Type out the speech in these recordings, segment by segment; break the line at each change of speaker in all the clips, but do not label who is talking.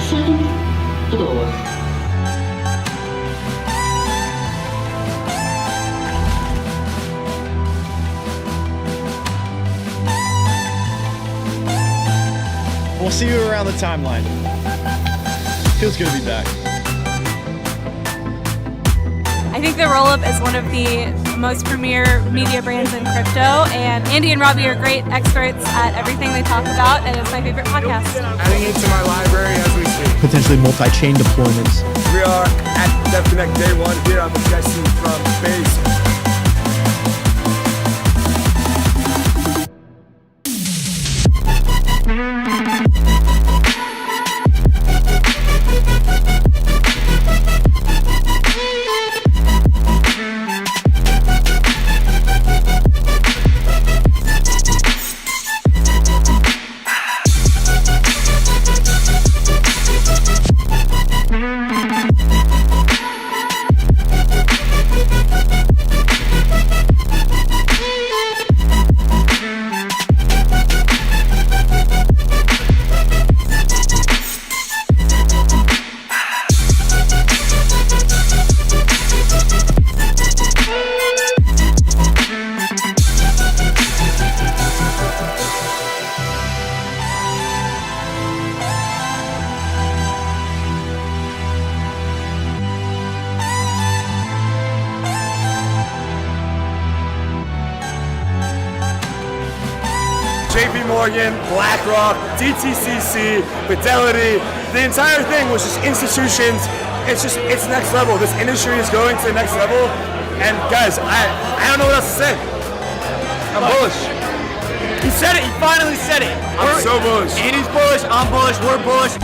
Seventh floor.
We'll see you around the timeline. Feels good to be back.
I think that Rollup is one of the most premier media brands in crypto, and Andy and Robbie are great experts at everything they talk about, and it's my favorite podcast.
Adding it to my library as we speak.
Potentially multi-chain deployments.
We are at DevConnect Day 1 here on the Jesse from Base. JP Morgan, BlackRock, DTCC, Fidelity, the entire thing was just institutions. It's next level. This industry is going to the next level. And guys, I don't know what else to say. I'm bullish.
He said it, he finally said it.
I'm so bullish.
Andy's bullish, I'm bullish, we're bullish.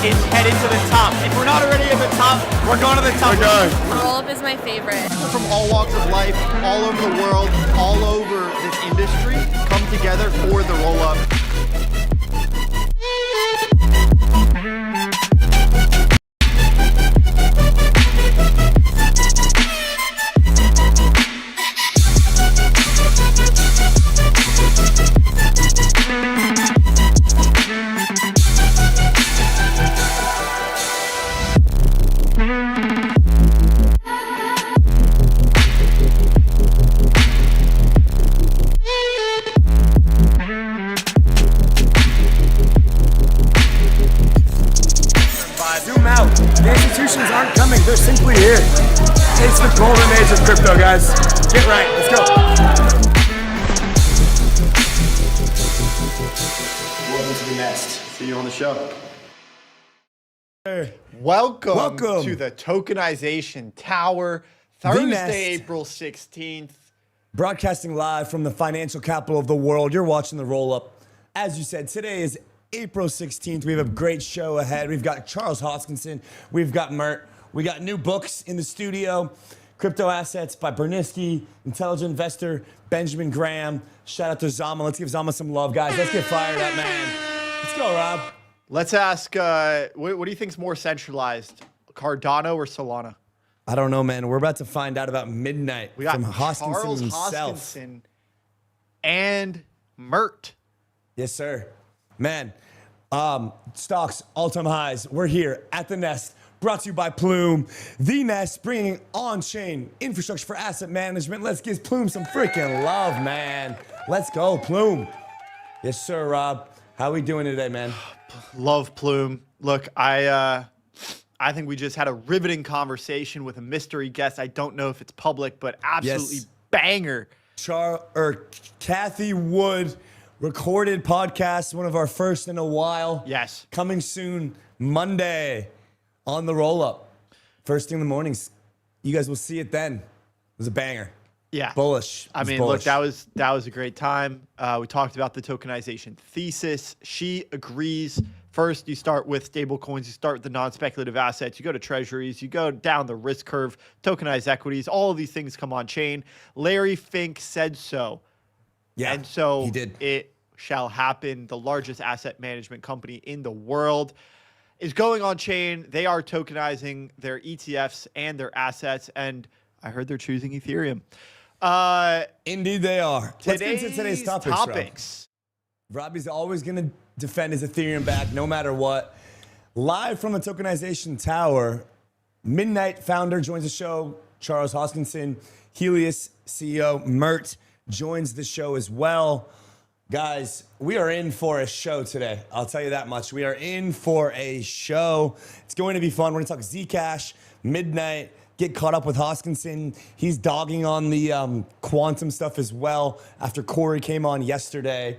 Is headed to the top. If we're not already at the top, we're going to the top.
We're going.
Rollup is my favorite.
From all walks of life, all over the world, all over this industry, come together for the Rollup.
Zoom out. The institutions aren't coming, they're simply here. It's the golden age of crypto, guys. Get right, let's go.
nest. See you on the show.
Welcome
Welcome.
to the Tokenization Tower,
nest.
Thursday, April 16th.
Broadcasting live from the financial capital of the world. You're watching the Rollup. As you said, today is April 16th. We have a great show ahead. We've got Charles Hoskinson. We've got Mert. We got new books in the studio. Crypto Assets by Bernisky, Intelligent Investor, Benjamin Graham. Shout out to Zama. Let's give Zama some love, guys. Let's get fired up, man. Let's go, Rob.
Let's ask, what do you think's more centralized, Cardano or Solana?
I don't know, man. We're about to find out about midnight
We got
from Hoskinson
Charles
himself.
Hoskinson and Mert.
Yes, sir. Man, stocks, all-time highs. We're here at the Nest, brought to you by Plume. The Nest, bringing on-chain infrastructure for asset management. Let's give Plume some freaking love, man. Let's go, Plume. Yes, sir, Rob. How we doing today, man?
Love Plume. Look, I think we just had a riveting conversation with a mystery guest. I don't know if it's public, but absolutely
Yes.
banger.
Kathy Wood recorded podcast, one of our first in a while.
Yes.
Coming soon, Monday on the Rollup. First thing in the mornings. You guys will see it then. It was a banger.
Yeah.
Bullish. It
I
was
mean,
bullish.
look, that was a great time. We talked about the tokenization thesis. She agrees. First, you start with stable coins. You start with the non-speculative assets. You go to treasuries. You go down the risk curve, tokenized equities. All of these things come on chain. Larry Fink said so.
Yeah,
And so
he did.
it shall happen. The largest asset management company in the world is going on chain. They are tokenizing their ETFs and their assets. And I heard they're choosing Ethereum.
Indeed, they are. Let's get into today's topics. Robbie's always going to defend his Ethereum back no matter what. Live from the Tokenization Tower, Midnight founder joins the show, Charles Hoskinson. Helius CEO Mert joins the show as well. Guys, we are in for a show today. I'll tell you that much. We are in for a show. It's going to be fun. We're going to talk Zcash, Midnight, get caught up with Hoskinson. He's dogging on the quantum stuff as well after Corey came on yesterday.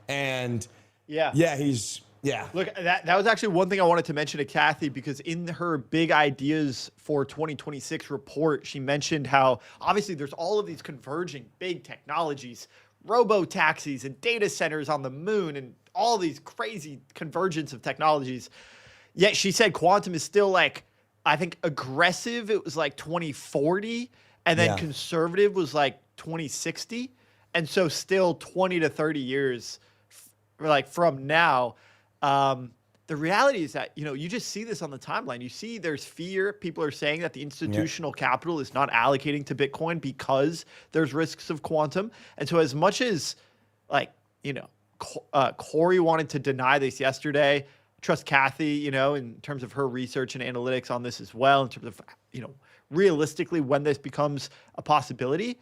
And
Yeah.
yeah.
Look, that was actually one thing I wanted to mention to Kathy, because in her big ideas for 2026 report, she mentioned how obviously there's all of these converging big technologies, robo-taxis and data centers on the moon and all these crazy convergence of technologies. Yet she said quantum is still like, I think aggressive, it was like 2040, and then
Yeah.
conservative was like 2060. And so still 20 to 30 years like from now. The reality is that, you just see this on the timeline. You see there's fear. People are saying that the institutional capital is not allocating to Bitcoin because there's risks of quantum. And so as much as Corey wanted to deny this yesterday, I trust Kathy, in terms of her research and analytics on this as well, in terms of, realistically when this becomes a possibility,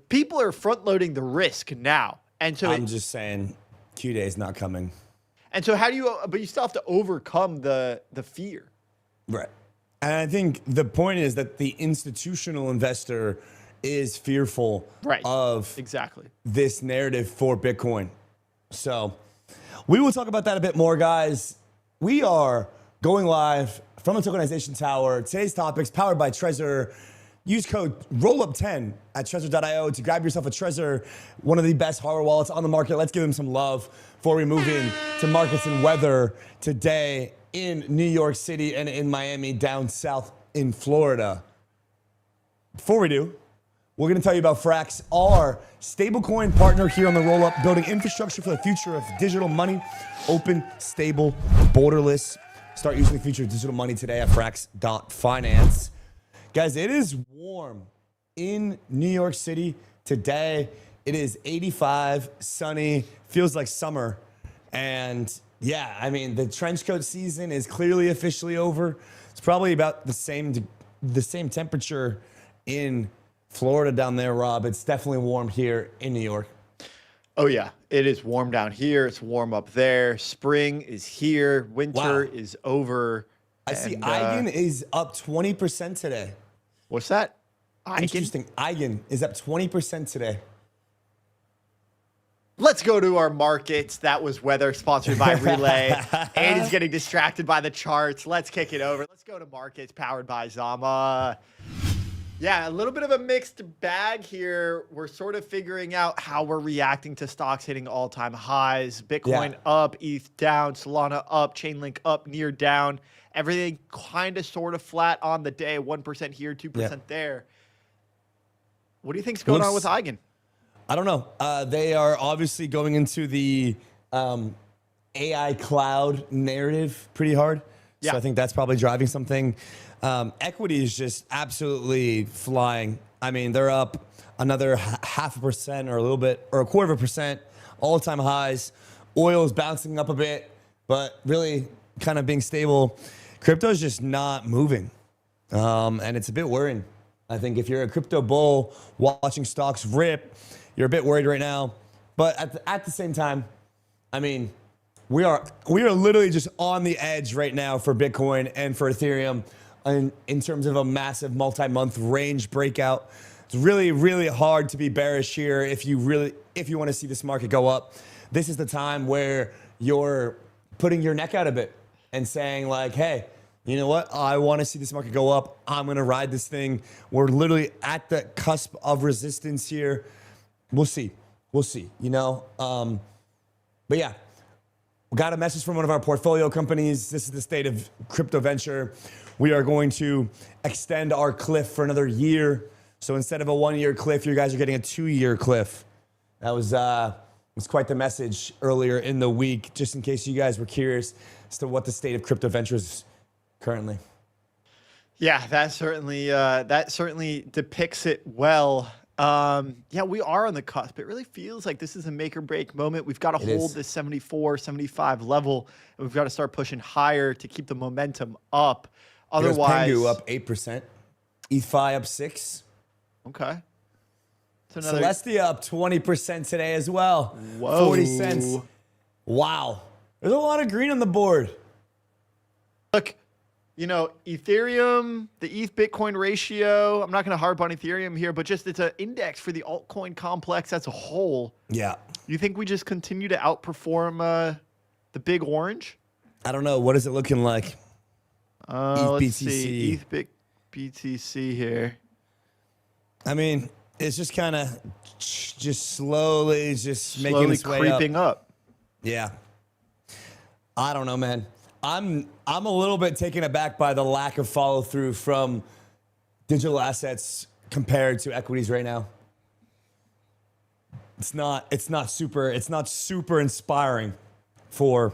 people are front loading the risk now. And so
I'm just saying, Q-Day is not coming.
And so but you still have to overcome the fear.
Right. And I think the point is that the institutional investor is fearful of
Exactly.
this narrative for Bitcoin. So we will talk about that a bit more, guys. We are going live from the Tokenization Tower. Today's topics powered by Trezor. Use code ROLLUP10 at Trezor.io to grab yourself a Trezor, one of the best hardware wallets on the market. Let's give them some love before we move in to markets and weather today in New York City and in Miami, down south in Florida. Before we do, we're going to tell you about Frax, our stablecoin partner here on the Rollup, building infrastructure for the future of digital money, open, stable, borderless. Start using the future of digital money today at frax.finance. Guys, it is warm in New York City today. It is 85, sunny, feels like summer. And yeah, I mean, the trench coat season is clearly officially over. It's probably about the same temperature in Florida down there, Rob. It's definitely warm here in New York.
Oh, yeah. It is warm down here. It's warm up there. Spring is here. Winter is over.
I see Eigen is up 20% today.
What's that?
Interesting. Eigen is up 20% today.
Let's go to our markets. That was weather sponsored by Relay. Andy's getting distracted by the charts. Let's kick it over. Let's go to markets powered by Zama. Yeah, a little bit of a mixed bag here. We're sort of figuring out how we're reacting to stocks hitting all-time highs. Bitcoin up, ETH down, Solana up, Chainlink up, near down. Everything kind of sort of flat on the day. 1% here, 2% there. What do you think's going on with Eigen?
I don't know. They are obviously going into the AI cloud narrative pretty hard.
Yeah.
So I think that's probably driving something. Equity is just absolutely flying. I mean, they're up another 0.5% or a little bit, or 0.25%, all-time highs. Oil is bouncing up a bit, but really kind of being stable. Crypto is just not moving. And it's a bit worrying. I think if you're a crypto bull watching stocks rip, you're a bit worried right now. But at the same time, I mean, we are literally just on the edge right now for Bitcoin and for Ethereum in terms of a massive multi-month range breakout. It's really, really hard to be bearish here if you want to see this market go up. This is the time where you're putting your neck out a bit and saying like, hey, you know what? I want to see this market go up. I'm going to ride this thing. We're literally at the cusp of resistance here. We'll see. We'll see, you know? But yeah, we got a message from one of our portfolio companies. This is the state of crypto venture. We are going to extend our cliff for another year. So instead of a 1-year cliff, you guys are getting a 2-year cliff. That was quite the message earlier in the week, just in case you guys were curious as to what the state of crypto venture is currently.
Yeah, that certainly depicts it well. Yeah, we are on the cusp. It really feels like this is a make or break moment. We've got to hold this 74, 75 level, and we've got to start pushing higher to keep the momentum up. Otherwise,
Pengu up 8%, ETHFi up 6%.
Okay.
Celestia up 20% today as well.
Whoa.
40 cents. Wow. There's a lot of green on the board.
Look, you know, Ethereum, the ETH Bitcoin ratio, I'm not going to harp on Ethereum here, but just it's an index for the altcoin complex as a whole.
Yeah.
You think we just continue to outperform the big orange?
I don't know. What is it looking like?
Let's
BTC.
see. ETH BTC here.
I mean, it's just kind of just slowly making its way
creeping up.
Yeah. I don't know, man. I'm a little bit taken aback by the lack of follow through from digital assets compared to equities right now. It's not super inspiring for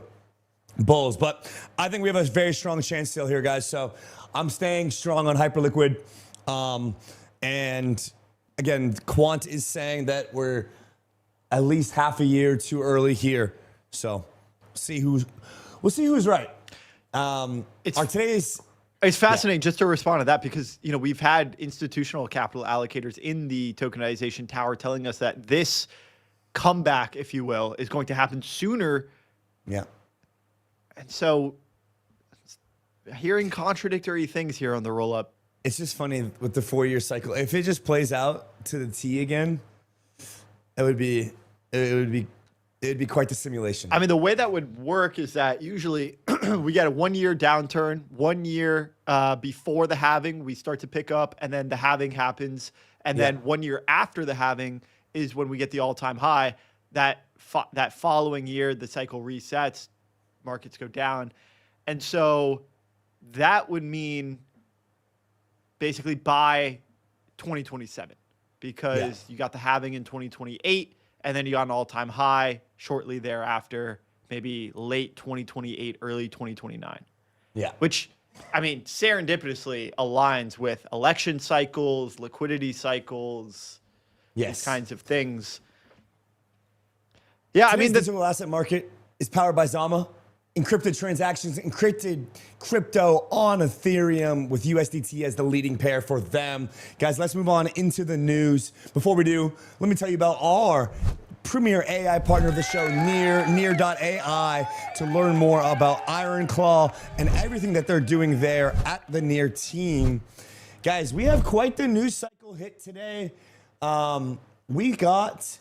bulls, but I think we have a very strong chance still here, guys. So I'm staying strong on Hyperliquid. And again, Quant is saying that we're at least half a year too early here. So we'll see who's right.
It's fascinating just to respond to that because, you know, we've had institutional capital allocators in the tokenization tower telling us that this comeback, if you will, is going to happen sooner.
Yeah.
And so hearing contradictory things here on the Rollup.
It's just funny with the 4-year cycle. If it just plays out to the T again, it would be quite the simulation.
I mean, the way that would work is that usually we get a 1-year downturn, 1 year before the halving, we start to pick up, and then the halving happens. And then 1 year after the halving is when we get the all-time high. That following year, the cycle resets, markets go down. And so that would mean basically by 2027 because you got the halving in 2028 and then you got an all-time high shortly thereafter, maybe late 2028, early 2029.
Yeah.
Which, I mean, serendipitously aligns with election cycles, liquidity cycles, these kinds of things. Yeah,
Today's
I mean,
the digital asset market is powered by Zama. Encrypted transactions, encrypted crypto on Ethereum with USDT as the leading pair for them. Guys, let's move on into the news. Before we do, let me tell you about our premier AI partner of the show, Near.ai, to learn more about Ironclaw and everything that they're doing there at the Near team. Guys, we have quite the news cycle hit today. We got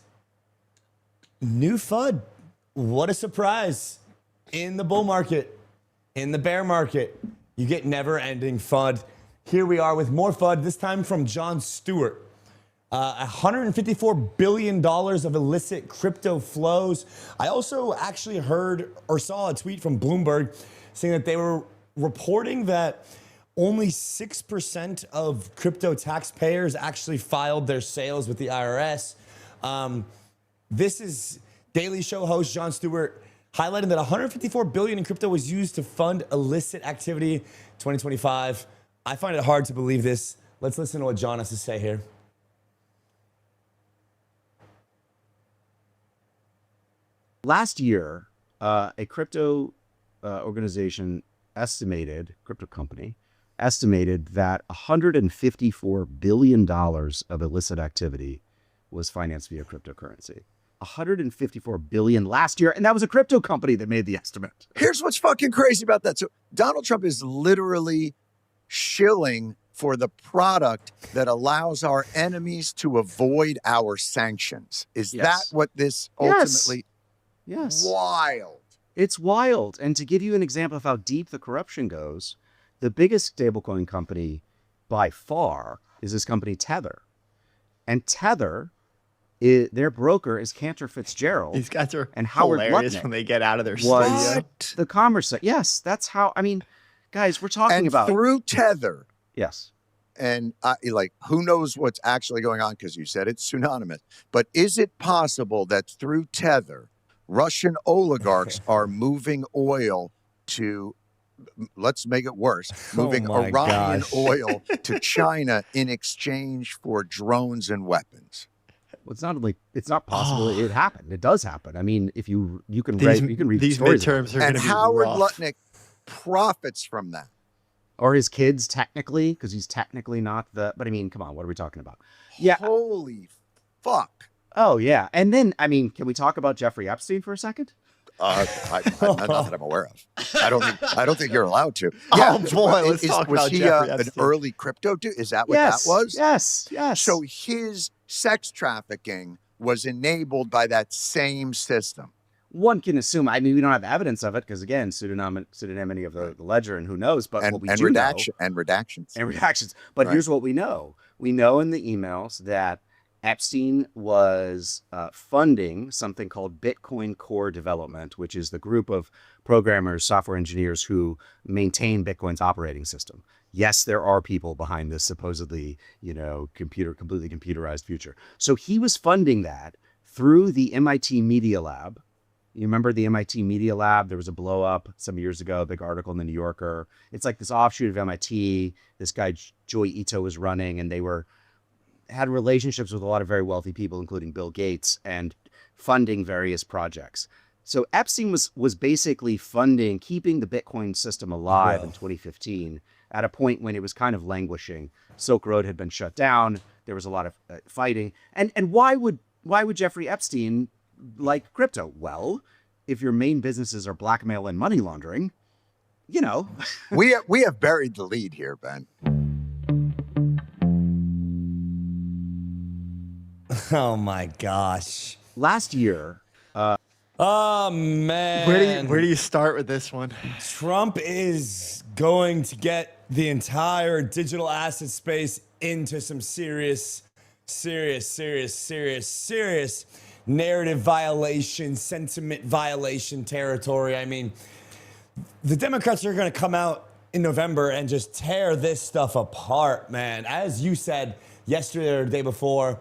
New FUD. What a surprise. In the bull market, in the bear market, you get never-ending FUD. Here we are with more FUD, this time from Jon Stewart. $154 billion of illicit crypto flows. I also actually heard or saw a tweet from Bloomberg saying that they were reporting that only 6% of crypto taxpayers actually filed their sales with the IRS. This is Daily Show host Jon Stewart highlighting that $154 billion in crypto was used to fund illicit activity 2025. I find it hard to believe this. Let's listen to what Jon has to say here.
Last year, a crypto organization crypto company estimated that $154 billion of illicit activity was financed via cryptocurrency. 154 billion last year, and that was a crypto company that made the estimate.
Here's what's fucking crazy about that. So Donald Trump is literally shilling for the product that allows our enemies to avoid our sanctions. Is that what this ultimately?
Yes.
Wild.
It's wild. And to give you an example of how deep the corruption goes, the biggest stablecoin company by far is this company Tether. And Tether, their broker is Cantor Fitzgerald.
These guys are
and Howard
hilarious
Lutnick
when they get out of their
was
studio.
the commerce. Yes, that's how. I mean, guys, we're talking
And
about
through Tether,
yes.
and who knows what's actually going on, because you said it's synonymous. But is it possible that through Tether, Russian oligarchs are moving oil to, let's make it worse, moving
my
Iranian
gosh.
oil to China in exchange for drones and weapons?
Well, it's not possible. It happened. It does happen. I mean, if you can
These,
read
these
stories about
midterms are
And
going to be
Howard
rough.
Lutnick profits from that.
or his kids technically, because he's technically not the. But I mean, come on, what are we talking about? Yeah.
Holy fuck.
Oh yeah. And then I mean, can we talk about Jeffrey Epstein for a second?
Not that I'm aware of. I don't think you're allowed to.
Oh, boy, let's talk
was
about
he
Jeffrey
an
Epstein.
early crypto dude? Is that what
Yes.
that was?
Yes.
So his sex trafficking was enabled by that same system.
One can assume. I mean, we don't have evidence of it because again, pseudonymity of the ledger, and who knows? But
And,
what we
and,
do
redaction,
know,
and redactions.
and redactions. But
Right.
here's what we know: we know in the emails that Epstein was funding something called Bitcoin Core Development, which is the group of programmers, software engineers who maintain Bitcoin's operating system. Yes, there are people behind this supposedly, completely computerized future. So he was funding that through the MIT Media Lab. You remember the MIT Media Lab? There was a blow up some years ago, a big article in the New Yorker. It's like this offshoot of MIT. This guy, Joy Ito, was running, and they had relationships with a lot of very wealthy people, including Bill Gates, and funding various projects. So Epstein was basically keeping the Bitcoin system alive in 2015 at a point when it was kind of languishing. Silk Road had been shut down. There was a lot of fighting. And why would Jeffrey Epstein like crypto? Well, if your main businesses are blackmail and money laundering,
We have buried the lead here, Ben.
Oh my gosh.
last year,
Oh man.
Where do you start with this one?
Trump is going to get the entire digital asset space into some serious narrative violation, sentiment violation territory. I mean, the Democrats are going to come out in November and just tear this stuff apart, man. As you said yesterday or the day before,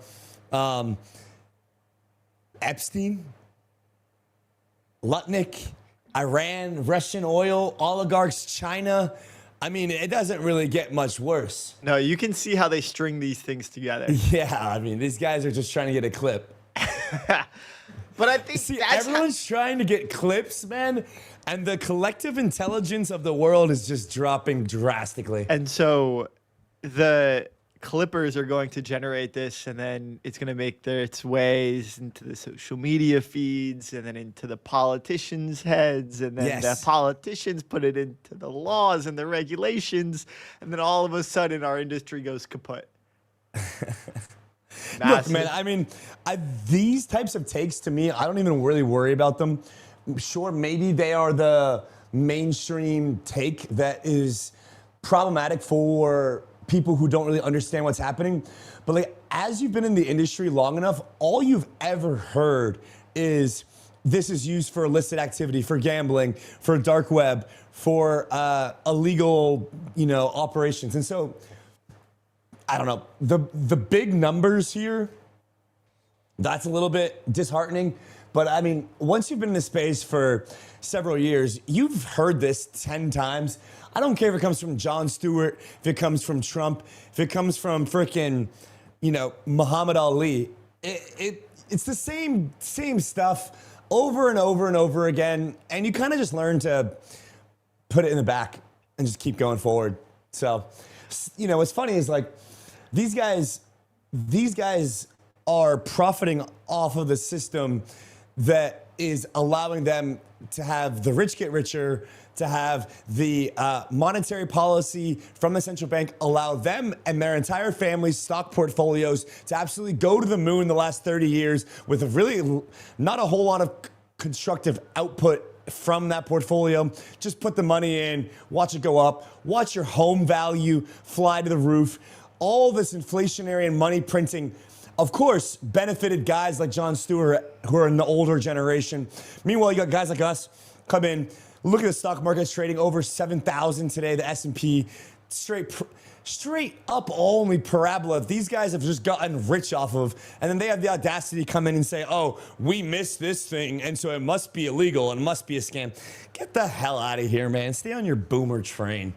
Epstein, Lutnick, Iran, Russian oil, oligarchs, China. I mean, it doesn't really get much worse.
No, you can see how they string these things together.
Yeah, I mean, these guys are just trying to get a clip.
But I think
See,
that's
everyone's trying to get clips, man, and the collective intelligence of the world is just dropping drastically.
and so the Clippers are going to generate this, and then it's going to make its ways into the social media feeds, and then into the politicians' heads, and then
Yes.
the politicians put it into the laws and the regulations, and then all of a sudden our industry goes kaput.
Look, man, I mean, these types of takes to me, I don't even really worry about them. Sure, maybe they are the mainstream take that is problematic for people who don't really understand what's happening. But like, as you've been in the industry long enough, all you've ever heard is this is used for illicit activity, for gambling, for dark web, for illegal, operations. And so, I don't know, the big numbers here, that's a little bit disheartening. But I mean, once you've been in this space for several years, you've heard this 10 times. I don't care if it comes from Jon Stewart, if it comes from Trump, if it comes from frickin', Muhammad Ali. It's the same stuff over and over and over again. And you kind of just learn to put it in the back and just keep going forward. So, what's funny is like, these guys are profiting off of the system that is allowing them to have the rich get richer, to have the monetary policy from the central bank allow them and their entire family's stock portfolios to absolutely go to the moon the last 30 years with really not a whole lot of constructive output from that portfolio. Just put the money in, watch it go up, watch your home value fly to the roof. All this inflationary and money printing, of course, benefited guys like Jon Stewart who are in the older generation. Meanwhile, you got guys like us come in, look at the stock market's trading over 7,000 today, the S&P, straight up only parabola. These guys have just gotten rich off of, and then they have the audacity to come in and say, oh, we missed this thing, and so it must be illegal and must be a scam. Get the hell out of here, man. Stay on your boomer train.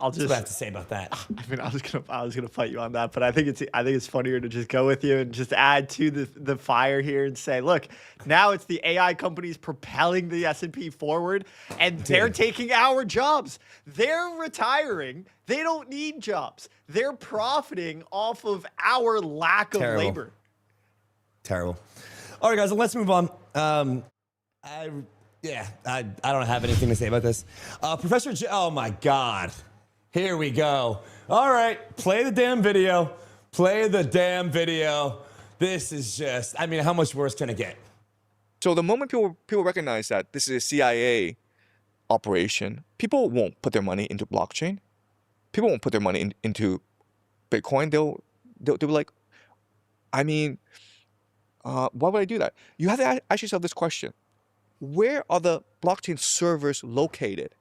That's what I have to say about that.
I mean, I was gonna fight you on that, but I think it's funnier to just go with you and just add to the fire here and say, look, now it's the AI companies propelling the S&P forward, and they're taking our jobs. They're retiring. They don't need jobs. They're profiting off of our lack of labor.
Terrible. All right, guys, let's move on. I don't have anything to say about this. Professor J. Oh my God. Here we go. All right, play the damn video. Play the damn video. This is just, I mean, how much worse can it get?
So the moment people recognize that this is a CIA operation, people won't put their money into blockchain. People won't put their money into Bitcoin. They'll be like, I mean, why would I do that? You have to ask yourself this question. Where are the blockchain servers located?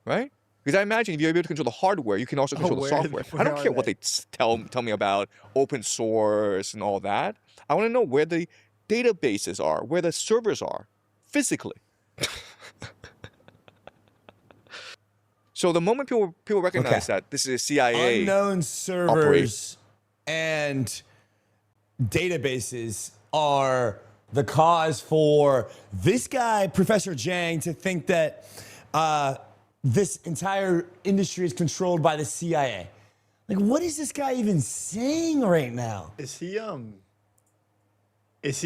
Right? Because I imagine if you're able to control the hardware, you can also control the software. I don't care what they tell me about open source and all that. I want to know where the databases are, where the servers are, physically. So the moment people recognize that this is a CIA
unknown servers and databases are the cause for this guy, Professor Jang, to think that this entire industry is controlled by the CIA. Like, what is this guy even saying right now?
Is he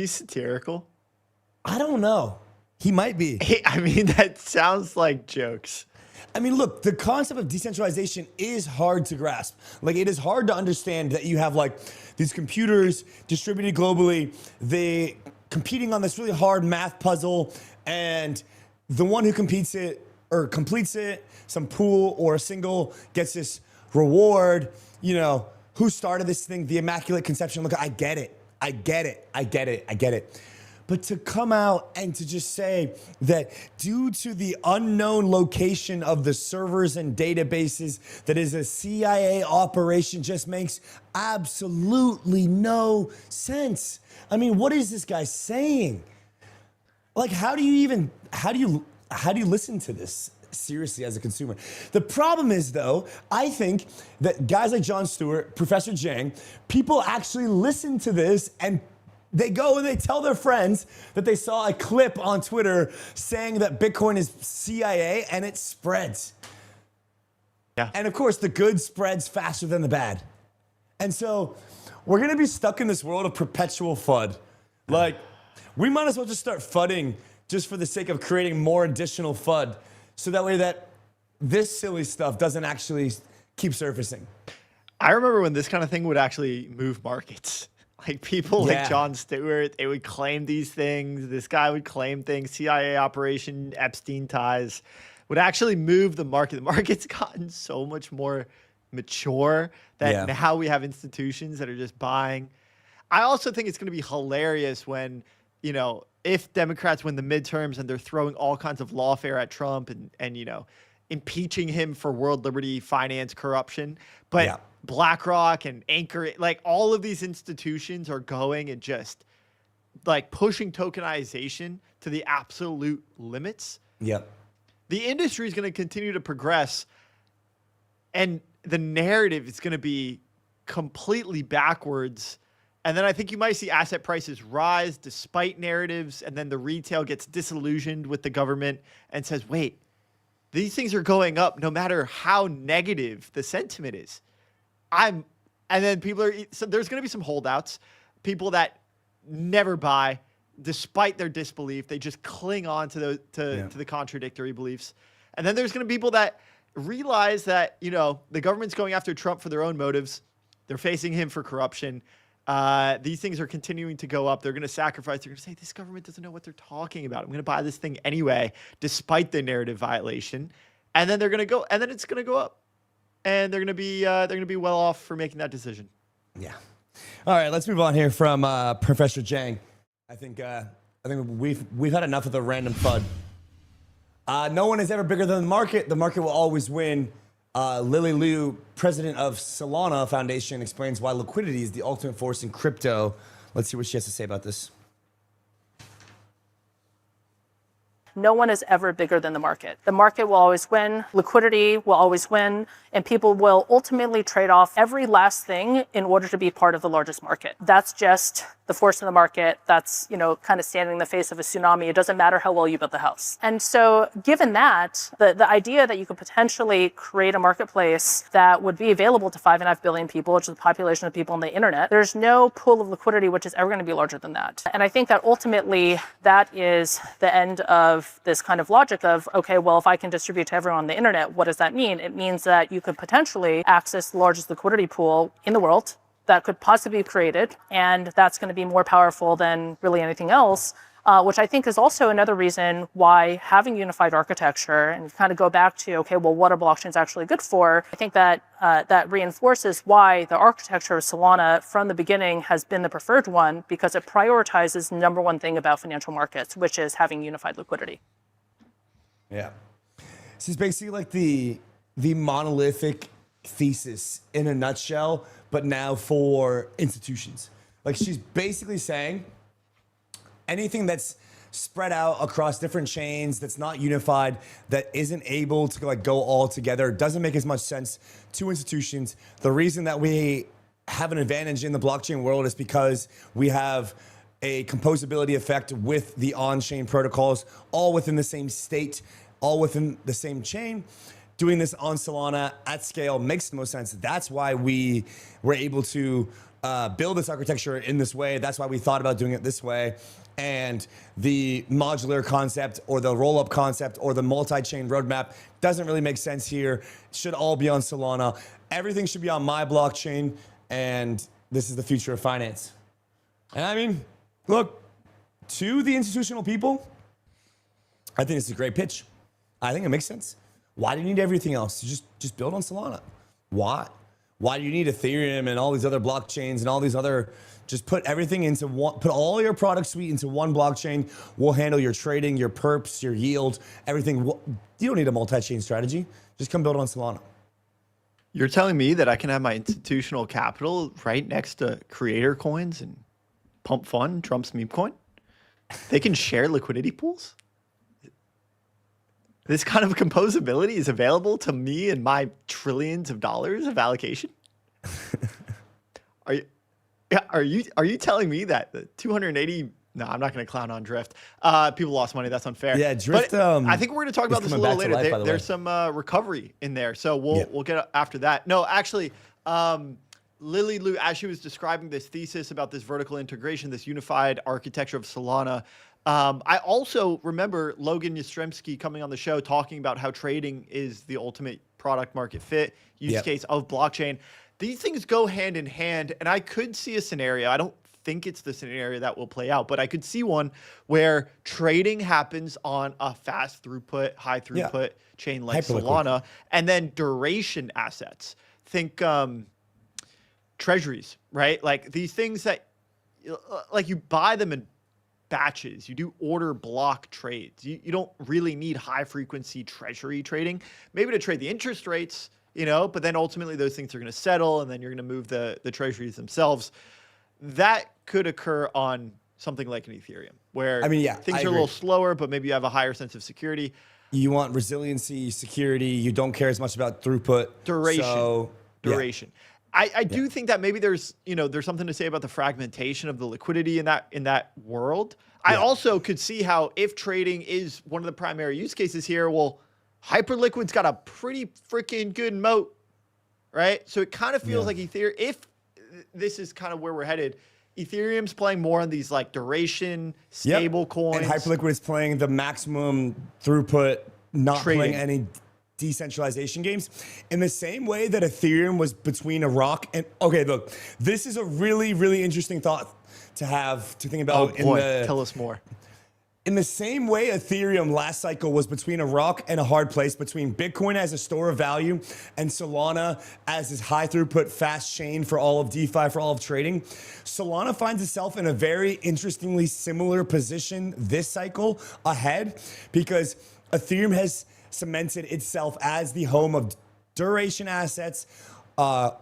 satirical?
I don't know. He might be.
I mean, that sounds like jokes.
I mean, look, the concept of decentralization is hard to grasp. Like, it is hard to understand that you have like these computers distributed globally, they competing on this really hard math puzzle, and the one who completes it, some pool or a single gets this reward. Who started this thing, the Immaculate Conception. Look, I get it. But to come out and to just say that due to the unknown location of the servers and databases, that is a CIA operation just makes absolutely no sense. I mean, what is this guy saying? Like, how do you listen to this seriously as a consumer? The problem is, though, I think that guys like Jon Stewart, Professor Jang, people actually listen to this and they go and they tell their friends that they saw a clip on Twitter saying that Bitcoin is CIA, and it spreads.
Yeah.
And of course, the good spreads faster than the bad. And so we're going to be stuck in this world of perpetual FUD. Like, we might as well just start FUDing just for the sake of creating more additional FUD, so that way that this silly stuff doesn't actually keep surfacing.
I remember when this kind of thing would actually move markets. Like people like
Yeah.
Jon Stewart, they would claim these things. This guy would claim things. CIA operation, Epstein ties would actually move the market. The market's gotten so much more mature that
Yeah.
now we have institutions that are just buying. I also think it's going to be hilarious when, if Democrats win the midterms and they're throwing all kinds of lawfare at Trump and impeaching him for world liberty finance corruption. But
Yeah.
BlackRock and Anchor, like all of these institutions are going and just like pushing tokenization to the absolute limits.
Yep.
The industry is going to continue to progress, and the narrative is going to be completely backwards. And then I think you might see asset prices rise despite narratives, and then the retail gets disillusioned with the government and says, wait, these things are going up no matter how negative the sentiment is. And then so there's going to be some holdouts, people that never buy despite their disbelief. They just cling on to the contradictory beliefs. And then there's going to be people that realize that, the government's going after Trump for their own motives. They're facing him for corruption. These things are continuing to go up. They're going to sacrifice. They're going to say, this government doesn't know what they're talking about. I'm going to buy this thing anyway, despite the narrative violation. And then they're going to go, and then it's going to go up. And they're going to be well off for making that decision.
Yeah. All right, let's move on here from Professor Jang. I think we've had enough of the random FUD. No one is ever bigger than the market. The market will always win. Lily Liu, president of Solana Foundation, explains why liquidity is the ultimate force in crypto. Let's see what she has to say about this.
No one is ever bigger than the market. The market will always win, liquidity will always win, and people will ultimately trade off every last thing in order to be part of the largest market. That's just the force of the market. That's, kind of standing in the face of a tsunami. It doesn't matter how well you built the house. And so given that, the idea that you could potentially create a marketplace that would be available to 5.5 billion people, which is the population of people on the internet, there's no pool of liquidity which is ever going to be larger than that. And I think that ultimately that is the end of this kind of logic of, okay, well, if I can distribute to everyone on the internet, what does that mean? It means that you could potentially access the largest liquidity pool in the world that could possibly be created, and that's going to be more powerful than really anything else, which I think is also another reason why having unified architecture, and kind of go back to, okay, well, what are blockchains actually good for? I think that that reinforces why the architecture of Solana from the beginning has been the preferred one, because it prioritizes the number one thing about financial markets, which is having unified liquidity.
Yeah. This is basically like the monolithic thesis in a nutshell, but now for institutions. Like she's basically saying anything that's spread out across different chains, that's not unified, that isn't able to go all together, doesn't make as much sense to institutions. The reason that we have an advantage in the blockchain world is because we have a composability effect with the on-chain protocols, all within the same state, all within the same chain. Doing this on Solana at scale makes the most sense. That's why we were able to build this architecture in this way. That's why we thought about doing it this way. And the modular concept or the roll-up concept or the multi-chain roadmap doesn't really make sense here. It should all be on Solana. Everything should be on my blockchain, and this is the future of finance. And I mean, look, to the institutional people, I think it's a great pitch. I think it makes sense. Why do you need everything else? Just build on Solana. Why? Why do you need Ethereum and all these other blockchains and all these other, just put everything into one, put all your product suite into one blockchain. We'll handle your trading, your perps, your yield, everything. You don't need a multi-chain strategy. Just come build on Solana.
You're telling me that I can have my institutional capital right next to creator coins and Pump Fund, Trump's meme coin? They can share liquidity pools? This kind of composability is available to me and my trillions of dollars of allocation? Are you telling me that the 280? No, I'm not going to clown on Drift. People lost money. That's unfair.
Yeah, Drift.
But I think we're going to talk about this a little later.
Life,
there's some recovery in there, so we'll get after that. No, actually, Lily Liu, as she was describing this thesis about this vertical integration, this unified architecture of Solana. I also remember Logan Yastrzemski coming on the show talking about how trading is the ultimate product market fit use case of blockchain. these things go hand in hand, and I could see a scenario. I don't think it's the scenario that will play out, but I could see one where trading happens on a fast throughput, high throughput chain like
Hyperliquid.
Solana, and then duration assets. Think treasuries, right? Like these things that, like you buy them in batches. You do order block trades. You don't really need high frequency treasury trading. Maybe to trade the interest rates, but then ultimately those things are going to settle, and then you're going to move the treasuries themselves. That could occur on something like an Ethereum, where things are a little slower, but maybe you have a higher sense of security.
You want resiliency, security. You don't care as much about throughput.
Duration. I do think that maybe there's something to say about the fragmentation of the liquidity in that world. I also could see how, if trading is one of the primary use cases here, well, Hyperliquid's got a pretty freaking good moat, right? So it kind of feels like Ethereum, if this is kind of where we're headed, Ethereum's playing more on these like duration, stable coins.
And Hyperliquid is playing the maximum throughput, not playing any decentralization games. In the same way that Ethereum was between a rock and... Okay, look, this is a really, really interesting thought to think about.
Tell us more.
In the same way Ethereum last cycle was between a rock and a hard place, between Bitcoin as a store of value and Solana as this high throughput fast chain for all of DeFi, for all of trading, Solana finds itself in a very interestingly similar position this cycle ahead, because Ethereum has cemented itself as the home of duration assets, lending,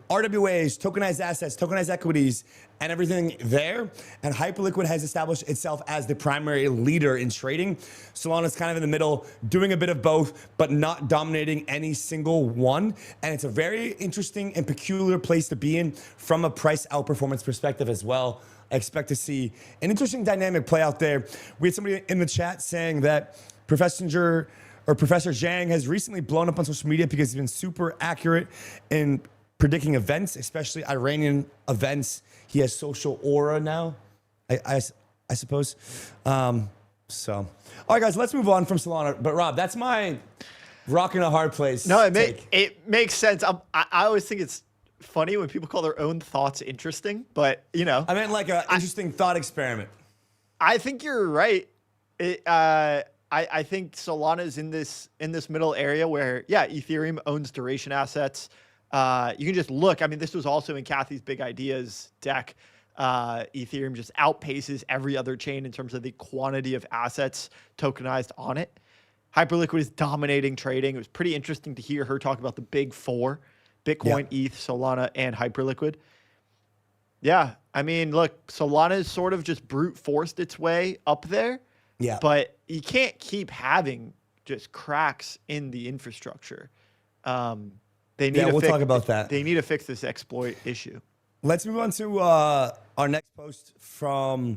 RWAs, tokenized assets, tokenized equities, and everything there. And Hyperliquid has established itself as the primary leader in trading. Solana's kind of in the middle, doing a bit of both, but not dominating any single one. And it's a very interesting and peculiar place to be in from a price outperformance perspective as well. I expect to see an interesting dynamic play out there. We had somebody in the chat saying that Professor Zhang has recently blown up on social media because he's been super accurate in predicting events, especially Iranian events. He has social aura now, I suppose. All right, guys, let's move on from Solana. But Rob, that's my rock in a hard place.
No, it makes sense. I always think it's funny when people call their own thoughts interesting, but
I meant like an interesting thought experiment.
I think you're right. I think Solana is in this middle area where, Ethereum owns duration assets. You can just look. I mean, this was also in Kathy's Big Ideas deck. Ethereum just outpaces every other chain in terms of the quantity of assets tokenized on it. Hyperliquid is dominating trading. It was pretty interesting to hear her talk about the big four: Bitcoin, ETH, Solana, and Hyperliquid. Yeah, I mean, look, Solana is sort of just brute forced its way up there.
Yeah.
But you can't keep having just cracks in the infrastructure. They need
we'll talk about that.
They need to fix this exploit issue.
Let's move on to our next post from,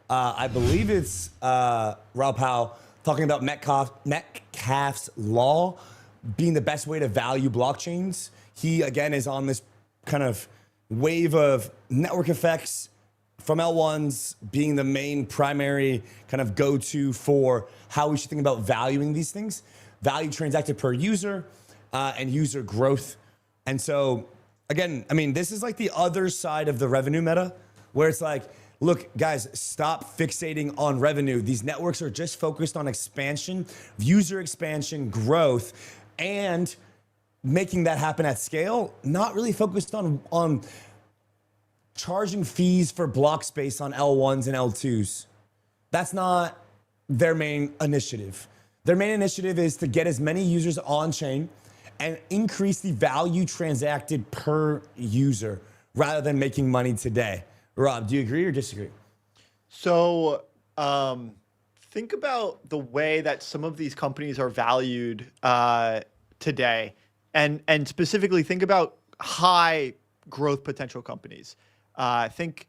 I believe it's Rob Powell, talking about Metcalfe's law being the best way to value blockchains. He, again, is on this kind of wave of network effects from L1s being the main primary kind of go-to for how we should think about valuing these things. Value transacted per user and user growth. And so, again, I mean, this is like the other side of the revenue meta, where it's like, look, guys, stop fixating on revenue. These networks are just focused on expansion, user expansion, growth, and making that happen at scale, not really focused on charging fees for block space on L1s and L2s. That's not their main initiative. Their main initiative is to get as many users on chain and increase the value transacted per user rather than making money today. Rob, do you agree or disagree?
So think about the way that some of these companies are valued today, and specifically think about high growth potential companies. Think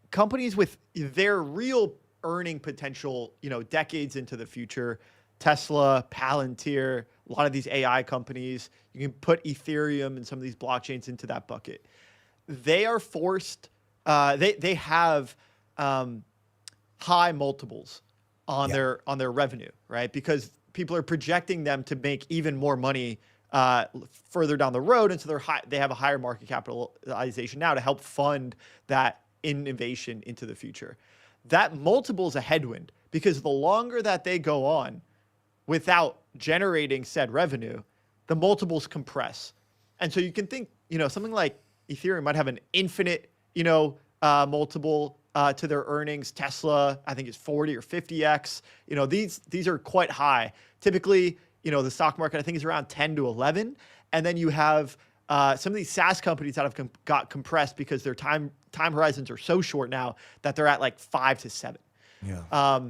companies with their real earning potential, decades into the future. Tesla, Palantir, a lot of these AI companies. You can put Ethereum and some of these blockchains into that bucket. They are forced. They have high multiples on their revenue, right? Because people are projecting them to make even more money further down the road, and so they have a higher market capitalization now to help fund that innovation into the future. That multiple is a headwind because the longer that they go on without generating said revenue, the multiples compress. And so you can think, something like Ethereum might have an infinite, multiple to their earnings. Tesla, I think, is 40 or 50x. These are quite high. Typically, the stock market, I think, is around 10 to 11. And then you have some of these SaaS companies that have got compressed because their time horizons are so short now that they're at like 5 to 7.
Yeah.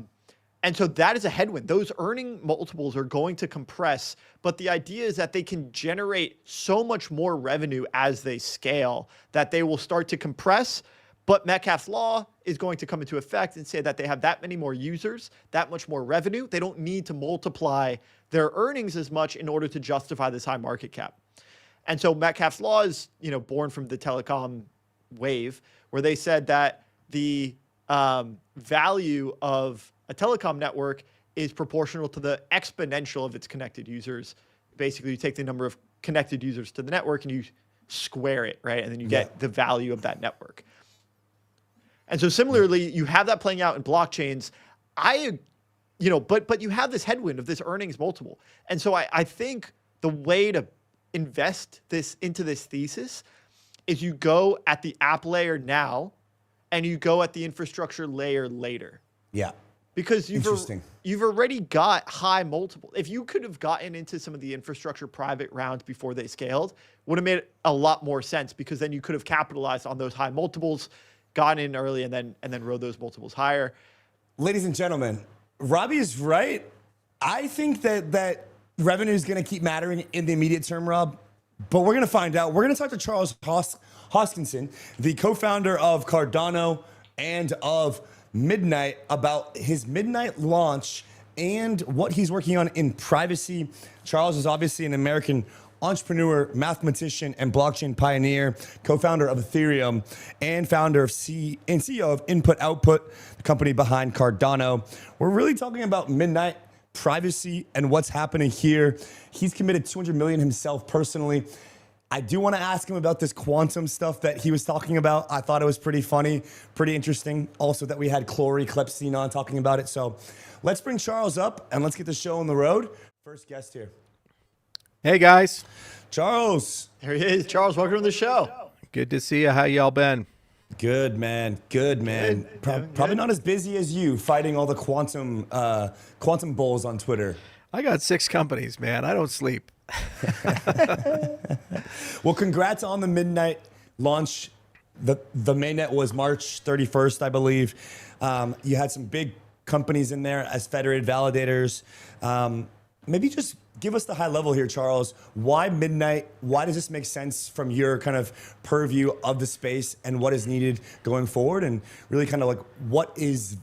And so that is a headwind. Those earning multiples are going to compress, but the idea is that they can generate so much more revenue as they scale that they will start to compress. But Metcalfe's law is going to come into effect and say that they have that many more users, that much more revenue. They don't need to multiply their earnings as much in order to justify this high market cap. And so Metcalfe's law is, born from the telecom wave, where they said that the value of a telecom network is proportional to the exponential of its connected users. Basically, you take the number of connected users to the network and you square it, right? And then you get the value of that network. And so similarly, you have that playing out in blockchains. But you have this headwind of this earnings multiple. And so I think the way to invest into this thesis is you go at the app layer now and you go at the infrastructure layer later.
Yeah.
Because you've already got high multiple. If you could have gotten into some of the infrastructure private rounds before they scaled, would have made a lot more sense, because then you could have capitalized on those high multiples, gotten in early, and then rode those multiples higher.
Ladies and gentlemen, Robbie is right. I think that revenue is going to keep mattering in the immediate term, Rob. But we're going to find out. We're going to talk to Charles Hoskinson, the co-founder of Cardano and of Midnight, about his Midnight launch and what he's working on in privacy. Charles is obviously an American entrepreneur, mathematician, and blockchain pioneer, co-founder of Ethereum, and founder of and CEO of Input Output, the company behind Cardano. We're really talking about Midnight, privacy, and what's happening here. He's committed $200 million himself personally. I do want to ask him about this quantum stuff that he was talking about. I thought it was pretty funny, pretty interesting. Also that we had Clory Klepstein on talking about it. So let's bring Charles up and let's get the show on the road. First guest here.
Hey, guys.
Charles.
There he is. Charles, welcome to the show.
Good to see you. How y'all been?
Good, man. Good, man. Probably not as busy as you fighting all the quantum bulls on Twitter.
I got 6 companies, man. I don't sleep.
Well, congrats on the Midnight launch. The mainnet was March 31st, I believe. You had some big companies in there as federated validators. Maybe just give us the high level here, Charles. Why Midnight? Why does this make sense from your kind of purview of the space, and what is needed going forward? And really kind of like, what is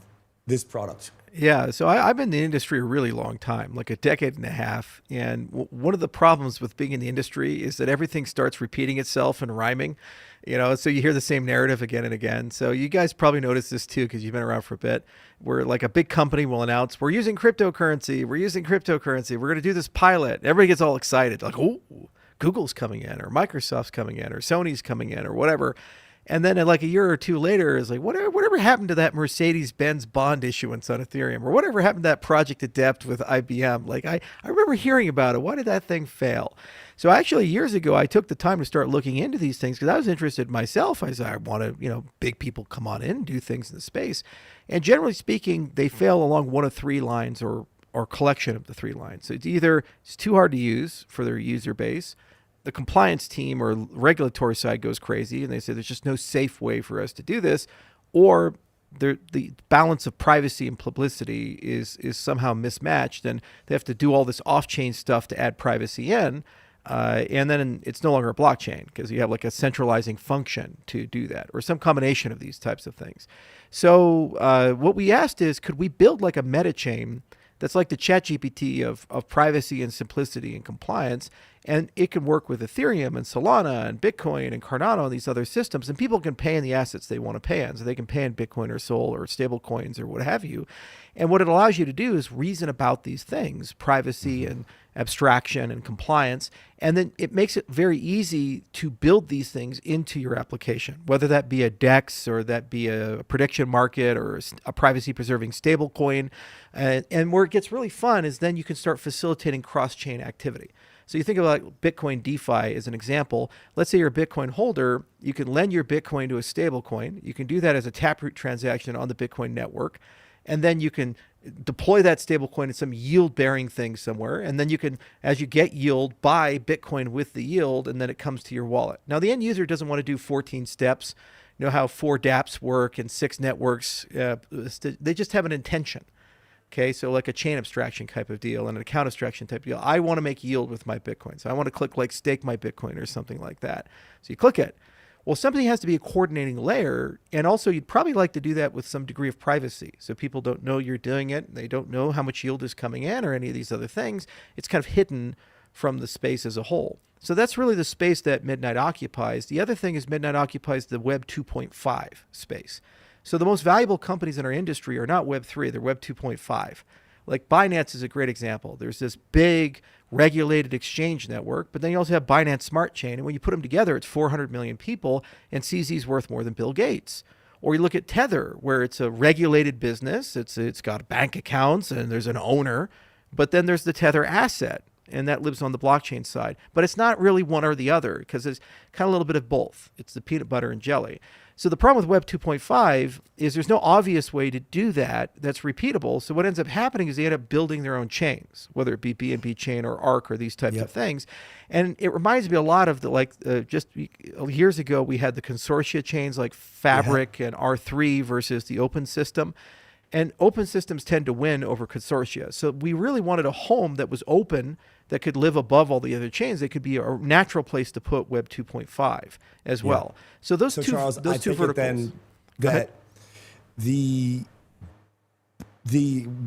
this product?
Yeah, so I've been in the industry a really long time, like a decade and a half. And one of the problems with being in the industry is that everything starts repeating itself and rhyming, so you hear the same narrative again and again. So you guys probably noticed this too, because you've been around for a bit, where like a big company will announce, we're using cryptocurrency, we're going to do this pilot. Everybody gets all excited, like, oh, Google's coming in, or Microsoft's coming in, or Sony's coming in, or whatever. And then like a year or two later, it's like, whatever happened to that Mercedes-Benz bond issuance on Ethereum? Or whatever happened to that project Adept with IBM? Like, I remember hearing about it. Why did that thing fail? So actually, years ago, I took the time to start looking into these things because I was interested myself. I said, I want to, big people come on in and do things in the space. And generally speaking, they fail along one of 3 lines or collection of the 3 lines. So it's either it's too hard to use for their user base, the compliance team or regulatory side goes crazy and they say there's just no safe way for us to do this, or the balance of privacy and publicity is somehow mismatched and they have to do all this off-chain stuff to add privacy in, and then it's no longer a blockchain because you have like a centralizing function to do that, or some combination of these types of things. So what we asked is, could we build like a meta chain that's like the ChatGPT of privacy and simplicity and compliance, And it can work with Ethereum and Solana and Bitcoin and Cardano and these other systems. And people can pay in the assets they want to pay in. So they can pay in Bitcoin or Sol or stable coins or what have you. And what it allows you to do is reason about these things, privacy and abstraction and compliance. And then it makes it very easy to build these things into your application, whether that be a DEX or that be a prediction market or a privacy preserving stable coin. And where it gets really fun is then you can start facilitating cross-chain activity. So you think about Bitcoin DeFi as an example. Let's say you're a Bitcoin holder. You can lend your Bitcoin to a stable coin. You can do that as a Taproot transaction on the Bitcoin network. And then you can deploy that stable coin in some yield-bearing thing somewhere. And then you can, as you get yield, buy Bitcoin with the yield, and then it comes to your wallet. Now, the end user doesn't want to do 14 steps. You know how 4 dApps work and 6 networks. They just have an intention. Okay, so like a chain abstraction type of deal and an account abstraction type of deal. I want to make yield with my Bitcoin. So I want to click like stake my Bitcoin or something like that. So you click it. Well, something has to be a coordinating layer. And also you'd probably like to do that with some degree of privacy. So people don't know you're doing it. They don't know how much yield is coming in or any of these other things. It's kind of hidden from the space as a whole. So that's really the space that Midnight occupies. The other thing is Midnight occupies the Web 2.5 space. So the most valuable companies in our industry are not Web 3, they're Web 2.5. Like Binance is a great example. There's this big regulated exchange network, but then you also have Binance Smart Chain. And when you put them together, it's 400 million people, and CZ's worth more than Bill Gates. Or you look at Tether, where it's a regulated business. It's got bank accounts and there's an owner, but then there's the Tether asset, and that lives on the blockchain side. But it's not really one or the other because it's kind of a little bit of both. It's the peanut butter and jelly. So the problem with Web 2.5 is there's no obvious way to do that that's repeatable. So what ends up happening is they end up building their own chains, whether it be BNB chain or ARC or these types of things. And it reminds me a lot of the just years ago we had the consortia chains like Fabric and R3 versus the open system. And open systems tend to win over consortia. So we really wanted a home that was open, that could live above all the other chains. It could be a natural place to put Web 2.5 as well. So those two verticals. Then
that the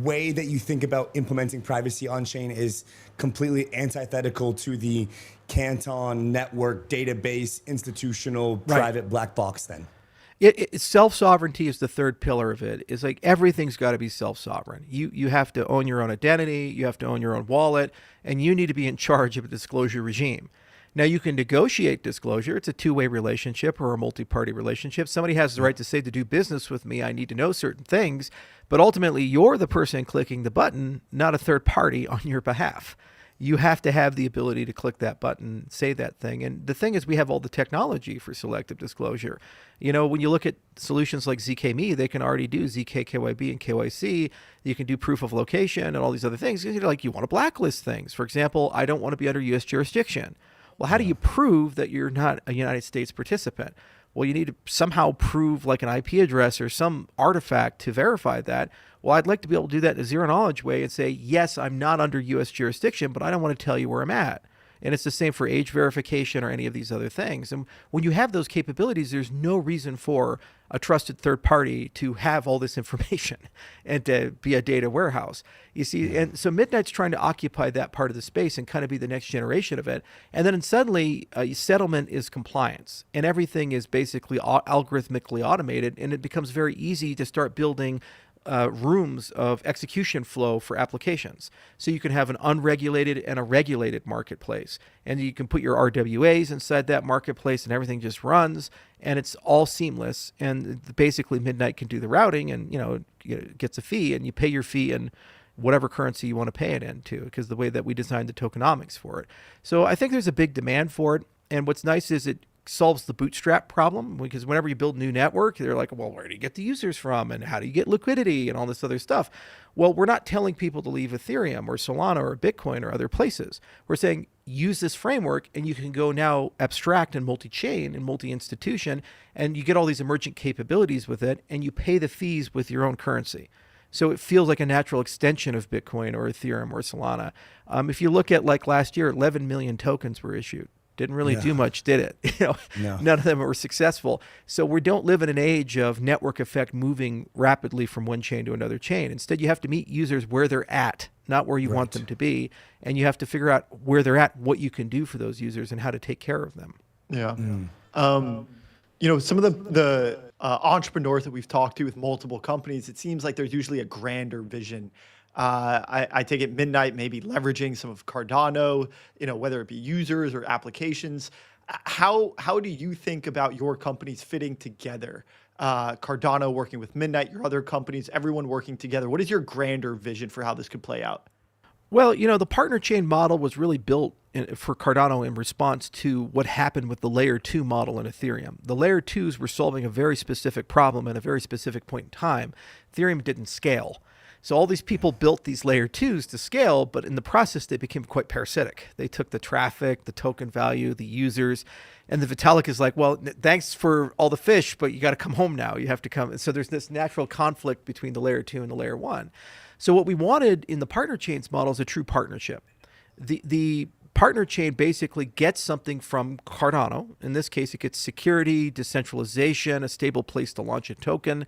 way that you think about implementing privacy on chain is completely antithetical to the Canton network database institutional private black box then.
Self-sovereignty is the third pillar of it. It's like everything's got to be self-sovereign. You have to own your own identity, you have to own your own wallet, and you need to be in charge of a disclosure regime. Now, you can negotiate disclosure. It's a two-way relationship or a multi-party relationship. Somebody has the right to say, to do business with me, I need to know certain things, but ultimately you're the person clicking the button, not a third party on your behalf. You have to have the ability to click that button, say that thing. And the thing is, we have all the technology for selective disclosure. You know, when you look at solutions like ZKMe, they can already do ZK, KYB, and KYC. You can do proof of location and all these other things. Like you want to blacklist things. For example, I don't want to be under U.S. jurisdiction. Well, how do you prove that you're not a United States participant? Well, you need to somehow prove like an IP address or some artifact to verify that. Well, I'd like to be able to do that in a zero knowledge way and say, yes, I'm not under U.S. jurisdiction, but I don't want to tell you where I'm at. And it's the same for age verification or any of these other things. And when you have those capabilities, there's no reason for a trusted third party to have all this information and to be a data warehouse. You see, and so Midnight's trying to occupy that part of the space and kind of be the next generation of it. And then suddenly settlement is compliance and everything is basically algorithmically automated, and it becomes very easy to start building rooms of execution flow for applications. So you can have an unregulated and a regulated marketplace, and you can put your RWAs inside that marketplace and everything just runs and it's all seamless. And basically Midnight can do the routing and, gets a fee, and you pay your fee in whatever currency you want to pay it into, because the way that we designed the tokenomics for it. So I think there's a big demand for it. And what's nice is it solves the bootstrap problem, because whenever you build a new network, they're like, well, where do you get the users from? And how do you get liquidity and all this other stuff? Well, we're not telling people to leave Ethereum or Solana or Bitcoin or other places. We're saying use this framework and you can go now abstract and multi-chain and multi-institution, and you get all these emergent capabilities with it, and you pay the fees with your own currency. So it feels like a natural extension of Bitcoin or Ethereum or Solana. If you look at like last year, 11 million tokens were issued Didn't really do much, did it?
No.
None of them were successful. So we don't live in an age of network effect moving rapidly from one chain to another chain. Instead, you have to meet users where they're at, not where you want them to be. And you have to figure out where they're at, what you can do for those users, and how to take care of them.
Yeah. Some of the entrepreneurs that we've talked to with multiple companies, it seems like there's usually a grander vision. I take it Midnight maybe leveraging some of Cardano, whether it be users or applications. How do you think about your companies fitting together? Cardano working with Midnight, your other companies, everyone working together. What is your grander vision for how this could play out?
Well, the partner chain model was really built for Cardano in response to what happened with the layer 2 model in Ethereum. The layer 2s were solving a very specific problem at a very specific point in time. Ethereum didn't scale. So all these people built these layer 2s to scale, but in the process, they became quite parasitic. They took the traffic, the token value, the users, and the Vitalik is like, well, thanks for all the fish, but you got to come home now. You have to come. So there's this natural conflict between the layer 2 and the layer 1. So what we wanted in the partner chains model is a true partnership. The partner chain basically gets something from Cardano. In this case, it gets security, decentralization, a stable place to launch a token.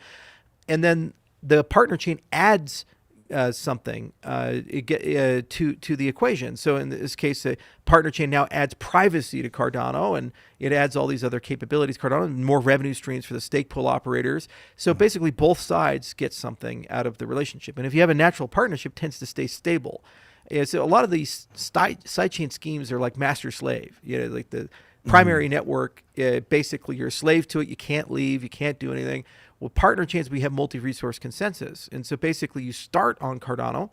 And then the partner chain adds something to the equation. So in this case, the partner chain now adds privacy to Cardano, and it adds all these other capabilities. Cardano, more revenue streams for the stake pool operators. So basically, both sides get something out of the relationship. And if you have a natural partnership, it tends to stay stable. So a lot of these sidechain schemes are like master slave. Like the primary network, basically you're a slave to it. You can't leave. You can't do anything. Well, partner chains, we have multi-resource consensus. And so basically you start on Cardano,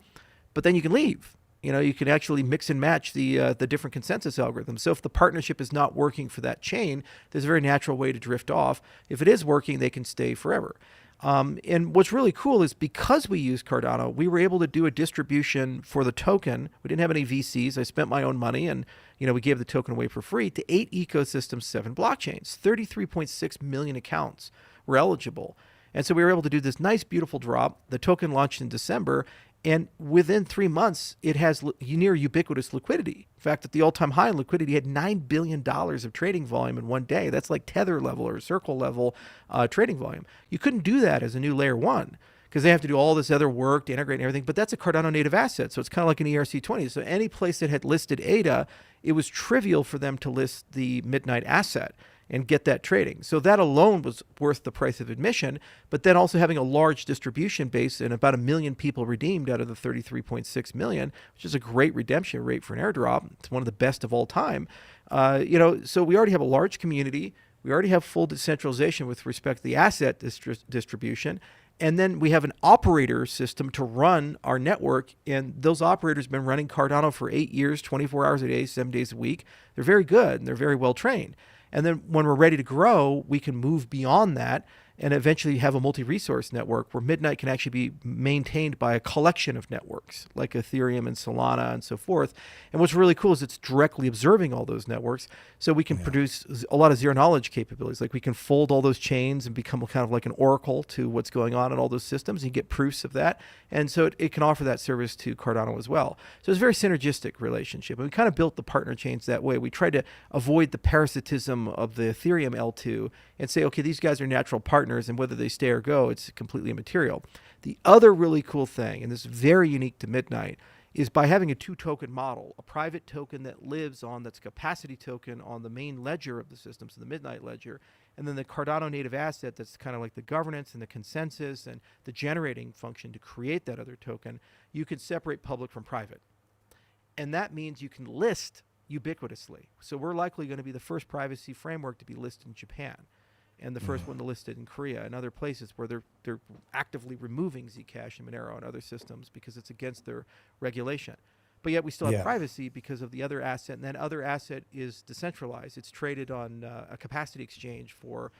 but then you can leave. You can actually mix and match the different consensus algorithms. So if the partnership is not working for that chain, there's a very natural way to drift off. If it is working, they can stay forever. And what's really cool is because we use Cardano, we were able to do a distribution for the token. We didn't have any VCs. I spent my own money, and we gave the token away for free to 8 ecosystems, 7 blockchains. 33.6 million accounts were eligible. And so we were able to do this nice, beautiful drop. The token launched in December, and within 3 months, it has near ubiquitous liquidity. In fact, at the all-time high in liquidity, it had $9 billion of trading volume in one day. That's like Tether level or Circle level trading volume. You couldn't do that as a new layer 1 because they have to do all this other work to integrate and everything, but that's a Cardano native asset. So it's kind of like an ERC20. So any place that had listed ADA, it was trivial for them to list the Midnight asset and get that trading. So that alone was worth the price of admission, but then also having a large distribution base and about 1 million people redeemed out of the 33.6 million, which is a great redemption rate for an airdrop. It's one of the best of all time. So we already have a large community. We already have full decentralization with respect to the asset distribution. And then we have an operator system to run our network. And those operators have been running Cardano for 8 years, 24 hours a day, 7 days a week. They're very good and they're very well trained. And then when we're ready to grow, we can move beyond that and eventually have a multi-resource network where Midnight can actually be maintained by a collection of networks like Ethereum and Solana and so forth. And what's really cool is it's directly observing all those networks. So we can produce a lot of zero knowledge capabilities. Like we can fold all those chains and become kind of like an oracle to what's going on in all those systems. You get proofs of that. And so it can offer that service to Cardano as well. So it's a very synergistic relationship. And we kind of built the partner chains that way. We tried to avoid the parasitism of the Ethereum L2 and say, okay, these guys are natural partners, and whether they stay or go, it's completely immaterial. The other really cool thing, and this is very unique to Midnight, is by having a 2-token model, a private token that lives on, that's a capacity token on the main ledger of the system, so the Midnight ledger, and then the Cardano native asset that's kind of like the governance and the consensus and the generating function to create that other token. You can separate public from private. And that means you can list ubiquitously. So we're likely going to be the first privacy framework to be listed in Japan, and the first one to list it in Korea and other places where they're actively removing Zcash and Monero and other systems because it's against their regulation. But yet we still have privacy because of the other asset, and that other asset is decentralized. It's traded on a capacity exchange for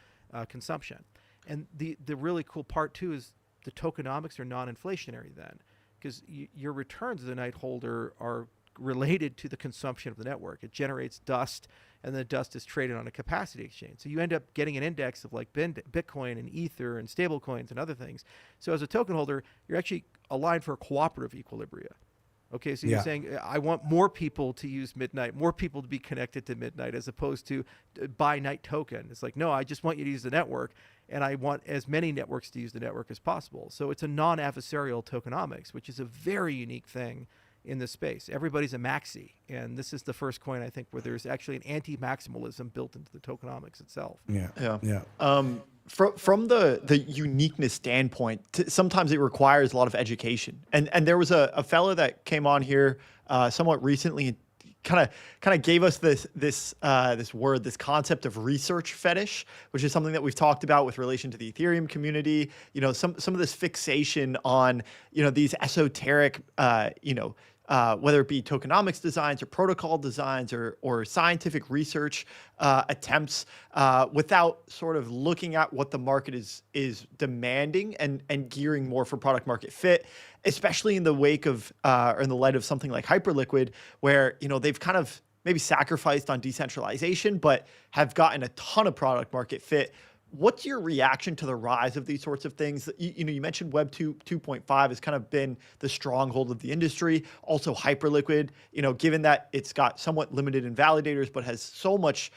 consumption. And the really cool part too is the tokenomics are non-inflationary then, because your returns as a night holder are related to the consumption of the network. It generates dust, and the dust is traded on a capacity exchange. So you end up getting an index of like Bitcoin and Ether and stable coins and other things. So as a token holder, you're actually aligned for a cooperative equilibria. Okay, so
Yeah.
you're saying I want more people to use Midnight, more people to be connected to Midnight, as opposed to buy Night token. It's like, no, I just want you to use the network, and I want as many networks to use the network as possible. So it's a non-adversarial tokenomics, which is a very unique thing in this space. Everybody's a maxi, and this is the first coin, I think, where there's actually an anti-maximalism built into the tokenomics itself.
Yeah.
From the uniqueness standpoint, sometimes it requires a lot of education. And there was a fellow that came on here somewhat recently and kind of gave us this concept of research fetish, which is something that we've talked about with relation to the Ethereum community. You know, some of this fixation on, you know, these esoteric, whether it be tokenomics designs or protocol designs or scientific research attempts, without sort of looking at what the market is demanding and gearing more for product market fit, especially in the wake of or in the light of something like Hyperliquid, where, you know, they've kind of maybe sacrificed on decentralization, but have gotten a ton of product market fit. What's your reaction to the rise of these sorts of things? You mentioned Web 2.5 has kind of been the stronghold of the industry. Also Hyperliquid, you know, given that it's got somewhat limited in validators, but has so much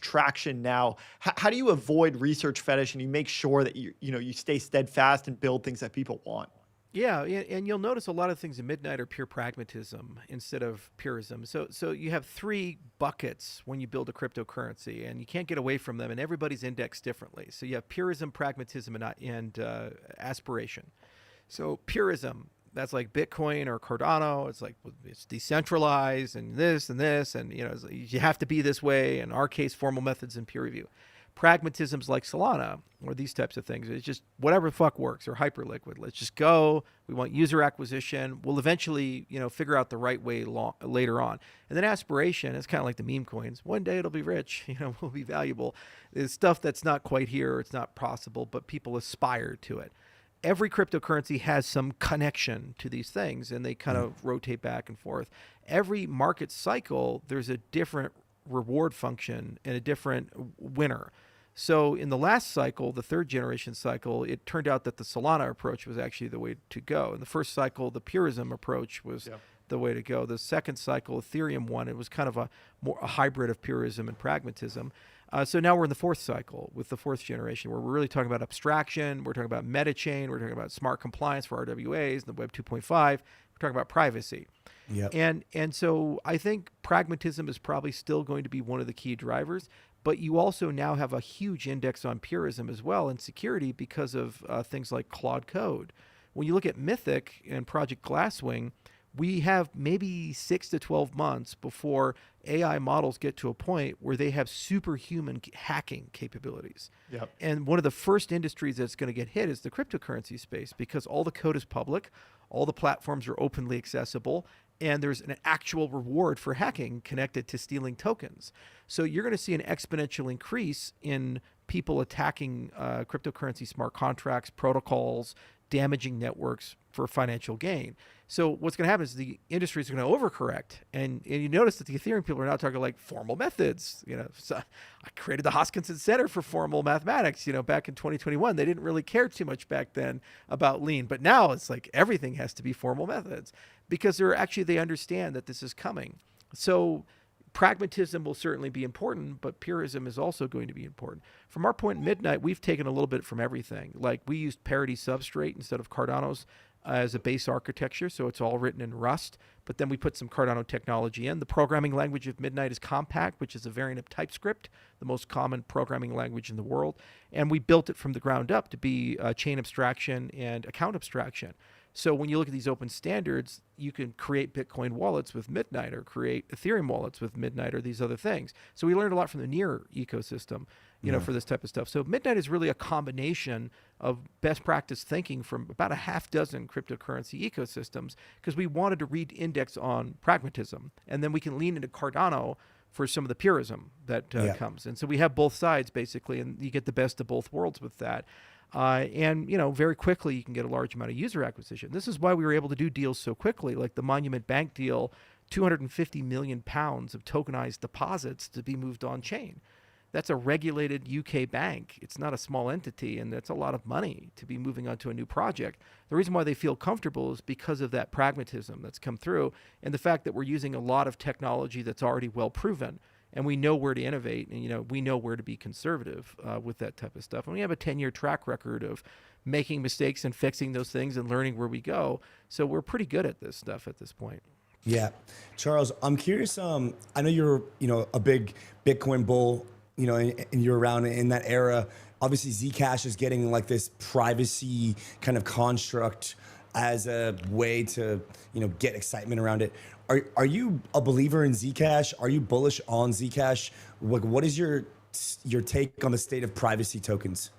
traction now. How do you avoid research fetish and you make sure that you stay steadfast and build things that people want?
Yeah, and you'll notice a lot of things in Midnight are pure pragmatism instead of purism. So you have three buckets when you build a cryptocurrency, and you can't get away from them, and everybody's indexed differently. So you have purism, pragmatism, and aspiration. So purism, that's like Bitcoin or Cardano. It's like it's decentralized and this, and you know, you have to be this way. In our case, formal methods and peer review. Pragmatisms like Solana or these types of things. It's just whatever the fuck works, or Hyperliquid. Let's just go. We want user acquisition. We'll eventually, you know, figure out the right way later on. And then aspiration is kind of like the meme coins. One day it'll be rich, you know, will be valuable. It's stuff that's not quite here. It's not possible, but people aspire to it. Every cryptocurrency has some connection to these things, and they kind of rotate back and forth. Every market cycle, there's a different reward function and a different winner. So in the last cycle, the third generation cycle, it turned out that the Solana approach was actually the way to go. In the first cycle, the purism approach was the way to go. The second cycle, Ethereum one, it was kind of a hybrid of purism and pragmatism. So now we're in the fourth cycle with the fourth generation, where we're really talking about abstraction. We're talking about metachain. We're talking about smart compliance for RWAs, the Web 2.5. We're talking about privacy.
Yep.
And so I think pragmatism is probably still going to be one of the key drivers, but you also now have a huge index on purism as well and security because of things like Claude Code. When you look at Mythic and Project Glasswing, we have maybe 6 to 12 months before AI models get to a point where they have superhuman hacking capabilities.
Yep.
And one of the first industries that's going to get hit is the cryptocurrency space, because all the code is public, all the platforms are openly accessible, and there's an actual reward for hacking connected to stealing tokens. So you're going to see an exponential increase in people attacking cryptocurrency smart contracts, protocols, damaging networks for financial gain. So what's going to happen is the industry is going to overcorrect, and you notice that the Ethereum people are now talking like formal methods. You know, so I created the Hoskinson Center for Formal Mathematics. You know, back in 2021, they didn't really care too much back then about lean, but now it's like everything has to be formal methods because they understand that this is coming. So pragmatism will certainly be important, but purism is also going to be important. From our point at Midnight, we've taken a little bit from everything. Like we used Parity Substrate instead of Cardano's as a base architecture, so it's all written in Rust, but then we put some Cardano technology in. The programming language of Midnight is Compact, which is a variant of TypeScript, the most common programming language in the world, and we built it from the ground up to be chain abstraction and account abstraction. So when you look at these open standards, you can create Bitcoin wallets with Midnight or create Ethereum wallets with Midnight or these other things. So we learned a lot from the Near ecosystem, you know, for this type of stuff. So Midnight is really a combination of best practice thinking from about a half dozen cryptocurrency ecosystems, because we wanted to read index on pragmatism, and then we can lean into Cardano for some of the purism that comes. And so we have both sides basically, and you get the best of both worlds with that. And, you know, very quickly you can get a large amount of user acquisition. This is why we were able to do deals so quickly, like the Monument Bank deal, 250 million pounds of tokenized deposits to be moved on chain. that's a regulated UK bank. It's not a small entity, and that's a lot of money to be moving on to a new project. The reason why they feel comfortable is because of that pragmatism that's come through, and the fact that we're using a lot of technology that's already well proven, and we know where to innovate, and we know where to be conservative with that type of stuff. And we have a 10-year track record of making mistakes and fixing those things and learning where we go. So we're pretty good at this stuff at this point.
Yeah, Charles, I'm curious. I know you're, a big Bitcoin bull, and you're around in that era. Obviously, Zcash is getting like this privacy kind of construct as a way to, get excitement around it. Are you a believer in Zcash? Are you bullish on Zcash? What is your take on the state of privacy tokens?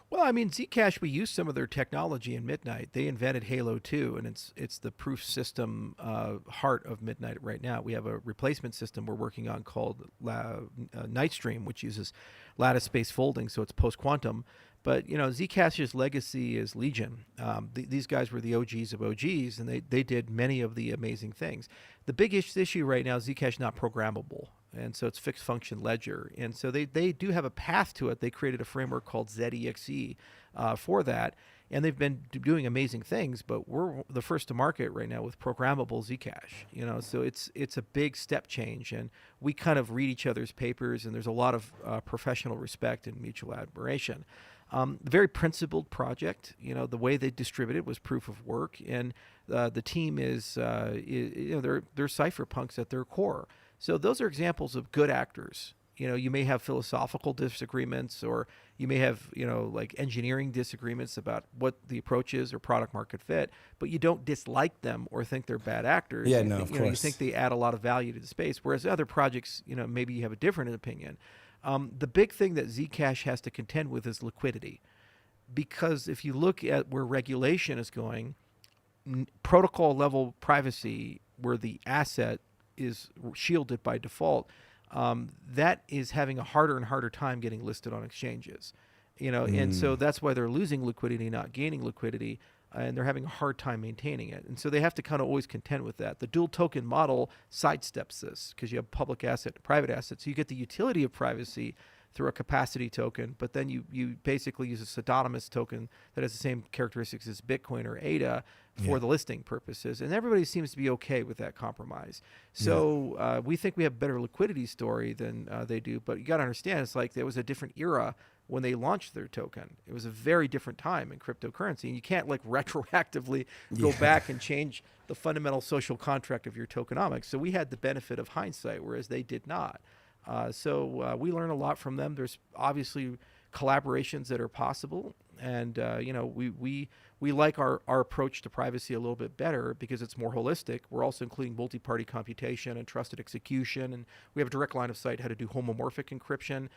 Well, I mean, Zcash, we use some of their technology in Midnight. They invented Halo 2, and it's the proof system heart of Midnight right now. We have a replacement system we're working on called Nightstream, which uses lattice-based folding, so it's post-quantum. But, Zcash's legacy is Legion. These guys were the OGs of OGs, and they did many of the amazing things. The big issue right now is Zcash not programmable. And so it's fixed function ledger. And so they do have a path to it. They created a framework called ZEXE for that. And they've been doing amazing things, but we're the first to market right now with programmable Zcash. So it's a big step change. And we kind of read each other's papers, and there's a lot of professional respect and mutual admiration. Very principled project. The way they distribute it was proof of work. And the team is they're cypherpunks at their core. So those are examples of good actors. You may have philosophical disagreements, or you may have, like engineering disagreements about what the approach is or product market fit, but you don't dislike them or think they're bad actors.
Yeah, no, of course.
You think they add a lot of value to the space, whereas other projects, maybe you have a different opinion. The big thing that Zcash has to contend with is liquidity, because if you look at where regulation is going, protocol level privacy, where the asset is shielded by default, that is having a harder and harder time getting listed on exchanges. And so that's why they're losing liquidity, not gaining liquidity, and they're having a hard time maintaining it. And so they have to kind of always contend with that. The dual token model sidesteps this because you have public asset and private asset. So you get the utility of privacy through a capacity token, but then you basically use a pseudonymous token that has the same characteristics as Bitcoin or ADA for the listing purposes. And everybody seems to be okay with that compromise. So we think we have a better liquidity story than they do, but you got to understand, it's like there was a different era when they launched their token. It was a very different time in cryptocurrency, and you can't like retroactively go back and change the fundamental social contract of your tokenomics. So we had the benefit of hindsight, whereas they did not. So we learn a lot from them. There's obviously collaborations that are possible, and we like our approach to privacy a little bit better because it's more holistic. We're also including multi-party computation and trusted execution, and we have a direct line of sight how to do homomorphic encryption.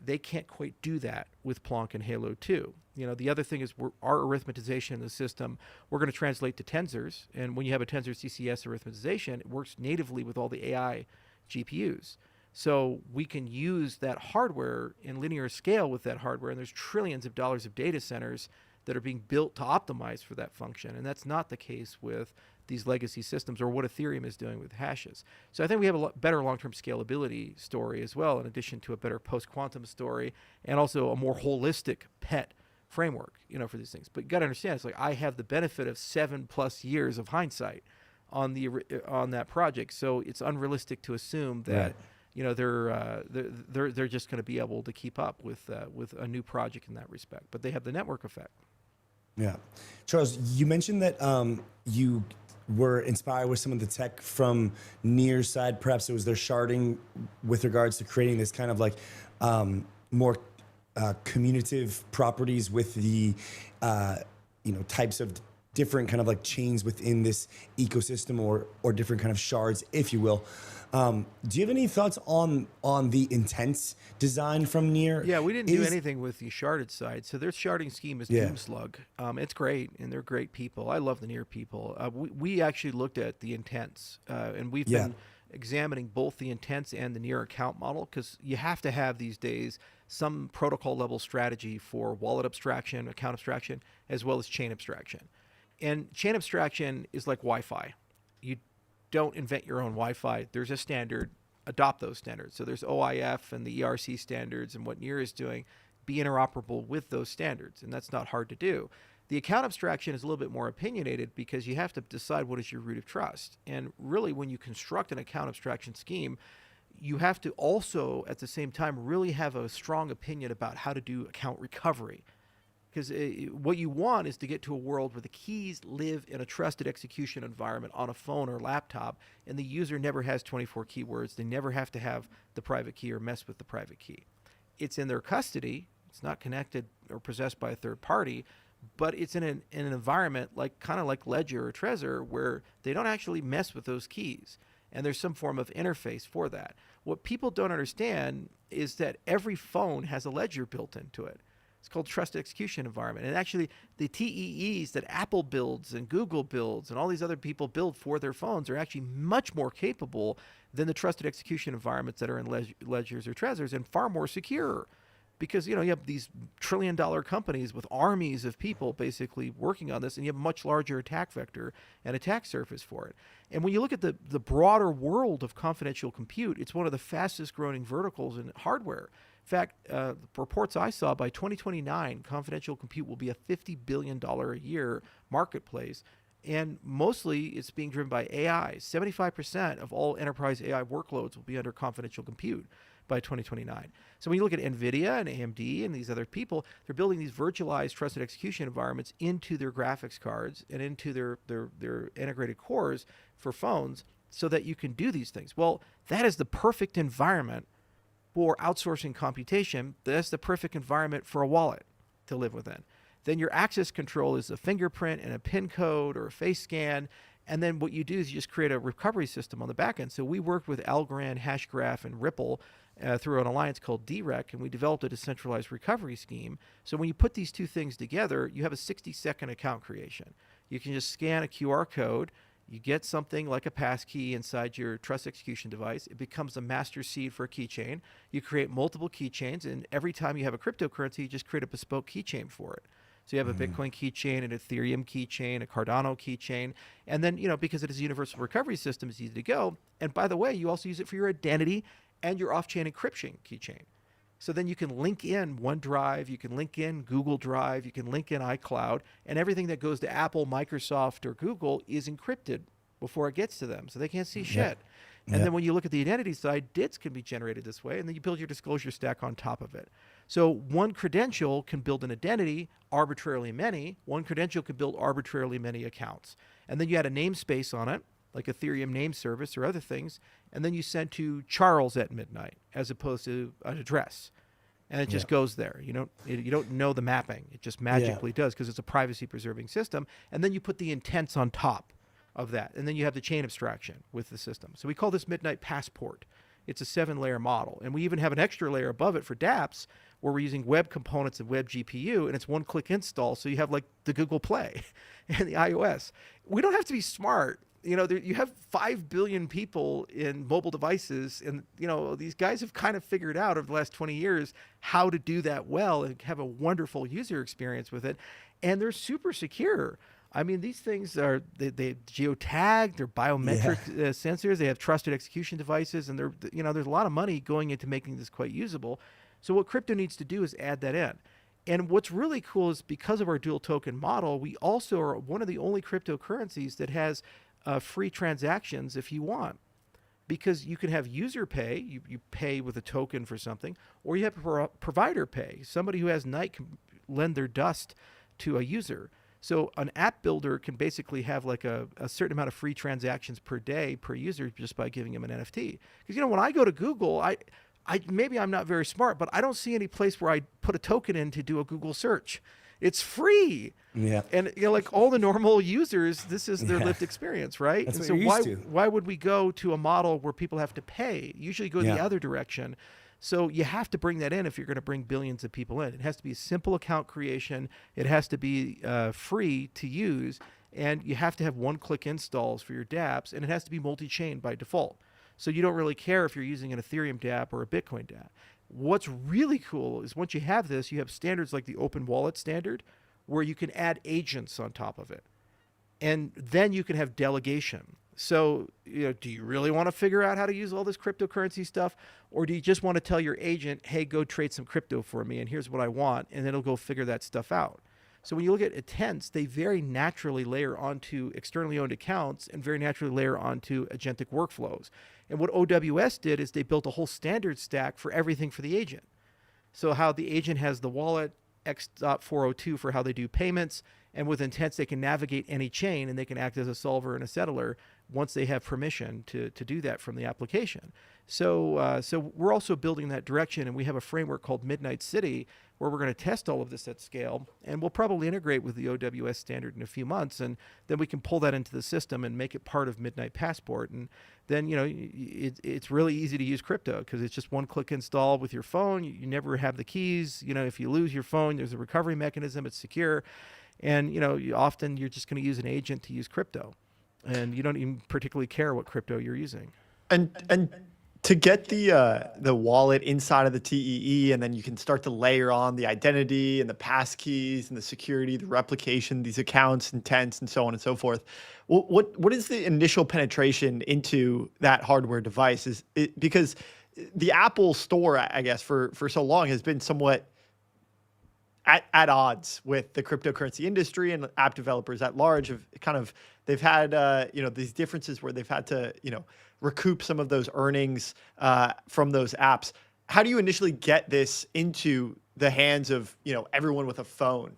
They can't quite do that with Plonk and Halo 2. The other thing is our arithmetization in the system, we're going to translate to tensors, and when you have a tensor CCS arithmetization, it works natively with all the AI GPUs. So we can use that hardware in linear scale with that hardware, and there's trillions of dollars of data centers that are being built to optimize for that function, and that's not the case with these legacy systems or what Ethereum is doing with hashes. So I think we have a better long-term scalability story as well, in addition to a better post-quantum story and also a more holistic pet framework, for these things. But you got to understand, it's like I have the benefit of 7+ years of hindsight on that project, so it's unrealistic to assume that. Right. They're just going to be able to keep up with a new project in that respect, but they have the network effect.
Yeah, Charles, you mentioned that you were inspired with some of the tech from Near's side. Perhaps it was their sharding with regards to creating this kind of like more commutative properties with the types of different kind of like chains within this ecosystem or different kind of shards, if you will. Do you have any thoughts on the intense design from Near?
Yeah, we didn't do anything with the sharded side. So their sharding scheme is Doomslug. It's great, and they're great people. I love the Near people. We actually looked at the intents, and we've been examining both the intents and the Near account model, because you have to have these days some protocol level strategy for wallet abstraction, account abstraction, as well as chain abstraction. And chain abstraction is like Wi-Fi. You don't invent your own Wi-Fi. There's a standard. adopt those standards. So there's OIF and the ERC standards, and what NEAR is doing, be interoperable with those standards, and that's not hard to do. The account abstraction is a little bit more opinionated because you have to decide what is your root of trust. And really, when you construct an account abstraction scheme, you have to also, at the same time, really have a strong opinion about how to do account recovery. Because what you want is to get to a world where the keys live in a trusted execution environment on a phone or laptop, and the user never has 24 keywords. They never have to have the private key or mess with the private key. It's in their custody. It's not connected or possessed by a third party, but it's in an environment kind of like Ledger or Trezor, where they don't actually mess with those keys. And there's some form of interface for that. What people don't understand is that every phone has a ledger built into it. It's called Trusted Execution Environment. And actually, the TEEs that Apple builds and Google builds and all these other people build for their phones are actually much more capable than the Trusted Execution Environments that are in Ledgers or Trezors, and far more secure. Because, you have these trillion-dollar companies with armies of people basically working on this, and you have a much larger attack vector and attack surface for it. And when you look at the broader world of confidential compute, it's one of the fastest growing verticals in hardware. In fact, reports I saw, by 2029, confidential compute will be a $50 billion a year marketplace. And mostly it's being driven by AI. 75% of all enterprise AI workloads will be under confidential compute by 2029. So when you look at NVIDIA and AMD and these other people, they're building these virtualized trusted execution environments into their graphics cards and into their integrated cores for phones so that you can do these things. Well, that is the perfect environment for outsourcing computation. That's the perfect environment for a wallet to live within. Then your access control is a fingerprint and a PIN code or a face scan. And then what you do is you just create a recovery system on the back end. So we worked with Algorand, Hashgraph, and Ripple through an alliance called DREC, and we developed a decentralized recovery scheme. So when you put these two things together, you have a 60-second account creation. You can just scan a QR code. You get something like a passkey inside your trust execution device. It becomes a master seed for a keychain. You create multiple keychains, and every time you have a cryptocurrency, you just create a bespoke keychain for it. So you have a Bitcoin keychain, an Ethereum keychain, a Cardano keychain, and then, because it is a universal recovery system, it's easy to go. And by the way, you also use it for your identity and your off-chain encryption keychain. So then you can link in OneDrive, you can link in Google Drive, you can link in iCloud, and everything that goes to Apple, Microsoft, or Google is encrypted before it gets to them, so they can't see shit. And then when you look at the identity side, DITs can be generated this way, and then you build your disclosure stack on top of it. So one credential can build an identity, arbitrarily many. One credential can build arbitrarily many accounts. And then you add a namespace on it, like Ethereum name service or other things, and then you send to Charles at midnight as opposed to an address. And it just goes there. You don't know the mapping. It just magically does because it's a privacy preserving system. And then you put the intents on top of that. And then you have the chain abstraction with the system. So we call this Midnight Passport. It's a 7-layer model. And we even have an extra layer above it for dApps where we're using web components and web GPU, and it's one-click install. So you have like the Google Play and the iOS. We don't have to be smart. You have 5 billion people in mobile devices, and these guys have kind of figured out over the last 20 years how to do that well and have a wonderful user experience with it. And they're super secure. I mean, these things are they geotagged, they're biometric sensors, they have trusted execution devices, and there's a lot of money going into making this quite usable. So what crypto needs to do is add that in. And what's really cool is because of our dual token model, we also are one of the only cryptocurrencies that has free transactions if you want. Because you can have user pay, you pay with a token for something, or you have provider pay. Somebody who has Night can lend their dust to a user. So an app builder can basically have like a certain amount of free transactions per day per user just by giving them an NFT. Because when I go to Google, I maybe I'm not very smart, but I don't see any place where I put a token in to do a Google search. It's free. Yeah. And like all the normal users, this is their lived experience, right?
That's
and
what
so
you're used to.
why would we go to a model where people have to pay? Usually go the other direction. So you have to bring that in if you're going to bring billions of people in. It has to be a simple account creation. It has to be free to use. And you have to have one-click installs for your dApps. And it has to be multi-chain by default. So you don't really care if you're using an Ethereum dApp or a Bitcoin dApp. What's really cool is once you have this, you have standards like the Open Wallet standard where you can add agents on top of it. And then you can have delegation. So, do you really want to figure out how to use all this cryptocurrency stuff? Or do you just want to tell your agent, hey, go trade some crypto for me and here's what I want, and then it'll go figure that stuff out? So when you look at intents, they very naturally layer onto externally owned accounts and very naturally layer onto agentic workflows. And what OWS did is they built a whole standard stack for everything for the agent. So how the agent has the wallet, X.402 for how they do payments, and with intents they can navigate any chain and they can act as a solver and a settler once they have permission to do that from the application. So we're also building that direction, and we have a framework called Midnight City where we're going to test all of this at scale, and we'll probably integrate with the OWS standard in a few months, and then we can pull that into the system and make it part of Midnight Passport. And then it's really easy to use crypto because it's just one-click install with your phone. You never have the keys. If you lose your phone, there's a recovery mechanism. It's secure, and often you're just going to use an agent to use crypto, and you don't even particularly care what crypto you're using.
And to get the wallet inside of the TEE, and then you can start to layer on the identity and the passkeys and the security, the replication, these accounts, intents, and so on and so forth. What is the initial penetration into that hardware device? Is it because the Apple Store, I guess, for so long has been somewhat at odds with the cryptocurrency industry, and app developers at large have they've had these differences where they've had to recoup some of those earnings from those apps. How do you initially get this into the hands of everyone with a phone?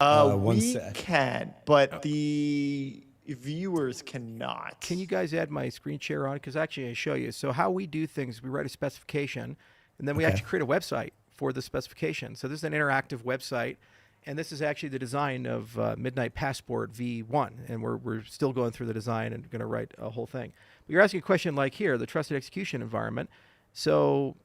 We can, but the viewers cannot.
Can you guys add my screen share on? Because actually I show you. So how we do things, we write a specification, and then we actually create a website for the specification. So this is an interactive website, and this is actually the design of Midnight Passport V1, and we're still going through the design and going to write a whole thing. But you're asking a question like here, the trusted execution environment. So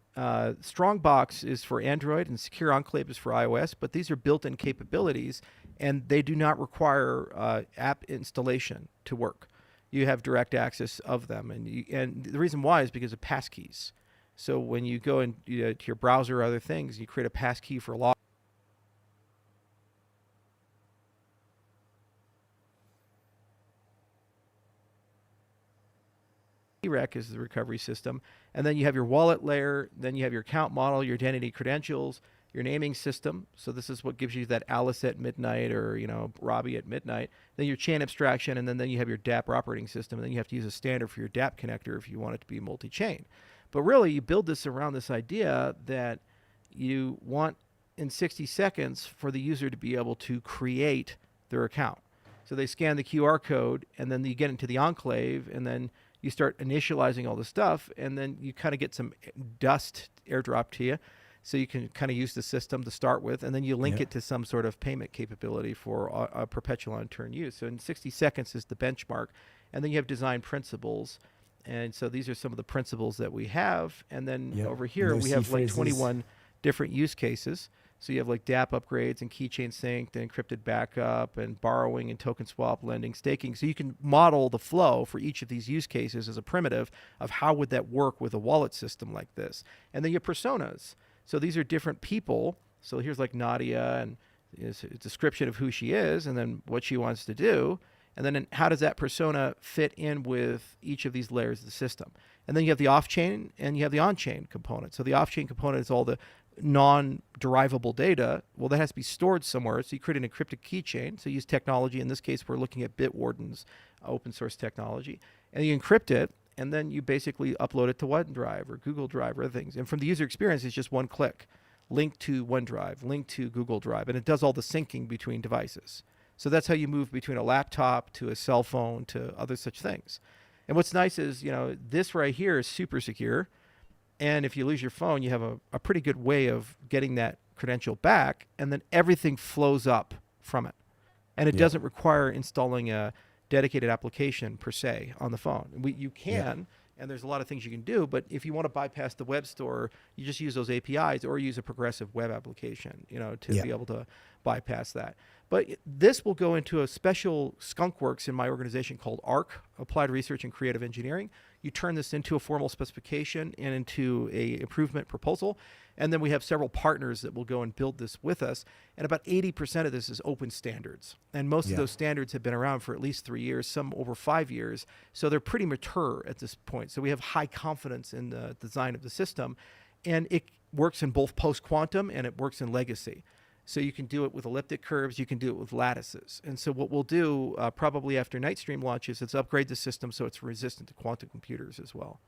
Strongbox is for Android and Secure Enclave is for iOS, but these are built-in capabilities, and they do not require app installation to work. You have direct access of them, and the reason why is because of passkeys. So when you go to your browser or other things, you create a passkey for log. Rec is the recovery system, and then you have your wallet layer, then you have your account model, your identity credentials, your naming system. So this is what gives you that Alice at midnight or Robbie at midnight. Then your chain abstraction, and then you have your DApp operating system, and then you have to use a standard for your DApp connector if you want it to be multi-chain. But really, you build this around this idea that you want in 60 seconds for the user to be able to create their account. So they scan the QR code, and then you get into the enclave, and then you start initializing all the stuff, and then you kind of get some dust airdrop to you. So you can kind of use the system to start with, and then you link it to some sort of payment capability for a perpetual on-turn use. So in 60 seconds is the benchmark, and then you have design principles. And so these are some of the principles that we have. And then over here, we have like 21 different use cases. So you have like DApp upgrades and keychain synced and encrypted backup and borrowing and token swap, lending, staking. So you can model the flow for each of these use cases as a primitive of how would that work with a wallet system like this. And then you have personas. So these are different people. So here's like Nadia, and it's a description of who she is and then what she wants to do. And then how does that persona fit in with each of these layers of the system? And then you have the off-chain and you have the on-chain component. So the off-chain component is all the non-derivable data. Well, that has to be stored somewhere. So you create an encrypted keychain. So you use technology. In this case, we're looking at Bitwarden's open source technology. And you encrypt it, and then you basically upload it to OneDrive or Google Drive or other things. And from the user experience, it's just one click. Link to OneDrive, link to Google Drive. And it does all the syncing between devices. So that's how you move between a laptop to a cell phone to other such things. And what's nice is, this right here is super secure. And if you lose your phone, you have a pretty good way of getting that credential back. And then everything flows up from it. And it doesn't require installing a dedicated application per se on the phone. You can, and there's a lot of things you can do. But if you want to bypass the web store, you just use those APIs or use a progressive web application, to be able to bypass that. But this will go into a special skunk works in my organization called ARC, Applied Research and Creative Engineering. You turn this into a formal specification and into a improvement proposal. And then we have several partners that will go and build this with us. And about 80% of this is open standards. And most of those standards have been around for at least 3 years, some over 5 years. So they're pretty mature at this point. So we have high confidence in the design of the system. And it works in both post-quantum and it works in legacy. So you can do it with elliptic curves, you can do it with lattices. And so what we'll do probably after Nightstream launches is upgrade the system so it's resistant to quantum computers as well.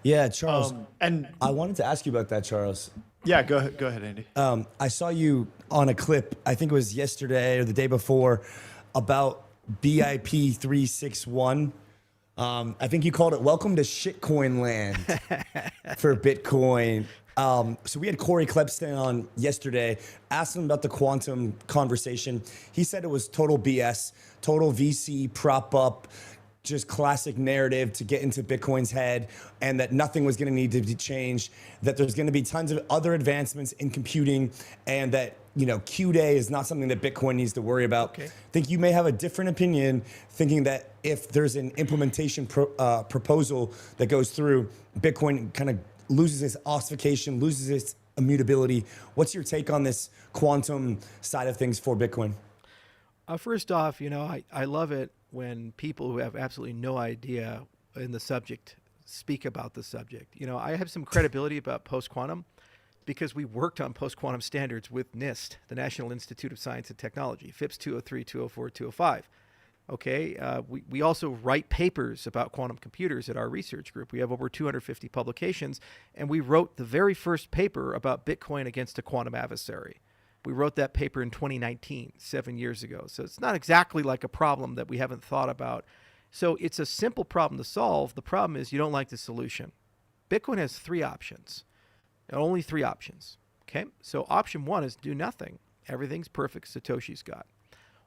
Yeah, Charles.
And
I wanted to ask you about that, Charles.
yeah, go ahead, Andy.
I saw you on a clip, I think it was yesterday or the day before, about BIP 361. I think you called it Welcome to Shitcoin Land for Bitcoin. So we had Corey Klepston on yesterday, asked him about the quantum conversation. He said it was total BS, total VC prop up, just classic narrative to get into Bitcoin's head, and that nothing was going to need to be changed, that there's going to be tons of other advancements in computing, and that, you know, Q-Day is not something that Bitcoin needs to worry about.
Okay.
I think you may have a different opinion, thinking that if there's an implementation proposal that goes through, Bitcoin kind of loses its ossification, loses its immutability. What's your take on this quantum side of things for Bitcoin?
First off, you know, I love it when people who have absolutely no idea in the subject speak about the subject. You know, I have some credibility about post-quantum because we worked on post-quantum standards with NIST, the National Institute of Science and Technology, FIPS 203, 204, 205. Okay, we also write papers about quantum computers at our research group. We have over 250 publications, and we wrote the very first paper about Bitcoin against a quantum adversary. We wrote that paper in 2019, 7 years ago. So it's not exactly like a problem that we haven't thought about. So it's a simple problem to solve. The problem is you don't like the solution. Bitcoin has 3 options, only 3 options. Okay, so option 1 is do nothing. Everything's perfect, Satoshi's got.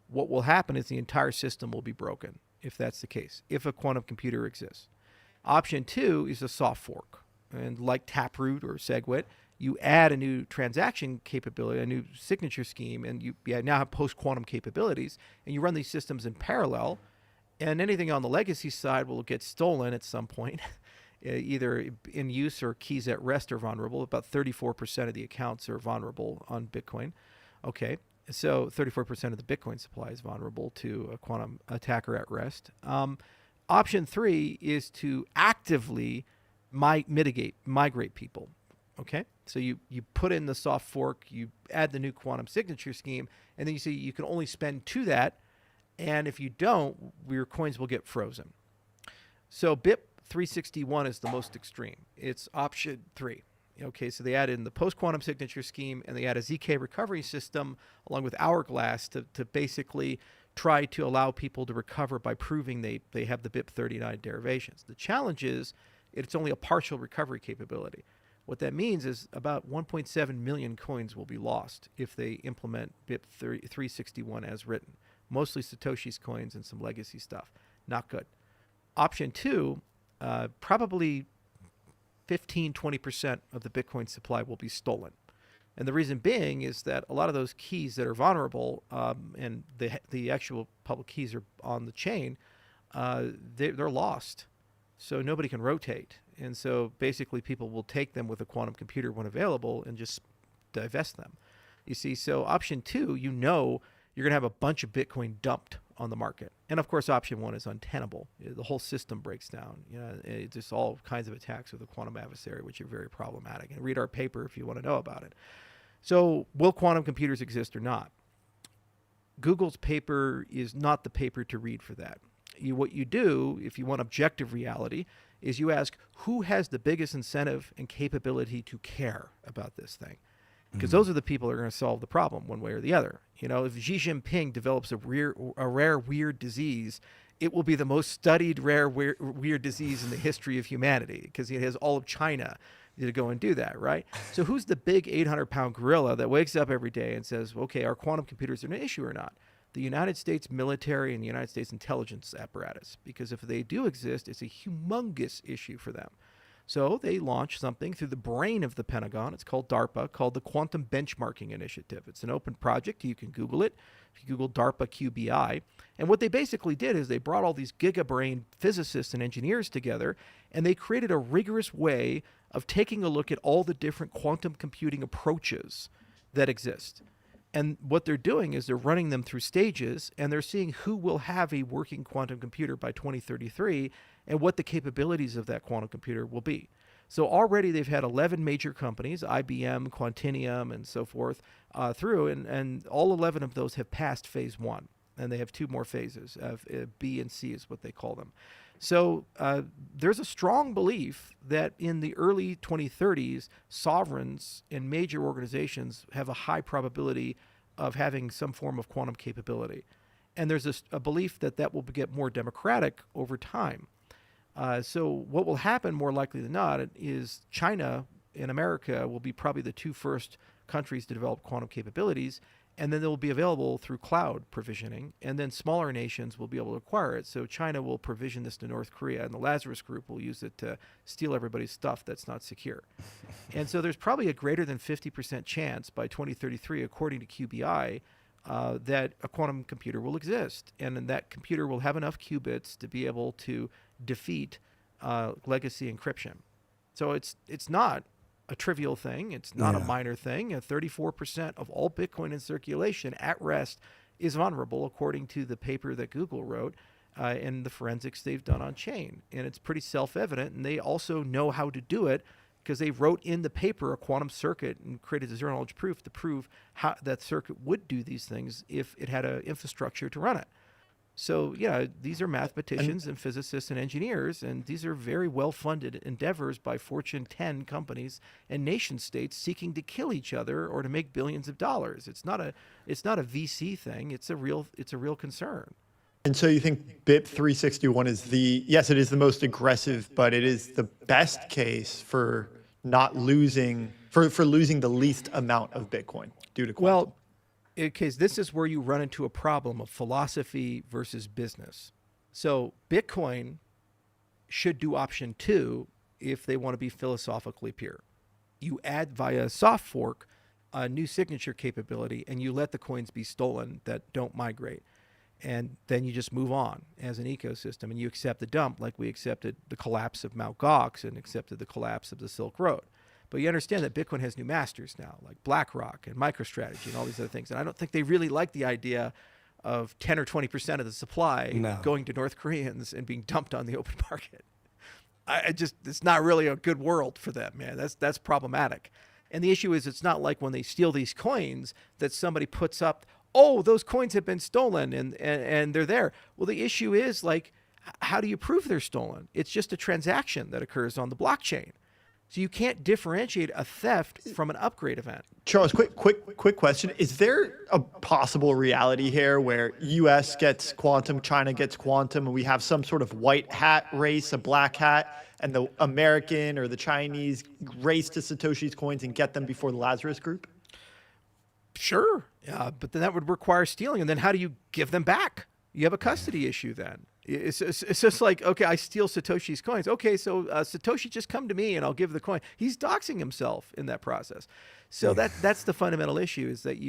What will happen is the entire system will be broken, if that's the case, if a quantum computer exists. Option 2 is a soft fork. And like Taproot or SegWit, you add a new transaction capability, a new signature scheme, and you now have post-quantum capabilities, and you run these systems in parallel, and anything on the legacy side will get stolen at some point, either in use or keys at rest are vulnerable. About 34% of the accounts are vulnerable on Bitcoin. Okay. So 34% of the Bitcoin supply is vulnerable to a quantum attacker at rest. Option 3 is to actively migrate people. Okay, so you put in the soft fork, you add the new quantum signature scheme, and then you say you can only spend to that, and if you don't, your coins will get frozen. So BIP 361 is the most extreme. It's option 3. Okay, so they add in the post-quantum signature scheme, and they add a ZK recovery system along with Hourglass to basically try to allow people to recover by proving they have the BIP 39 derivations. The challenge is it's only a partial recovery capability. What that means is about 1.7 million coins will be lost if they implement BIP 361 as written. Mostly Satoshi's coins and some legacy stuff. Not good. Option 2, probably 15-20% of the Bitcoin supply will be stolen. And the reason being is that a lot of those keys that are vulnerable and the actual public keys are on the chain, they're lost. So nobody can rotate. And so basically people will take them with a quantum computer when available and just divest them. You see, so option 2, you know you're going to have a bunch of Bitcoin dumped on the market. And of course, option 1 is untenable. The whole system breaks down. You know, it's just all kinds of attacks with a quantum adversary, which are very problematic. And read our paper if you want to know about it. So will quantum computers exist or not? Google's paper is not the paper to read for that. What you do, if you want objective reality, is you ask who has the biggest incentive and capability to care about this thing. Because those are the people that are going to solve the problem one way or the other. You know, if Xi Jinping develops a rare weird disease, it will be the most studied rare weird disease in the history of humanity because it has all of China to go and do that, right? So who's the big 800-pound gorilla that wakes up every day and says, okay, are quantum computers an issue or not? The United States military and the United States intelligence apparatus, because if they do exist, it's a humongous issue for them. So they launched something through the brain of the Pentagon. It's called DARPA, called the Quantum Benchmarking Initiative. It's an open project. You can Google it. If you Google DARPA QBI. And what they basically did is they brought all these gigabrain physicists and engineers together, and they created a rigorous way of taking a look at all the different quantum computing approaches that exist. And what they're doing is they're running them through stages, and they're seeing who will have a working quantum computer by 2033 and what the capabilities of that quantum computer will be. So already they've had 11 major companies, IBM, Quantinuum, and so forth, through, and all 11 of those have passed phase 1. And they have 2 more phases, B and C is what they call them. So there's a strong belief that in the early 2030s, sovereigns and major organizations have a high probability of having some form of quantum capability. And there's a belief that that will get more democratic over time. So what will happen more likely than not is China and America will be probably the 2 first countries to develop quantum capabilities, and then they will be available through cloud provisioning, and then smaller nations will be able to acquire it. So China will provision this to North Korea, and the Lazarus Group will use it to steal everybody's stuff that's not secure. And so there's probably a greater than 50% chance by 2033, according to QBI, that a quantum computer will exist, and then that computer will have enough qubits to be able to defeat legacy encryption. So it's not a trivial thing. It's not a minor thing. 34% of all Bitcoin in circulation at rest is vulnerable, according to the paper that Google wrote and the forensics they've done on chain. And it's pretty self-evident. And they also know how to do it because they wrote in the paper a quantum circuit and created a zero-knowledge proof to prove how that circuit would do these things if it had an infrastructure to run it. So, yeah, these are mathematicians and physicists and engineers, and these are very well-funded endeavors by Fortune 10 companies and nation-states seeking to kill each other or to make billions of dollars. It's not a VC thing. It's a real concern.
And so you think BIP 361 is yes, it is the most aggressive, but it is the best case for not losing, for losing the least amount of Bitcoin due to quantum.
Well, because this is where you run into a problem of philosophy versus business. So Bitcoin should do option 2 if they want to be philosophically pure. You add via a soft fork a new signature capability, and you let the coins be stolen that don't migrate. And then you just move on as an ecosystem, and you accept the dump like we accepted the collapse of Mt. Gox and accepted the collapse of the Silk Road. But you understand that Bitcoin has new masters now, like BlackRock and MicroStrategy and all these other things. And I don't think they really like the idea of 10 or 20% of the supply going to North Koreans and being dumped on the open market. It's not really a good world for them, man. That's problematic. And the issue is, it's not like when they steal these coins that somebody puts up, oh, those coins have been stolen and they're there. Well, the issue is, like, how do you prove they're stolen? It's just a transaction that occurs on the blockchain. So you can't differentiate a theft from an upgrade event.
Charles, quick question. Is there a possible reality here where US gets quantum, China gets quantum, and we have some sort of white hat race, a black hat, and the American or the Chinese race to Satoshi's coins and get them before the Lazarus Group?
Sure. But then that would require stealing. And then how do you give them back? You have a custody issue then. It's just like, okay, I steal Satoshi's coins. Okay, so Satoshi, just come to me and I'll give the coin. He's doxing himself in that process. So that's the fundamental issue, is that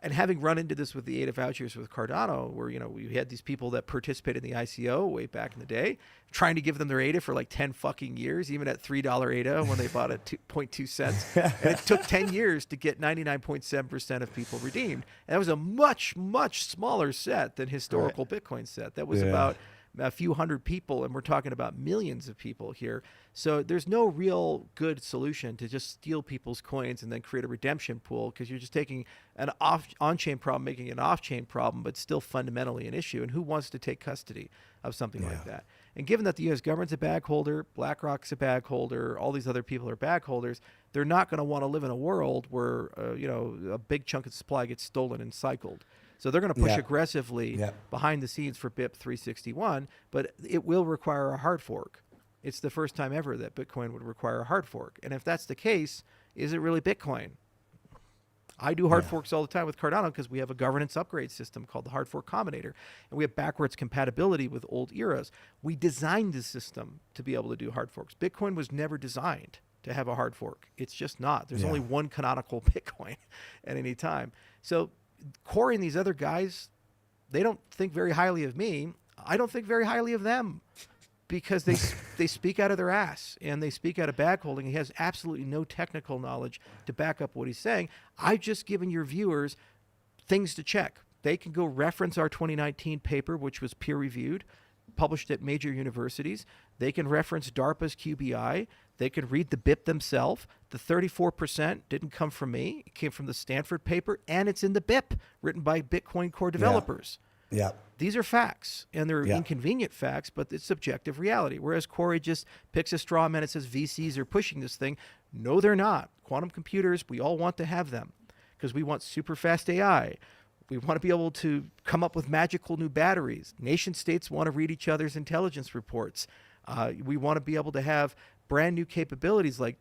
and having run into this with the ADA vouchers with Cardano, where, we had these people that participated in the ICO way back in the day, trying to give them their ADA for like 10 fucking years, even at $3 ADA when they bought at 0.2 cents. And it took 10 years to get 99.7% of people redeemed. And that was a much, much smaller set than historical Bitcoin set. That was about a few hundred people, and we're talking about millions of people here. So there's no real good solution to just steal people's coins and then create a redemption pool, because you're just taking an on-chain problem, making it an off-chain problem, but still fundamentally an issue. And who wants to take custody of something like that? And given that the U.S. government's a bag holder, BlackRock's a bag holder, all these other people are bag holders, they're not going to want to live in a world where a big chunk of supply gets stolen and cycled. So they're going to push aggressively behind the scenes for BIP 361, but it will require a hard fork. It's the first time ever that Bitcoin would require a hard fork. And if that's the case, is it really Bitcoin? I do hard forks all the time with Cardano because we have a governance upgrade system called the hard fork combinator, and we have backwards compatibility with old eras. We designed the system to be able to do hard forks. Bitcoin was never designed to have a hard fork. It's just not. There's only one canonical Bitcoin at any time. So Corey and these other guys, they don't think very highly of me. I don't think very highly of them, because they speak out of their ass and they speak out of bag holding. He has absolutely no technical knowledge to back up what he's saying. I've just given your viewers things to check. They can go reference our 2019 paper, which was peer reviewed, published at major universities. They can reference DARPA's QBI. They can read the BIP themselves. The 34% didn't come from me. It came from the Stanford paper, and it's in the BIP written by Bitcoin Core developers.
Yeah.
These are facts, and they're inconvenient facts, but it's subjective reality. Whereas Corey just picks a straw man and says VCs are pushing this thing. No, they're not. Quantum computers, we all want to have them because we want super fast AI. We want to be able to come up with magical new batteries. Nation states want to read each other's intelligence reports. We want to be able to have brand new capabilities like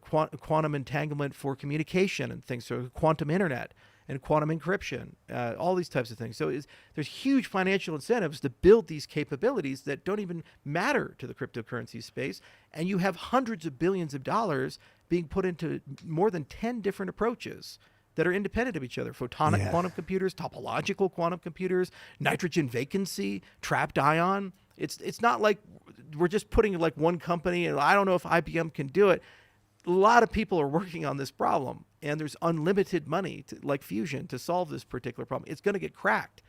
quantum entanglement for communication and things, so quantum internet and quantum encryption, all these types of things. So there's huge financial incentives to build these capabilities that don't even matter to the cryptocurrency space. And you have hundreds of billions of dollars being put into more than 10 different approaches that are independent of each other. Photonic quantum computers, topological quantum computers, nitrogen vacancy, trapped ion. It's not like we're just putting like one company, and I don't know if IBM can do it. A lot of people are working on this problem, and there's unlimited money, like fusion, to solve this particular problem. It's going to get cracked.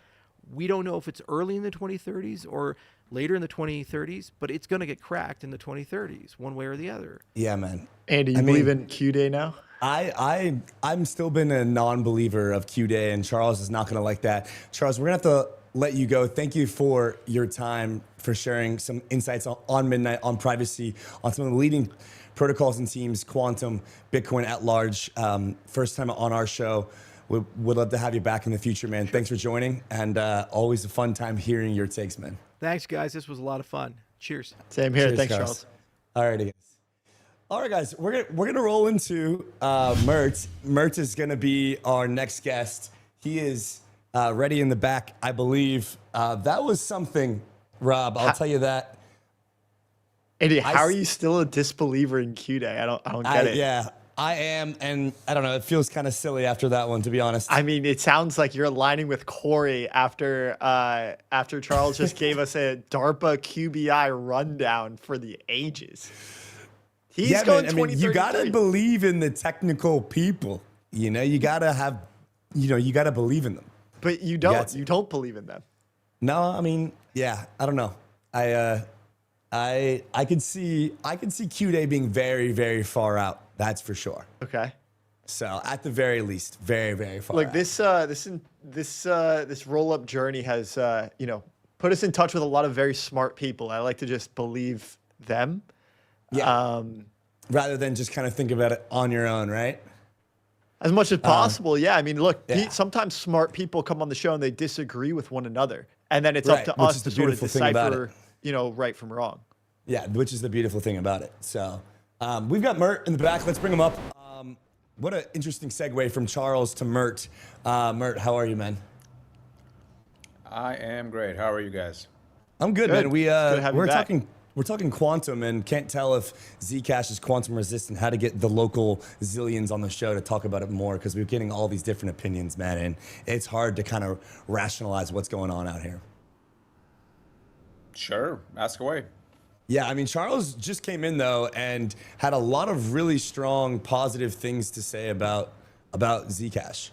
We don't know if it's early in the 2030s or later in the 2030s, but it's going to get cracked in the 2030s, one way or the other.
Yeah, man.
Andy, you believe in Q-Day now?
I'm still been a non-believer of Q-Day, and Charles is not going to like that. Charles, we're going to have to let you go. Thank you for your time, for sharing some insights on Midnight, on privacy, on some of the leading protocols and teams, quantum, Bitcoin at large. First time on our show. Would love to have you back in the future, man. Thanks for joining, and always a fun time hearing your takes, man.
Thanks, guys. This was a lot of fun. Cheers.
Same here.
Cheers,
Thanks,
Charles.
Charles.
All right, guys. We're gonna roll into Mert. Mert is gonna be our next guest. He is ready in the back, I believe. That was something, Rob. I'll tell you that.
Andy, how are you still a disbeliever in Q-Day? I don't get it.
Yeah, I am, and I don't know. It feels kind of silly after that one, to be honest.
I mean, it sounds like you're aligning with Corey after Charles just gave us a DARPA QBI rundown for the ages. He's going 2033.
You gotta believe in the technical people. You gotta have, you gotta believe in them.
But you don't. You don't believe in them.
No, I mean, yeah, I don't know. I could see Q-Day being very, very far out. That's for sure.
Okay.
So at the very least, very, very far.
Look,
out.
this roll-up journey has put us in touch with a lot of very smart people. I like to just believe them.
Yeah. Rather than just kind of think about it on your own, right?
As much as possible, yeah. I mean, look, sometimes smart people come on the show and they disagree with one another, and then it's up to us to sort of decipher, right from wrong.
Yeah, which is the beautiful thing about it. So we've got Mert in the back. Let's bring him up. What an interesting segue from Charles to Mert. Mert, how are you, man?
I am great. How are you guys?
I'm good, man. We're talking quantum, and can't tell if Zcash is quantum resistant. How to get the local zillions on the show to talk about it more, because we're getting all these different opinions, man, and it's hard to kind of rationalize what's going on out here.
Sure, ask away.
Yeah, I mean, Charles just came in though and had a lot of really strong, positive things to say about Zcash,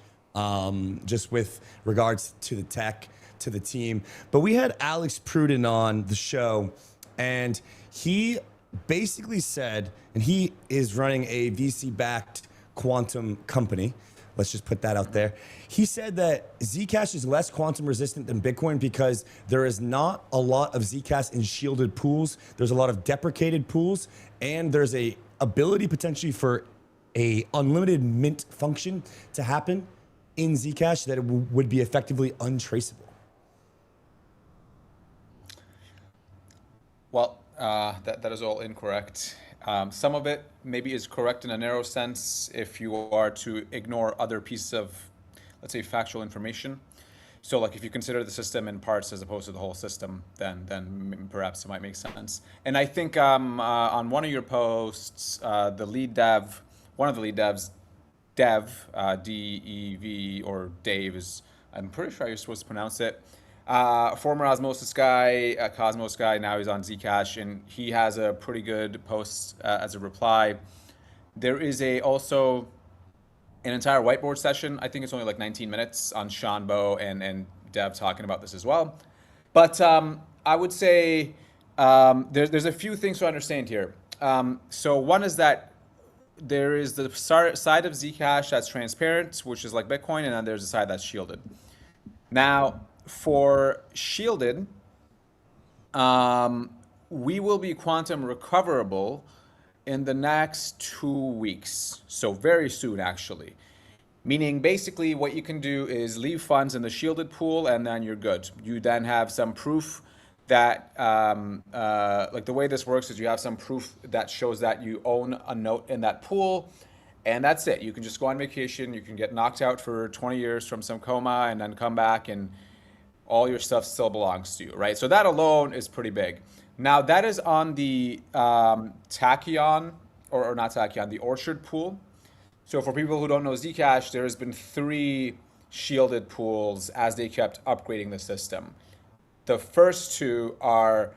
just with regards to the tech, to the team. But we had Alex Pruden on the show, and he basically said, and he is running a VC-backed quantum company. Let's just put that out there. He said that Zcash is less quantum resistant than Bitcoin because there is not a lot of Zcash in shielded pools. There's a lot of deprecated pools, and there's a ability potentially for a unlimited mint function to happen in Zcash that it would be effectively untraceable.
Well, that is all incorrect. Some of it maybe is correct in a narrow sense if you are to ignore other pieces of, let's say, factual information. So like if you consider the system in parts as opposed to the whole system, then perhaps it might make sense. And I think on one of your posts, the lead dev, one of the lead devs, D-E-V, or Dave is, I'm pretty sure you're supposed to pronounce it. Former Osmosis guy, Cosmos guy, now he's on Zcash, and he has a pretty good post as a reply. There is also an entire whiteboard session. I think it's only like 19 minutes on Shanbo and Dev talking about this as well. But I would say there's a few things to understand here. So one is that there is the side of Zcash that's transparent, which is like Bitcoin, and then there's a side that's shielded. Now, for shielded, we will be quantum recoverable in the next 2 weeks. So very soon, actually. Meaning basically what you can do is leave funds in the shielded pool and then you're good. You then have some proof that, like the way this works is you have some proof that shows that you own a note in that pool, and that's it. You can just go on vacation, you can get knocked out for 20 years from some coma and then come back and all your stuff still belongs to you, right? So that alone is pretty big. Now that is on the Tachyon, or not Tachyon, the Orchard pool. So for people who don't know Zcash, there has been 3 shielded pools as they kept upgrading the system. The first 2 are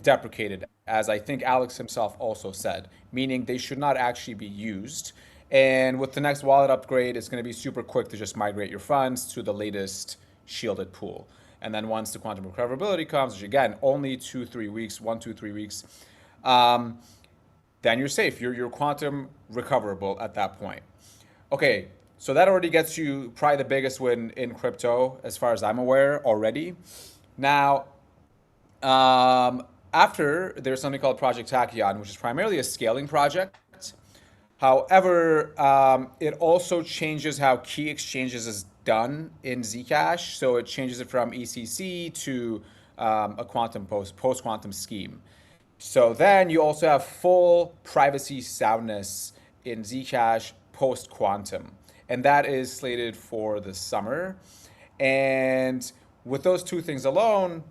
deprecated, as I think Alex himself also said, meaning they should not actually be used. And with the next wallet upgrade, it's going to be super quick to just migrate your funds to the latest shielded pool. And then once the quantum recoverability comes, which again, only 2-3 weeks, 1-2-3 weeks, then you're safe. You're quantum recoverable at that point. Okay, so that already gets you probably the biggest win in crypto, as far as I'm aware already. Now, after, there's something called Project Tachyon, which is primarily a scaling project. However, it also changes how key exchanges is done in Zcash. So it changes it from ECC to a quantum post-quantum scheme. So then you also have full privacy soundness in Zcash post-quantum. And that is slated for the summer. And with those 2 things alone,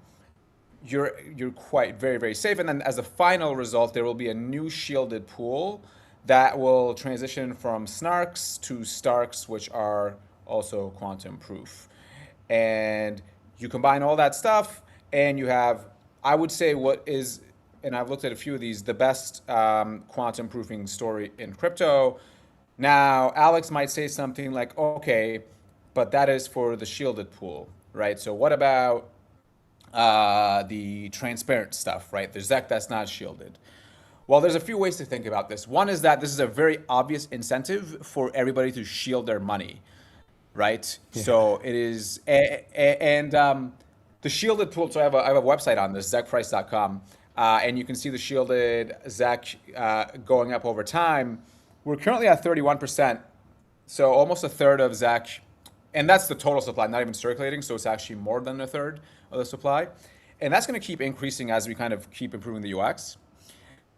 you're quite very, very safe. And then as a final result, there will be a new shielded pool that will transition from snarks to starks, which are also quantum proof. And you combine all that stuff and you have, I would say what is, and I've looked at a few of these, the best quantum proofing story in crypto. Now, Alex might say something like, okay, but that is for the shielded pool, right? So what about the transparent stuff, right? There's that's not shielded. Well, there's a few ways to think about this. One is that this is a very obvious incentive for everybody to shield their money, right? Yeah. So it is, and the shielded pool, so I have a website on this, zekprice.com, and you can see the shielded ZEC going up over time. We're currently at 31%, so almost a third of ZEC, and that's the total supply, not even circulating, so it's actually more than a third of the supply. And that's going to keep increasing as we kind of keep improving the UX.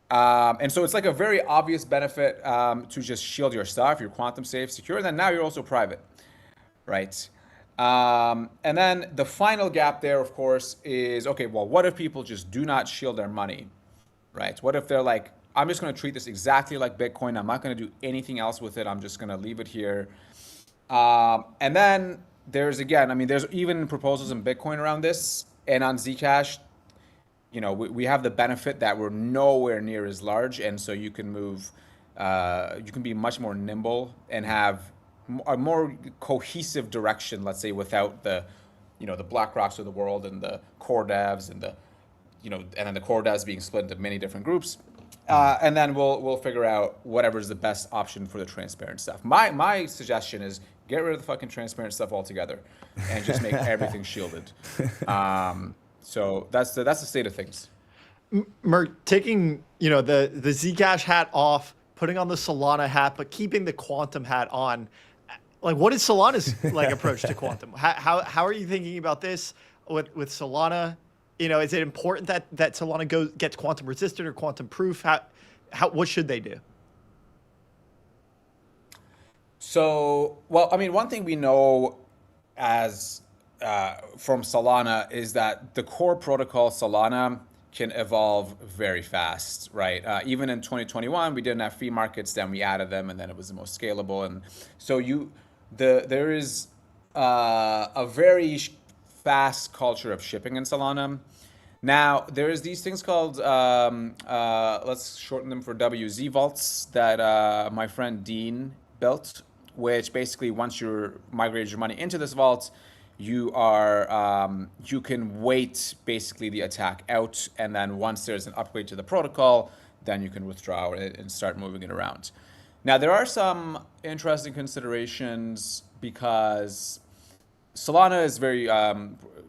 And so it's like a very obvious benefit to just shield your stuff. You're quantum safe, secure, and then now you're also private, right? And then the final gap there, of course, is, okay, well, what if people just do not shield their money, right? What if they're like, I'm just going to treat this exactly like Bitcoin. I'm not going to do anything else with it. I'm just going to leave it here. And then there's, again, I mean, there's even proposals in Bitcoin around this. And on Zcash, you know, we have the benefit that we're nowhere near as large. And so you can move, you can be much more nimble and have a more cohesive direction, let's say, without the, you know, the BlackRocks of the world and the core devs and the, you know, and then the core devs being split into many different groups. And then we'll figure out whatever is the best option for the transparent stuff. My suggestion is get rid of the fucking transparent stuff altogether and just make everything shielded. So that's the state of things.
Mert, taking, you know, the Zcash hat off, putting on the Solana hat, but keeping the quantum hat on. Like, what is Solana's like approach to quantum? How are you thinking about this with Solana? You know, is it important that Solana gets quantum resistant or quantum proof? what should they do?
So, well, I mean, one thing we know as from Solana is that the core protocol Solana can evolve very fast, right? Even in 2021, we didn't have fee markets, then we added them, and then it was the most scalable. And so there is a very fast culture of shipping in Solana. Now, there's these things called, let's shorten them for WZ vaults that my friend Dean built, which basically once you're migrated your money into this vault, you can wait basically the attack out, and then once there's an upgrade to the protocol, then you can withdraw it and start moving it around. Now, there are some interesting considerations because Solana is very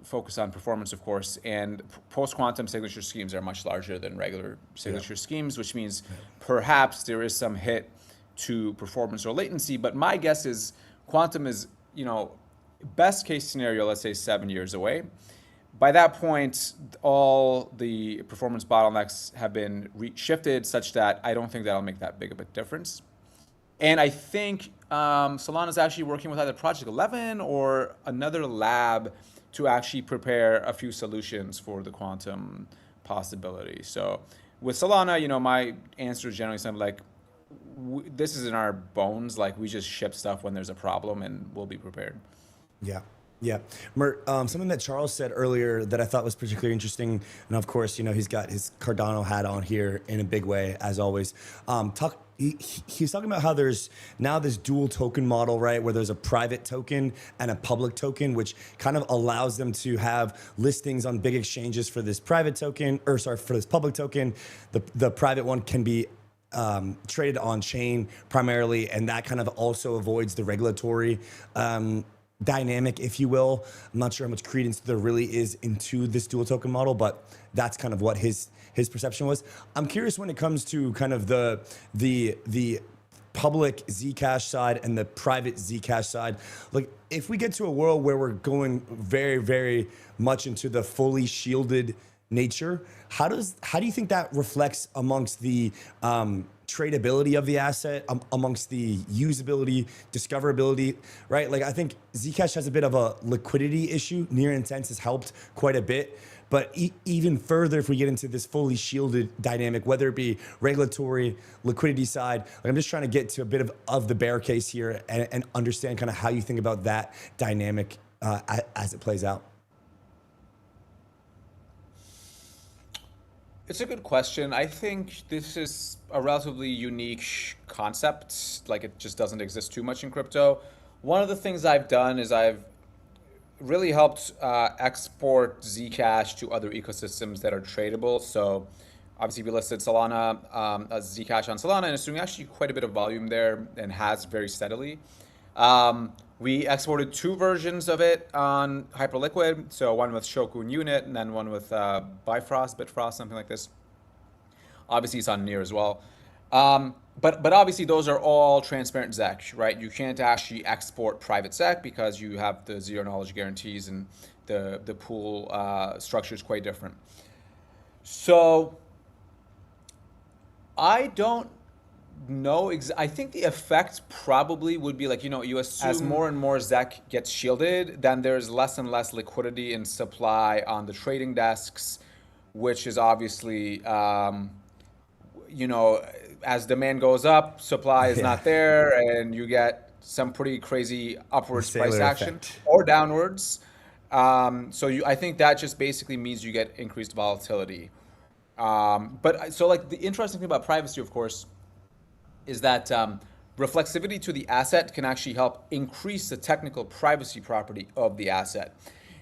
focused on performance, of course, and post-quantum signature schemes are much larger than regular signature schemes, which means perhaps there is some hit to performance or latency. But my guess is quantum is, best case scenario, let's say 7 years away. By that point, all the performance bottlenecks have been shifted such that I don't think that'll make that big of a difference. And I think Solana is actually working with either Project 11 or another lab to actually prepare a few solutions for the quantum possibility. So with Solana, my answer is generally something like, this is in our bones. Like, we just ship stuff when there's a problem and we'll be prepared.
Yeah. Yeah. Mert, something that Charles said earlier that I thought was particularly interesting, and of course, he's got his Cardano hat on here in a big way, as always. He's talking about how there's now this dual token model, right, where there's a private token and a public token, which kind of allows them to have listings on big exchanges for this private token, for this public token. The private one can be traded on chain primarily, and that kind of also avoids the regulatory dynamic, if you will. I'm not sure how much credence there really is into this dual token model, but that's kind of what his perception was. I'm curious when it comes to kind of the public Zcash side and the private Zcash side. Like, if we get to a world where we're going very, very much into the fully shielded nature, how do you think that reflects amongst the tradability of the asset, amongst the usability, discoverability, right? Like, I think Zcash has a bit of a liquidity issue. Near Intense has helped quite a bit. But even further, if we get into this fully shielded dynamic, whether it be regulatory, liquidity side, like, I'm just trying to get to a bit of the bear case here and understand kind of how you think about that dynamic as it plays out.
It's a good question. I think this is a relatively unique concept. Like, it just doesn't exist too much in crypto. One of the things I've done is I've really helped export Zcash to other ecosystems that are tradable. So obviously we listed Solana, Zcash on Solana, and it's doing actually quite a bit of volume there and has very steadily. We exported 2 versions of it on Hyperliquid, so one with Shokun Unit and then one with Bitfrost, something like this. Obviously, it's on Near as well. But obviously, those are all transparent ZEC, right? You can't actually export private ZEC because you have the zero knowledge guarantees, and the pool structure is quite different. So I don't know. I think the effect probably would be like, you assume as more and more ZEC gets shielded, then there's less and less liquidity and supply on the trading desks, which is obviously, as demand goes up, supply is not there, and you get some pretty crazy upwards price action or downwards. I think that just basically means you get increased volatility. But so, like, the interesting thing about privacy, of course, is that reflexivity to the asset can actually help increase the technical privacy property of the asset.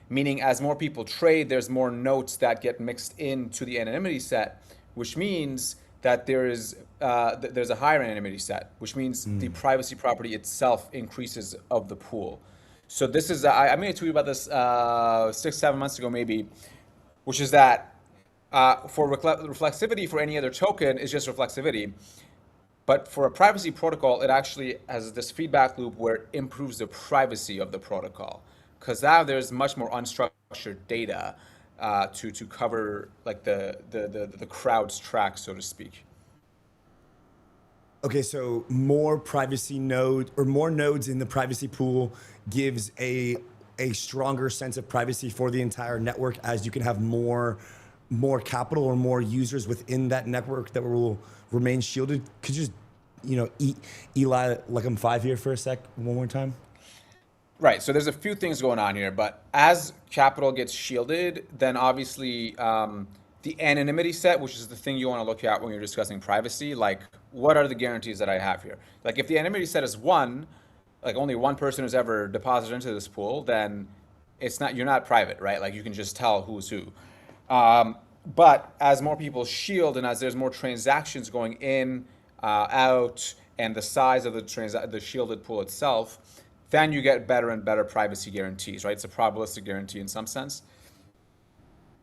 Meaning, as more people trade, there's more notes that get mixed into the anonymity set, which means that there's a higher anonymity set, which means the privacy property itself increases of the pool. So this is, I made a tweet about this 6-7 months ago maybe, which is that for reflexivity for any other token is just reflexivity. But for a privacy protocol, it actually has this feedback loop where it improves the privacy of the protocol. Because now there's much more unstructured data to cover like the crowd's track, so to speak.
Okay, so more privacy node or more nodes in the privacy pool gives a stronger sense of privacy for the entire network, as you can have more capital or more users within that network that will remain shielded. Could you just, Eli, like I'm 5 here for a sec, one more time?
Right. So there's a few things going on here, but as capital gets shielded, then obviously the anonymity set, which is the thing you want to look at when you're discussing privacy, like what are the guarantees that I have here? Like if the anonymity set is 1, like only one person has ever deposited into this pool, then you're not private, right? Like you can just tell who's who. But as more people shield and as there's more transactions going in, out, and the size of the shielded pool itself, then you get better and better privacy guarantees, right? It's a probabilistic guarantee in some sense.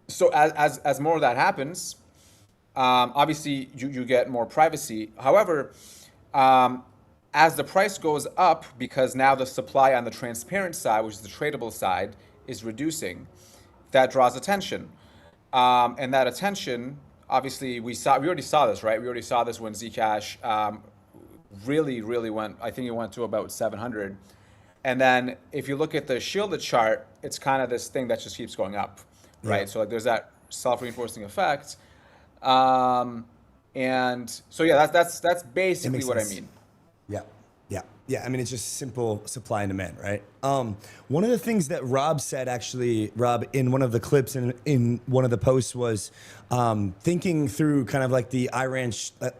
So as more of that happens, obviously you get more privacy. However, as the price goes up, because now the supply on the transparent side, which is the tradable side, is reducing, that draws attention. And that attention, obviously, we already saw this, right? We already saw this when Zcash really went, I think it went to about 700. And then if you look at the shielded chart, it's kind of this thing that just keeps going up, right?
Yeah.
So like there's that self-reinforcing effect. And so yeah, that's basically what I mean.
Yeah, I mean, it's just simple supply and demand, right? One of the things that Rob said, actually, Rob, in one of the clips in one of the posts was thinking through kind of like the Iran,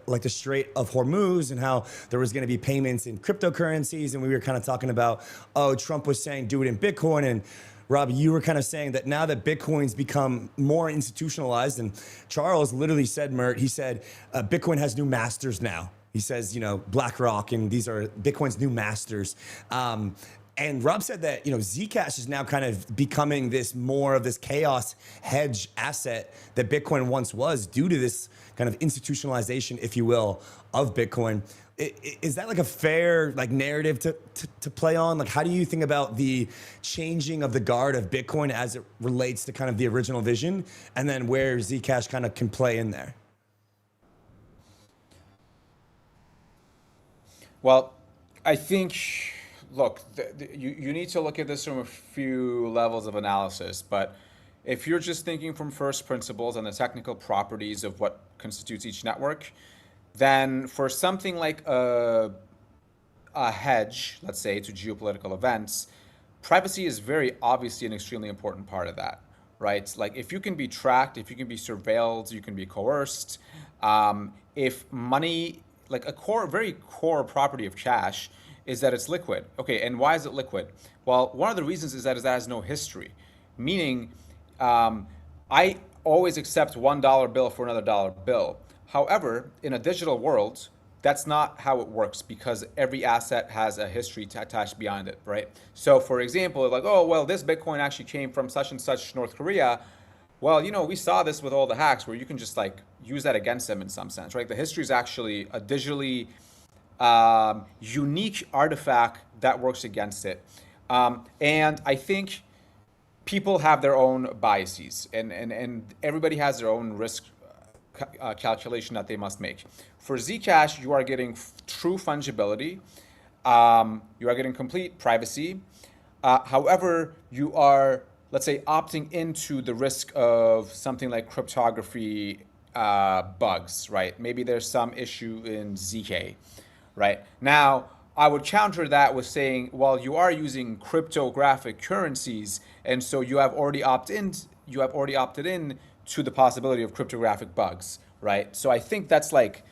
like the Strait of Hormuz, and how there was going to be payments in cryptocurrencies. And we were kind of talking about, Trump was saying do it in Bitcoin. And Rob, you were kind of saying that now that Bitcoin's become more institutionalized, and Charles literally said, Mert, he said, Bitcoin has new masters now. He says, BlackRock, and these are Bitcoin's new masters. And Rob said that, Zcash is now kind of becoming more of this chaos hedge asset that Bitcoin once was, due to this kind of institutionalization, if you will, of Bitcoin. Is that like a fair narrative to play on? Like, how do you think about the changing of the guard of Bitcoin as it relates to kind of the original vision, and then where Zcash kind of can play in there?
Well, I think, look, you need to look at this from a few levels of analysis, but if you're just thinking from first principles and the technical properties of what constitutes each network, then for something like a hedge, let's say, to geopolitical events, privacy is very obviously an extremely important part of that, right? Like if you can be tracked, if you can be surveilled, you can be coerced. If money, like very core property of cash is that it's liquid. Okay, and why is it liquid? Well, one of the reasons is that it has no history. Meaning, I always accept $1 bill for another dollar bill. However, in a digital world, that's not how it works, because every asset has a history attached behind it, right? So for example, like, oh, well, this Bitcoin actually came from such and such North Korea. Well, we saw this with all the hacks where you can just use that against them in some sense, right? The history is actually a digitally unique artifact that works against it. And I think people have their own biases, and everybody has their own risk calculation that they must make. For Zcash, you are getting true fungibility. You are getting complete privacy. However, you are, let's say, opting into the risk of something like cryptography bugs, right? Maybe there's some issue in ZK, right? Now, I would counter that with saying, well, you are using cryptographic currencies, and so you have already opted in to the possibility of cryptographic bugs, right? So I think that's like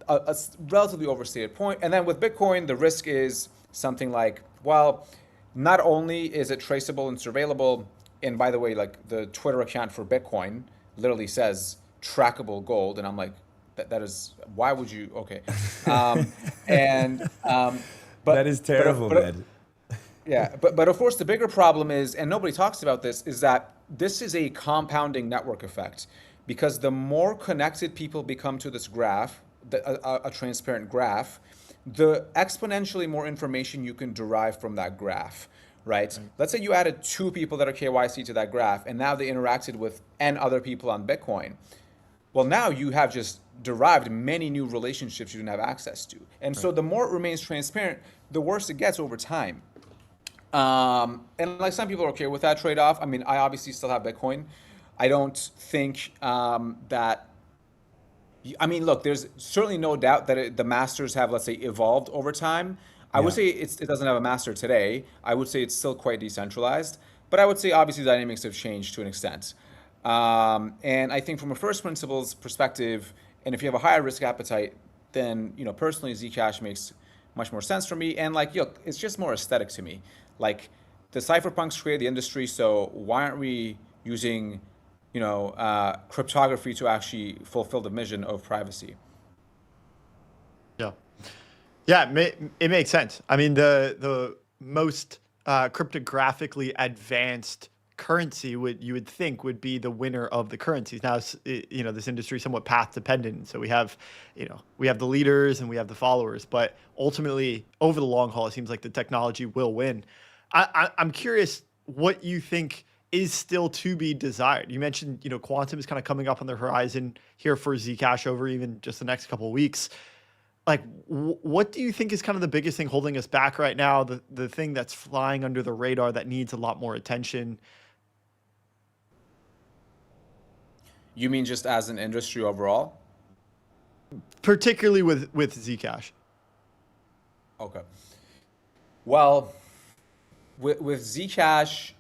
a relatively overstated point. And then with Bitcoin, the risk is something like, well, not only is it traceable and surveillable, and by the way, like the Twitter account for Bitcoin literally says trackable gold, and I'm like, that is, why would you? Okay, but
that is terrible, man.
Yeah, but of course the bigger problem is, and nobody talks about this, is that this is a compounding network effect, because the more connected people become to this graph, a transparent graph, the exponentially more information you can derive from that graph. Right? Let's say you added 2 people that are KYC to that graph, and now they interacted with N other people on Bitcoin. Well, now you have just derived many new relationships you didn't have access to. And so the more it remains transparent, the worse it gets over time. And like some people are okay with that trade-off. I mean, I obviously still have Bitcoin. I don't think that. I mean, look, there's certainly no doubt that the masters have, let's say, evolved over time. I would say it doesn't have a master today. I would say it's still quite decentralized. But I would say obviously the dynamics have changed to an extent. And I think from a first principles perspective, and if you have a higher risk appetite, then personally Zcash makes much more sense for me. And like, look, it's just more aesthetic to me. Like the cypherpunks created the industry, so why aren't we using cryptography to actually fulfill the mission of privacy?
Yeah, it makes sense. I mean, the most cryptographically advanced currency you would think would be the winner of the currencies. Now, this industry is somewhat path dependent, so we have the leaders and we have the followers, but ultimately, over the long haul, it seems like the technology will win. I'm curious what you think is still to be desired. You mentioned, quantum is kind of coming up on the horizon here for Zcash over even just the next couple of weeks. Like, what do you think is kind of the biggest thing holding us back right now? The thing that's flying under the radar that needs a lot more attention?
You mean just as an industry overall?
Particularly with Zcash.
Okay. Well, with Zcash,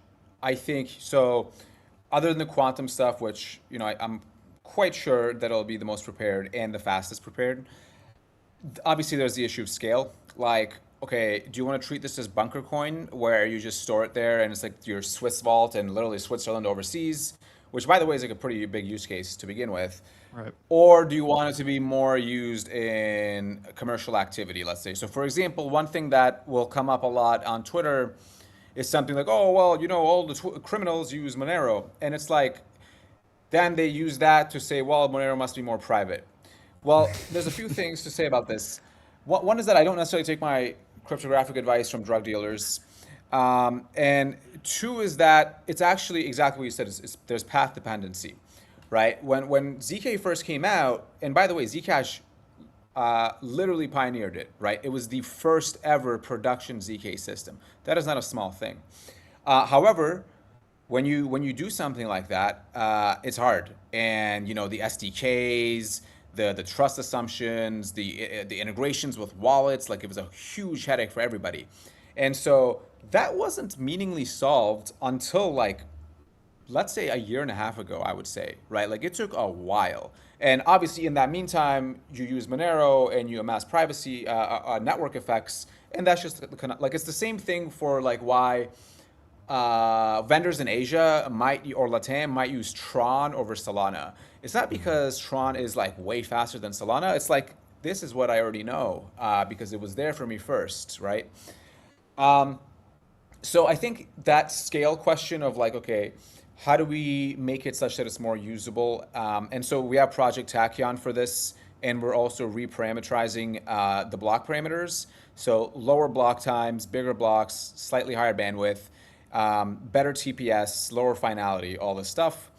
I think so. Other than the quantum stuff, which I'm quite sure that it'll be the most prepared and the fastest prepared. Obviously, there's the issue of scale. Like, okay, do you want to treat this as bunker coin, where you just store it there and it's like your Swiss vault and literally Switzerland overseas, which by the way is like a pretty big use case to begin with.
Right.
Or do you want it to be more used in commercial activity, let's say? So for example, one thing that will come up a lot on Twitter is something like, oh, well, all the criminals use Monero. And it's like, then they use that to say, well, Monero must be more private. Well, there's a few things to say about this. One is that I don't necessarily take my cryptographic advice from drug dealers. And two is that it's actually exactly what you said, there's path dependency, right? When ZK first came out, and by the way, Zcash literally pioneered it, right? It was the first ever production ZK system. That is not a small thing. However, when you do something like that, it's hard. And the SDKs, the trust assumptions, the integrations with wallets, like it was a huge headache for everybody. And so that wasn't meaningfully solved until like, let's say a year and a half ago, I would say, right? Like it took a while. And obviously in that meantime, you use Monero and you amass privacy, network effects. And that's just like, it's the same thing for like why vendors in Asia or Latam might use Tron over Solana. It's not because Tron is like way faster than Solana. It's like, this is what I already know because it was there for me first, right? So I think that scale question of like, okay, how do we make it such that it's more usable? And so we have Project Tachyon for this, and we're also reparameterizing the block parameters. So lower block times, bigger blocks, slightly higher bandwidth, better TPS, lower finality, all this stuff,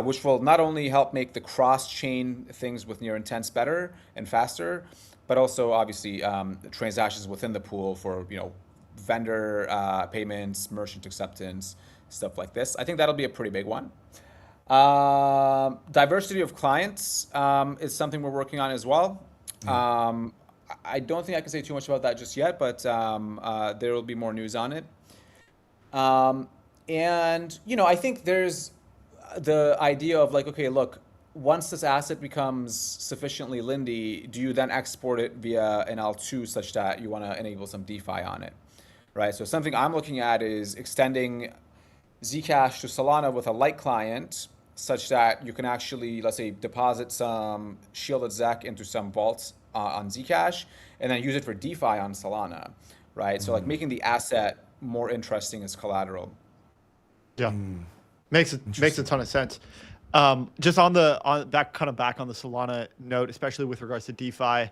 which will not only help make the cross-chain things with near intents better and faster, but also obviously transactions within the pool for vendor payments, merchant acceptance, stuff like this. I think that'll be a pretty big one. Diversity of clients is something we're working on as well. I don't think I can say too much about that just yet, but there will be more news on it. And I think there's the idea of like, okay, look, once this asset becomes sufficiently Lindy, do you then export it via an L2 such that you want to enable some DeFi on it, right? So something I'm looking at is extending Zcash to Solana with a light client such that you can actually, let's say, deposit some shielded ZEC into some vaults on Zcash and then use it for DeFi on Solana, right? So like making the asset more interesting as collateral.
Yeah, makes a ton of sense. Just on that kind of back on the Solana note, especially with regards to DeFi,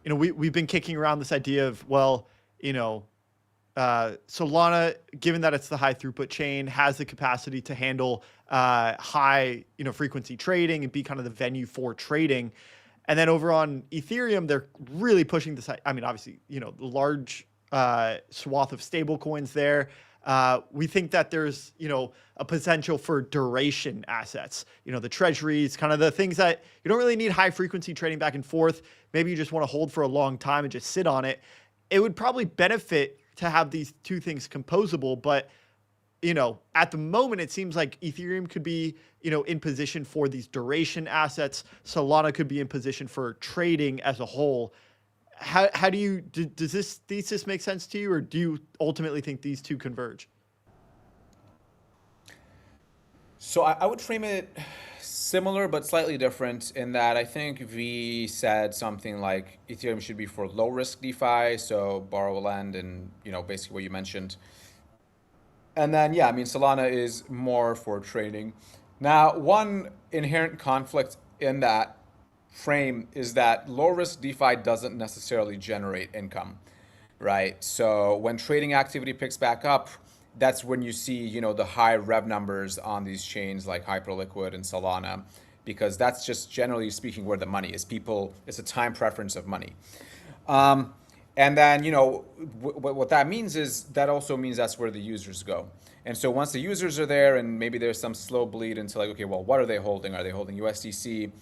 we've been kicking around this idea of, well, Solana, given that it's the high throughput chain, has the capacity to handle high frequency trading and be kind of the venue for trading. And then over on Ethereum, they're really pushing this. I mean, obviously, the large swath of stable coins there. We think that there's, a potential for duration assets, the treasuries, kind of the things that you don't really need high frequency trading back and forth. Maybe you just want to hold for a long time and just sit on it. It would probably benefit to have these two things composable, but at the moment, it seems like Ethereum could be, in position for these duration assets. Solana could be in position for trading as a whole. How does this thesis make sense to you, or do you ultimately think these two converge?
So I would frame it similar but slightly different in that I think V said something like Ethereum should be for low risk DeFi, so borrow, lend, and basically what you mentioned. And then Solana is more for trading. Now, one inherent conflict in that frame is that low risk DeFi doesn't necessarily generate income, right? So when trading activity picks back up, that's when you see, the high rev numbers on these chains like Hyperliquid and Solana, because that's just generally speaking where the money is. It's a time preference of money. And then, what that means is that also means that's where the users go. And so once the users are there and maybe there's some slow bleed into like, okay, well, what are they holding? Are they holding USDC?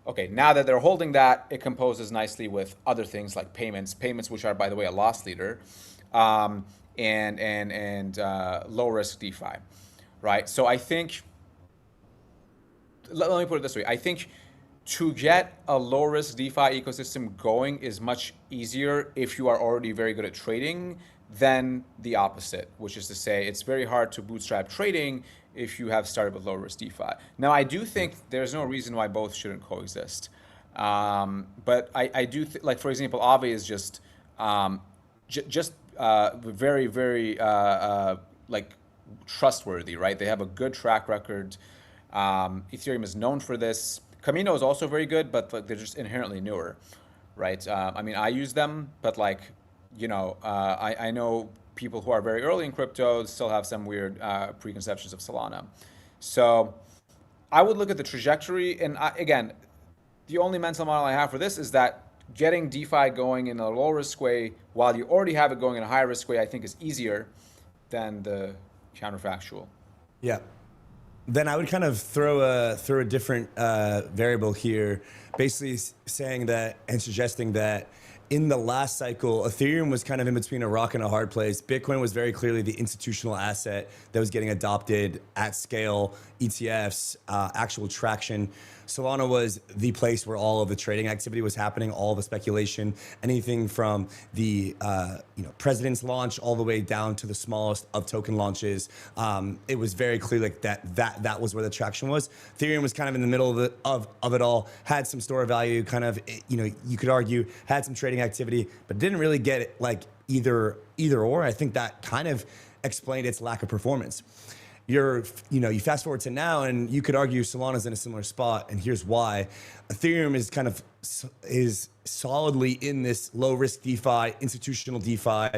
Okay, now that they're holding that, it composes nicely with other things like payments, which are, by the way, a loss leader, and low risk DeFi, right? So I think, let me put it this way. I think to get a low risk DeFi ecosystem going is much easier if you are already very good at trading than the opposite, which is to say it's very hard to bootstrap trading if you have started with low risk DeFi. Now, I do think there's no reason why both shouldn't coexist. But I do, like, for example, Aave is just very, very like trustworthy, right? They have a good track record. Ethereum is known for this. Camino is also very good, but like, they're just inherently newer, right? I mean, I use them, but like, I know people who are very early in crypto still have some weird preconceptions of Solana. So I would look at the trajectory. And again, the only mental model I have for this is that getting DeFi going in a low risk way while you already have it going in a high risk way, I think is easier than the counterfactual.
Yeah. Then I would kind of throw a different variable here, basically saying that and suggesting that in the last cycle, Ethereum was kind of in between a rock and a hard place. Bitcoin was very clearly the institutional asset that was getting adopted at scale, ETFs, actual traction. Solana was the place where all of the trading activity was happening, all the speculation, anything from the president's launch all the way down to the smallest of token launches. It was very clear like that was where the traction was. Ethereum was kind of in the middle of it all, had some store value, kind of, you could argue had some trading activity, but didn't really get it like either or. I think that kind of explained its lack of performance. You fast forward to now, and you could argue Solana's in a similar spot, and here's why. Ethereum is solidly in this low risk DeFi, institutional DeFi,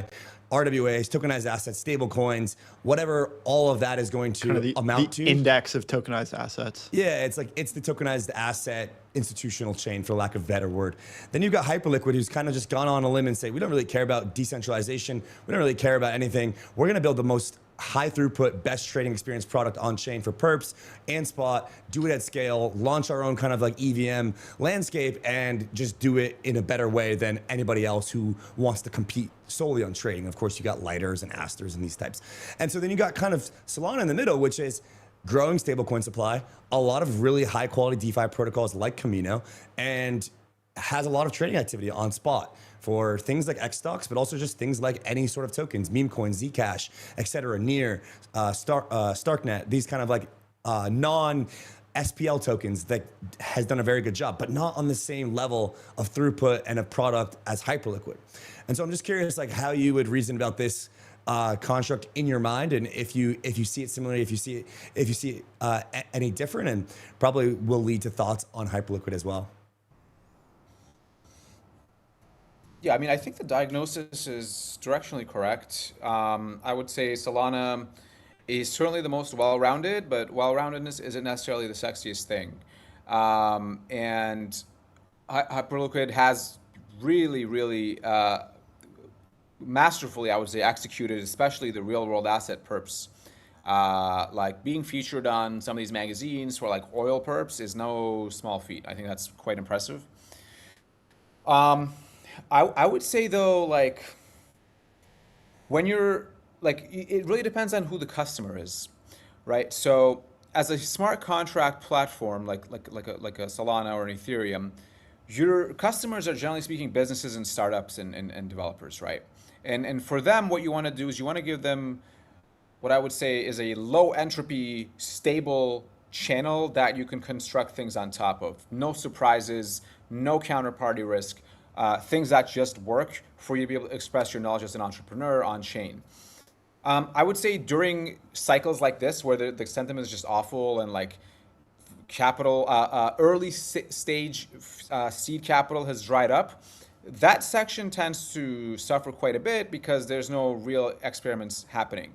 RWAs, tokenized assets, stable coins, whatever all of that is going to
kind of
amount
the
to.
Index of tokenized assets.
Yeah, it's the tokenized asset institutional chain, for lack of a better word. Then you've got Hyperliquid, who's kind of just gone on a limb and say, we don't really care about decentralization. We don't really care about anything. We're going to build the most high throughput, best trading experience product on chain for perps and spot, do it at scale, launch our own kind of like EVM landscape, and just do it in a better way than anybody else who wants to compete solely on trading. Of course, you got lighters and asters and these types. And so then you got kind of Solana in the middle, which is growing stablecoin supply, a lot of really high quality DeFi protocols like Camino, and has a lot of trading activity on spot for things like X stocks, but also just things like any sort of tokens, meme coins, Zcash, etc., Near, Starknet, these kind of like non-SPL tokens that has done a very good job, but not on the same level of throughput and of product as Hyperliquid. And so I'm just curious, like, how you would reason about this construct in your mind, and if you see it similarly, if you see it any different, and probably will lead to thoughts on Hyperliquid as well.
Yeah, I mean, I think the diagnosis is directionally correct. I would say Solana is certainly the most well-rounded, but well-roundedness isn't necessarily the sexiest thing. And Hyperliquid has really masterfully, I would say, executed, especially the real-world asset perps. Like being featured on some of these magazines for like oil perps is no small feat. I think that's quite impressive. I would say though, like when you're like, it really depends on who the customer is, right? So as a smart contract platform, like a Solana or an Ethereum, your customers are generally speaking businesses and startups and developers, right? And for them, what you want to do is you want to give them what I would say is a low entropy, stable channel that you can construct things on top of. No surprises, no counterparty risk, things that just work for you to be able to express your knowledge as an entrepreneur on chain. I would say during cycles like this, where the sentiment is just awful and like capital, early stage seed capital has dried up, that section tends to suffer quite a bit because there's no real experiments happening.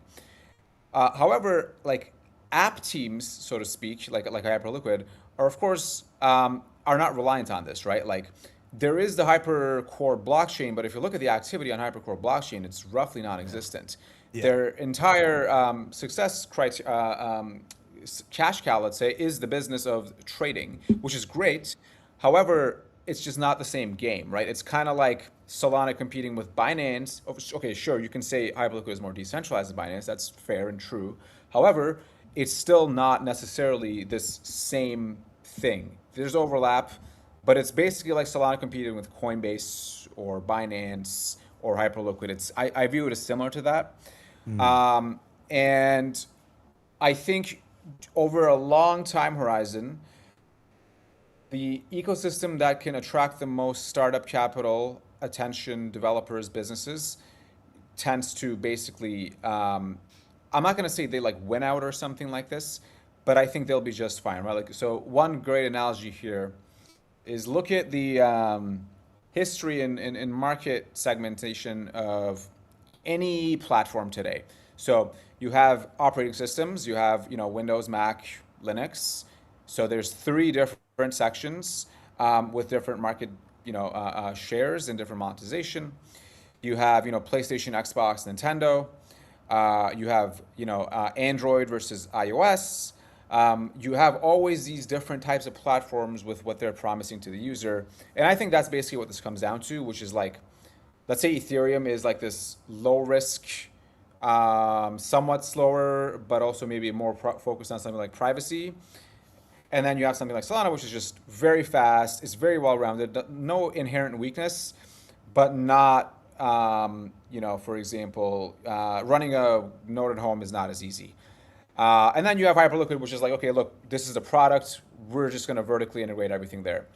However, like app teams, so to speak, like Hyperliquid, are of course are not reliant on this, right? Like there is the Hypercore blockchain, but if you look at the activity on Hypercore blockchain, it's roughly non-existent. Yeah. Their entire success cash cow, let's say, is the business of trading, which is great. However, it's just not the same game, right? It's kind of like Solana competing with Binance. Okay, sure, you can say Hyperliquid is more decentralized than Binance. That's fair and true. However, it's still not necessarily this same thing. There's overlap, but it's basically like Solana competing with Coinbase or Binance or Hyperliquid. I view it as similar to that. And I think over a long time horizon, the ecosystem that can attract the most startup capital, attention, developers, businesses, tends to basically, I'm not going to say they like win out or something like this, but I think they'll be just fine, right? Like, so one great analogy here is look at the history and market segmentation of any platform today. So you have operating systems, you have Windows, Mac, Linux. So there's 3 different sections with different market shares and different monetization. You have PlayStation, Xbox, Nintendo. You have Android versus iOS. You have always these different types of platforms with what they're promising to the user. And I think that's basically what this comes down to, which is like, let's say Ethereum is like this low risk, somewhat slower, but also maybe more focused on something like privacy. And then you have something like Solana, which is just very fast, it's very well-rounded, no inherent weakness, but not, for example, running a node at home is not as easy. And then you have Hyperliquid, which is like, okay, look, this is a product, we're just going to vertically integrate everything there.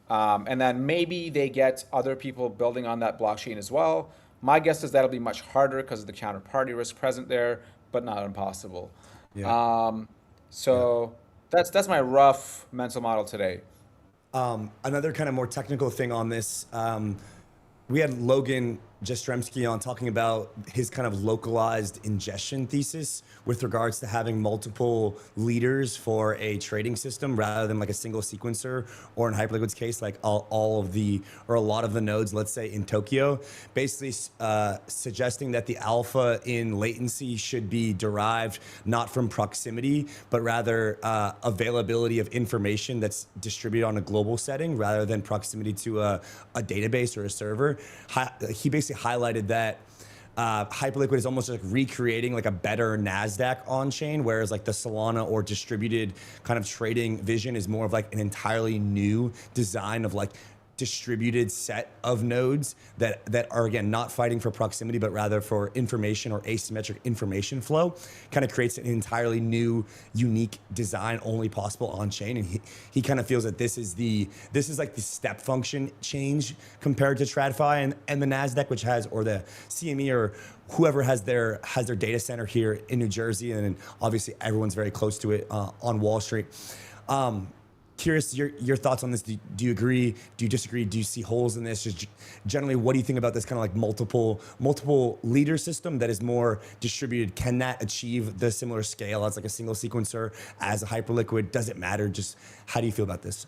And then maybe they get other people building on that blockchain as well. My guess is that'll be much harder because of the counterparty risk present there, but not impossible. Yeah. That's my rough mental model today.
Another kind of more technical thing on this, we had Logan Jastremski on talking about his kind of localized ingestion thesis with regards to having multiple leaders for a trading system rather than like a single sequencer, or in Hyperliquid's case, like all of the, or a lot of the nodes, let's say in Tokyo, basically suggesting that the alpha in latency should be derived not from proximity, but rather availability of information that's distributed on a global setting rather than proximity to a database or a server. He basically highlighted that Hyperliquid is almost like recreating like a better NASDAQ on-chain, whereas like the Solana or distributed kind of trading vision is more of like an entirely new design of like distributed set of nodes that are, again, not fighting for proximity, but rather for information or asymmetric information flow. Kind of creates an entirely new, unique design only possible on chain. And he kind of feels that this is like the step function change compared to TradFi and the NASDAQ, which has, or the CME or whoever has their data center here in New Jersey. And then obviously everyone's very close to it on Wall Street. curious your thoughts on this. Do you agree? Do you disagree? Do you see holes in this? Just generally, what do you think about this kind of like multiple leader system that is more distributed? Can that achieve the similar scale as like a single sequencer, as a Hyperliquid? Does it matter? Just how do you feel about this?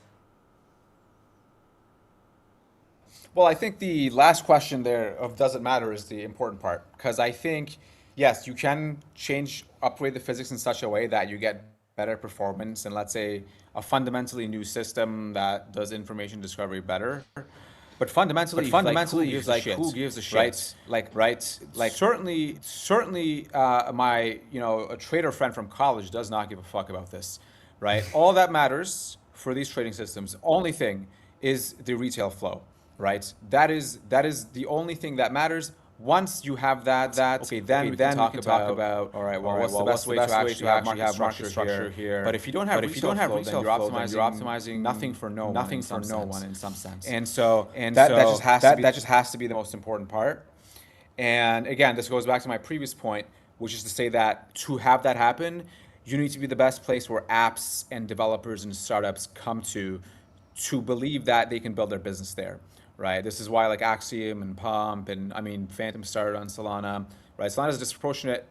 Well, I think the last question there of does it matter is the important part, because I think, yes, you can upgrade the physics in such a way that you get better performance and, let's say, a fundamentally new system that does information discovery better. But fundamentally, who gives a shit? Right? Certainly, my a trader friend from college does not give a fuck about this, right? All that matters for these trading systems, only thing is the retail flow. Right, that is the only thing that matters. Once you have that, okay, then we can talk about all right. Well, what's the best way to actually have market structure here? But if you don't have retail flow, then you're optimizing nothing for no one in some sense. And that just has to be the most important part. And again, this goes back to my previous point, which is to say that to have that happen, you need to be the best place where apps and developers and startups come to believe that they can build their business there. Right. This is why like Axiom and Pump and Phantom started on Solana. Right. Solana has a disproportionate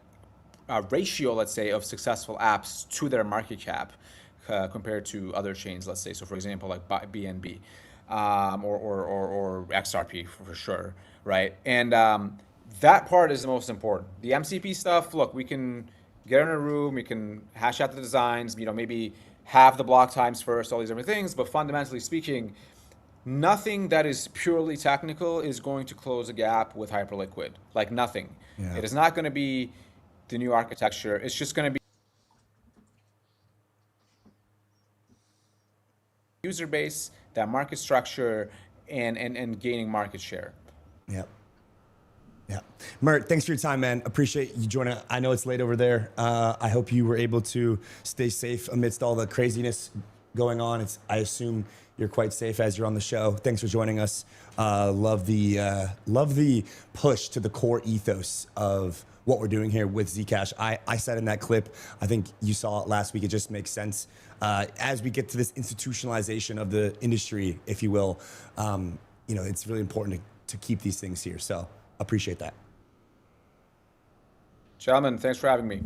ratio, let's say, of successful apps to their market cap compared to other chains. Let's say, so for example, like BNB or XRP for sure. Right. And that part is the most important. The MCP stuff. Look, we can get in a room. We can hash out the designs. Maybe have the block times first. All these different things. But fundamentally speaking, nothing that is purely technical is going to close a gap with Hyperliquid. Like nothing. Yeah. It is not going to be the new architecture. It's just going to be user base, that market structure, and gaining market share.
Yep. Yeah. Mert, thanks for your time, man. Appreciate you joining. I know it's late over there. I hope you were able to stay safe amidst all the craziness going on. I assume you're quite safe as you're on the show. Thanks for joining us. Love the push to the core ethos of what we're doing here with Zcash. I said in that clip, I think you saw it last week, it just makes sense. As we get to this institutionalization of the industry, if you will, it's really important to keep these things here. So appreciate that.
Gentlemen, thanks for having me.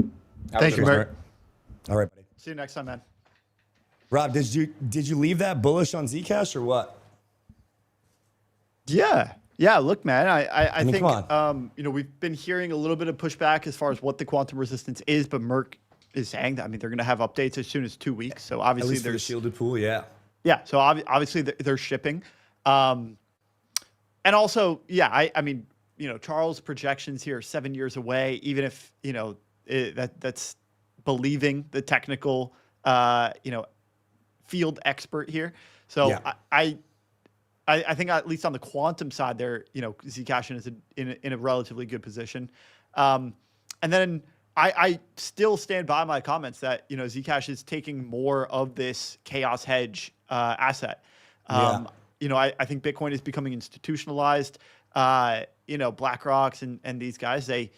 Thank you, Mert.
All right, buddy.
See you next time, man.
Rob, did you leave that bullish on Zcash or what?
Yeah. Look, man, I think we've been hearing a little bit of pushback as far as what the quantum resistance is, but Merck is saying that they're going to have updates as soon as 2 weeks. So obviously,
at least for the shielded pool, yeah.
Yeah. So obviously they're shipping, and also, yeah, Charles' projections here are 7 years away. Even if that's believing the technical, field expert here. So yeah. I think at least on the quantum side there, Zcash is in a relatively good position. And then I still stand by my comments that, Zcash is taking more of this chaos hedge asset. I think Bitcoin is becoming institutionalized. BlackRock's and these guys, they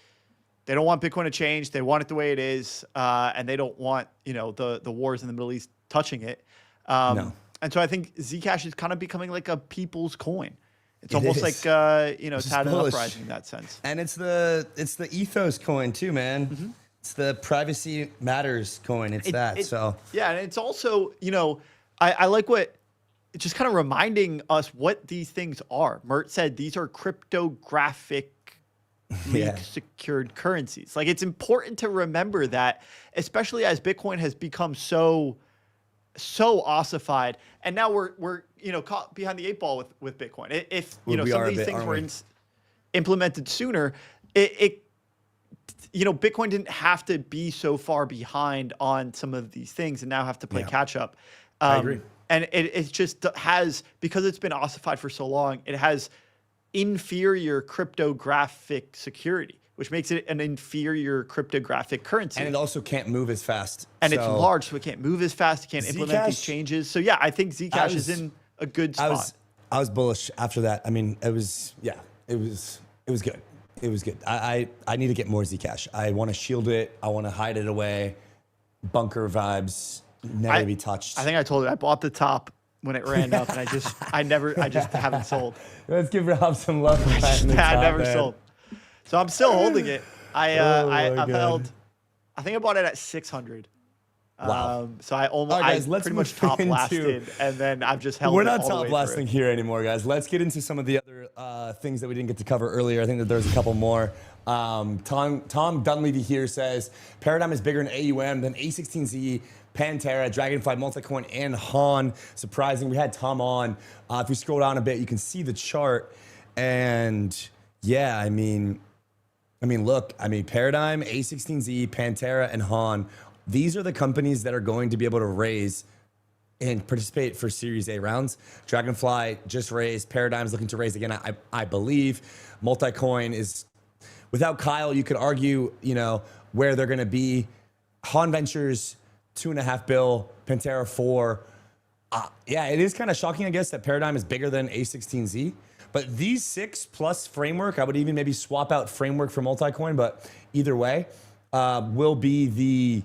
don't want Bitcoin to change. They want it the way it is. And they don't want, the wars in the Middle East touching it. No. And so I think Zcash is kind of becoming like a people's coin. It's almost like it's had an uprising in that sense.
And it's the ethos coin too, man. Mm-hmm. It's the privacy matters coin. It's
yeah, and it's also I like what it's just kind of reminding us what these things are. Mert said these are cryptographic secured currencies. Like it's important to remember that, especially as Bitcoin has become so ossified, and now we're caught behind the 8 ball with Bitcoin. If some of these things were implemented sooner, Bitcoin didn't have to be so far behind on some of these things and now have to play catch up.
I agree.
And it just has, because it's been ossified for so long, it has inferior cryptographic security, which makes it an inferior cryptographic currency.
And it also can't move as fast.
And it's large, so it can't move as fast. It can't implement these changes. So yeah, I think Zcash is in a good spot.
I was bullish after that. I mean, it was good. It was good. I need to get more Zcash. I want to shield it. I want to hide it away. Bunker vibes. never be touched.
I think I told you I bought the top when it ran up, and I just haven't sold.
Let's give Rob some love.
I never sold. So I'm still holding it. I've held. I think I bought it at 600.
Wow.
So I almost,
All right, guys, let's
pretty much
move
top
into-
lasted, and then I've just held.
We're
it
not
all the
top
way
blasting
through.
here anymore, guys. Let's get into some of the other things that we didn't get to cover earlier. I think that there's a couple more. Tom Dunleavy here says Paradigm is bigger in AUM than A16Z, Pantera, Dragonfly, Multicoin, and Han. Surprising. We had Tom on. If you scroll down a bit, you can see the chart. And yeah, I mean, look, Paradigm, A16Z, Pantera, and Han. These are the companies that are going to be able to raise and participate for Series A rounds. Dragonfly just raised. Paradigm's looking to raise again, I believe. Multicoin is, without Kyle, you could argue, where they're going to be. Han Ventures, $2.5 billion. Pantera, $4 billion. Yeah, it is kind of shocking, I guess, that Paradigm is bigger than A16Z. But these 6+ framework, I would even maybe swap out framework for Multicoin, but either way, will be the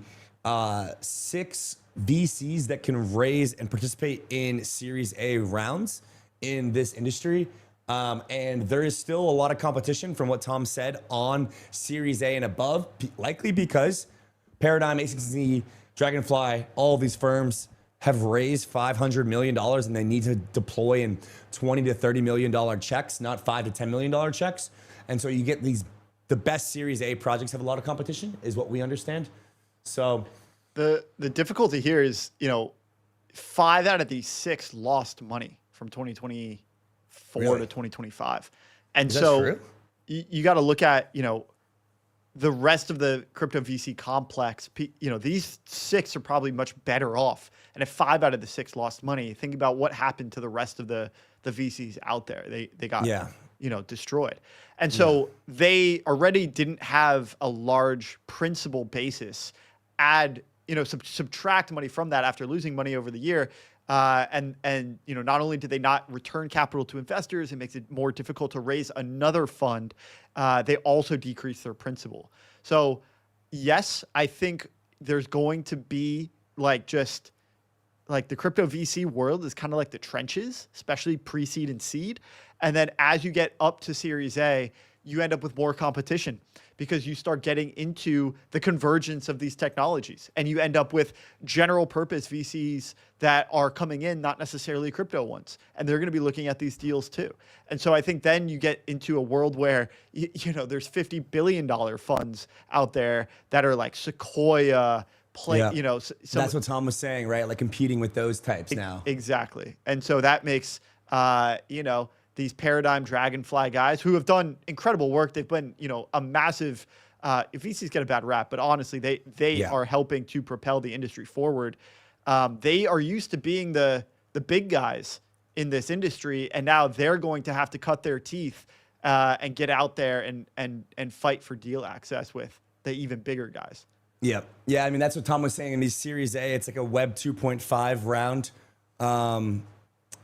6 VCs that can raise and participate in Series A rounds in this industry. And there is still a lot of competition from what Tom said on Series A and above, likely because Paradigm, A16Z, Dragonfly, all of these firms have raised $500 million and they need to deploy in $20 to $30 million checks, not $5 to $10 million checks. And so you get the best Series A projects have a lot of competition, is what we understand. So
the difficulty here is, 5 out of these 6 lost money from 2024 to 2025. And
Is that
so
true?
you got to look at, the rest of the crypto VC complex. These 6 are probably much better off. And if 5 out of the 6 lost money, think about what happened to the rest of the VCs out there. They got destroyed. And so they already didn't have a large principal basis. Subtract money from that after losing money over the year. And not only did they not return capital to investors, it makes it more difficult to raise another fund. They also decrease their principal. So yes, I think there's going to be the crypto VC world is kind of like the trenches, especially pre-seed and seed. And then as you get up to Series A, you end up with more competition because you start getting into the convergence of these technologies, and you end up with general purpose VCs that are coming in, not necessarily crypto ones, and they're going to be looking at these deals too. And so I think then you get into a world where there's $50 billion funds out there that are like Sequoia,
that's what Tom was saying, right? Like competing with those types now.
Exactly. And so that makes these Paradigm, Dragonfly guys who have done incredible work. They've been, a massive, VCs get a bad rap, but honestly, they are helping to propel the industry forward. They are used to being the big guys in this industry, and now they're going to have to cut their teeth and get out there and fight for deal access with the even bigger guys.
Yeah. I mean, that's what Tom was saying in these Series A. It's like a Web 2.5 round.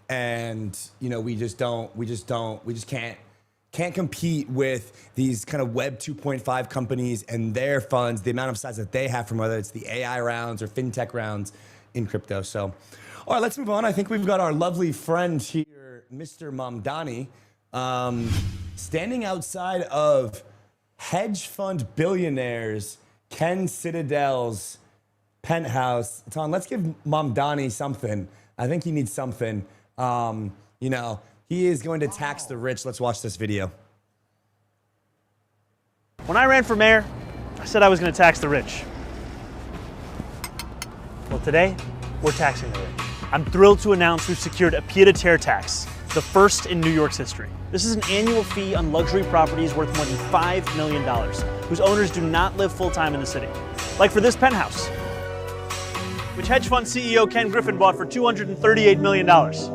And we just can't compete with these kind of Web 2.5 companies and their funds, the amount of size that they have from whether it's the AI rounds or fintech rounds in crypto. So, all right, let's move on. I think we've got our lovely friend here, Mr. Mamdani, standing outside of hedge fund billionaires Ken Citadel's penthouse. Tom, let's give Mamdani something. I think he needs something. He is going to tax the rich. Let's watch this video.
When I ran for mayor, I said I was going to tax the rich. Well, today, we're taxing the rich. I'm thrilled to announce we've secured a pied-à-terre tax, the first in New York's history. This is an annual fee on luxury properties worth more than $5 million, whose owners do not live full-time in the city. Like for this penthouse, which hedge fund CEO Ken Griffin bought for $238 million.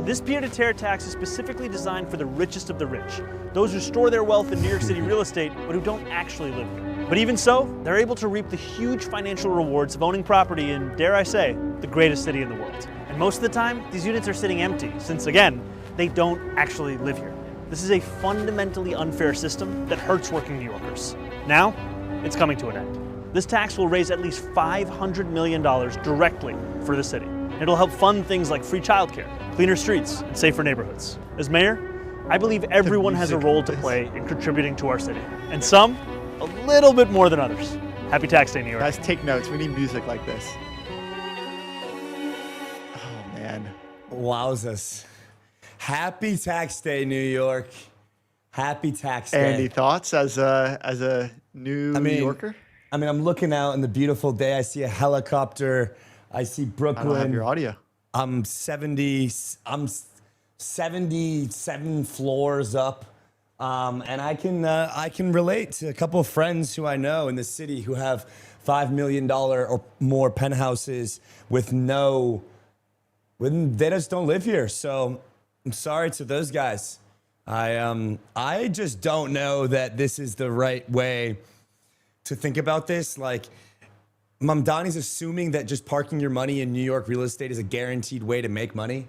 This pied-à-terre tax is specifically designed for the richest of the rich, those who store their wealth in New York City real estate, but who don't actually live here. But even so, they're able to reap the huge financial rewards of owning property in, dare I say, the greatest city in the world. And most of the time, these units are sitting empty, since again, they don't actually live here. This is a fundamentally unfair system that hurts working New Yorkers. Now, it's coming to an end. This tax will raise at least $500 million directly for the city. It'll help fund things like free childcare, cleaner streets, and safer neighborhoods. As mayor, I believe everyone has a role to play in contributing to our city, and some a little bit more than others. Happy Tax Day, New York.
Guys, take notes. We need music like this. Oh, man.
Wowzers. Happy Tax Day, New York. Happy Tax Day.
Any thoughts as a New Yorker?
I mean, I'm looking out in the beautiful day. I see a helicopter. I see Brooklyn.
I don't have your audio.
I'm 77 floors up. And I can relate to a couple of friends who I know in the city who have $5 million or more penthouses when they just don't live here. So I'm sorry to those guys. I just don't know that this is the right way to think about this. Like, Mamdani's assuming that just parking your money in New York real estate is a guaranteed way to make money.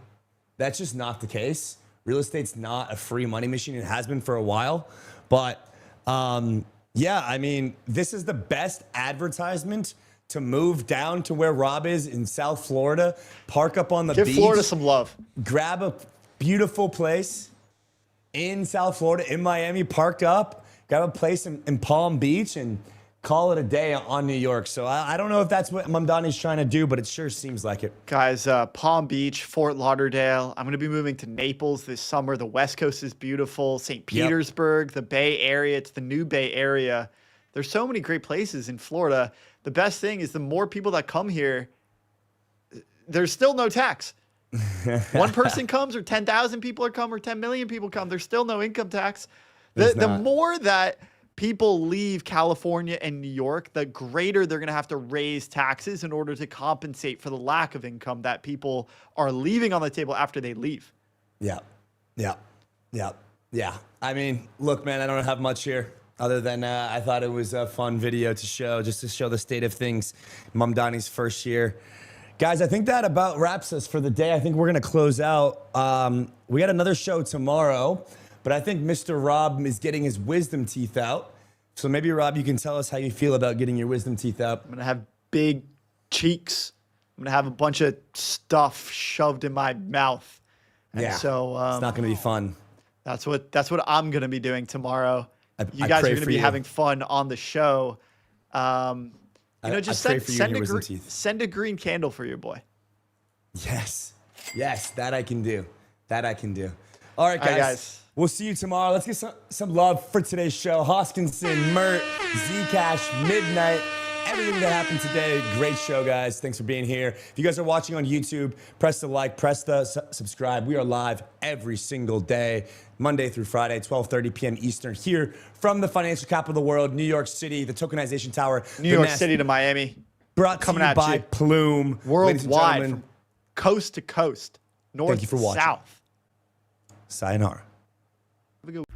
That's just not the case. Real estate's not a free money machine. It has been for a while. But yeah, I mean, this is the best advertisement to move down to where Rob is in South Florida, park up on the beach.
Give Florida some love.
Grab a beautiful place in South Florida, in Miami, park up, grab a place in Palm Beach, and call it a day on New York. So I don't know if that's what Mamdani's trying to do, but it sure seems like it.
Guys, Palm Beach, Fort Lauderdale. I'm going to be moving to Naples this summer. The West Coast is beautiful. St. Petersburg, the Bay Area. It's the new Bay Area. There's so many great places in Florida. The best thing is the more people that come here, there's still no tax. One person comes or 10,000 people come or 10 million people come. There's still no income tax. The more that people leave California and New York, the greater they're going to have to raise taxes in order to compensate for the lack of income that people are leaving on the table after they leave.
Yeah. I mean, look, man, I don't have much here other than I thought it was a fun video to show, just to show the state of things. Mamdani's first year. Guys, I think that about wraps us for the day. I think we're going to close out. We got another show tomorrow, but I think Mr. Rob is getting his wisdom teeth out. So maybe, Rob, you can tell us how you feel about getting your wisdom teeth out.
I'm going to have big cheeks. I'm going to have a bunch of stuff shoved in my mouth. And
yeah,
so
it's not going to be fun.
That's what I'm going to be doing tomorrow. You guys are going to be having fun on the show. Just send a green candle for your boy.
Yes, that I can do. All right, guys. We'll see you tomorrow. Let's get some love for today's show. Hoskinson, Mert, Zcash, Midnight, everything that happened today. Great show, guys. Thanks for being here. If you guys are watching on YouTube, press the like, press the subscribe. We are live every single day, Monday through Friday, 12:30 p.m. Eastern, here from the financial capital of the world, New York City, the Tokenization Tower.
New York City to Miami.
Brought to you by Plume.
Worldwide, from coast to coast, north to south.
Sayonara.
Have a good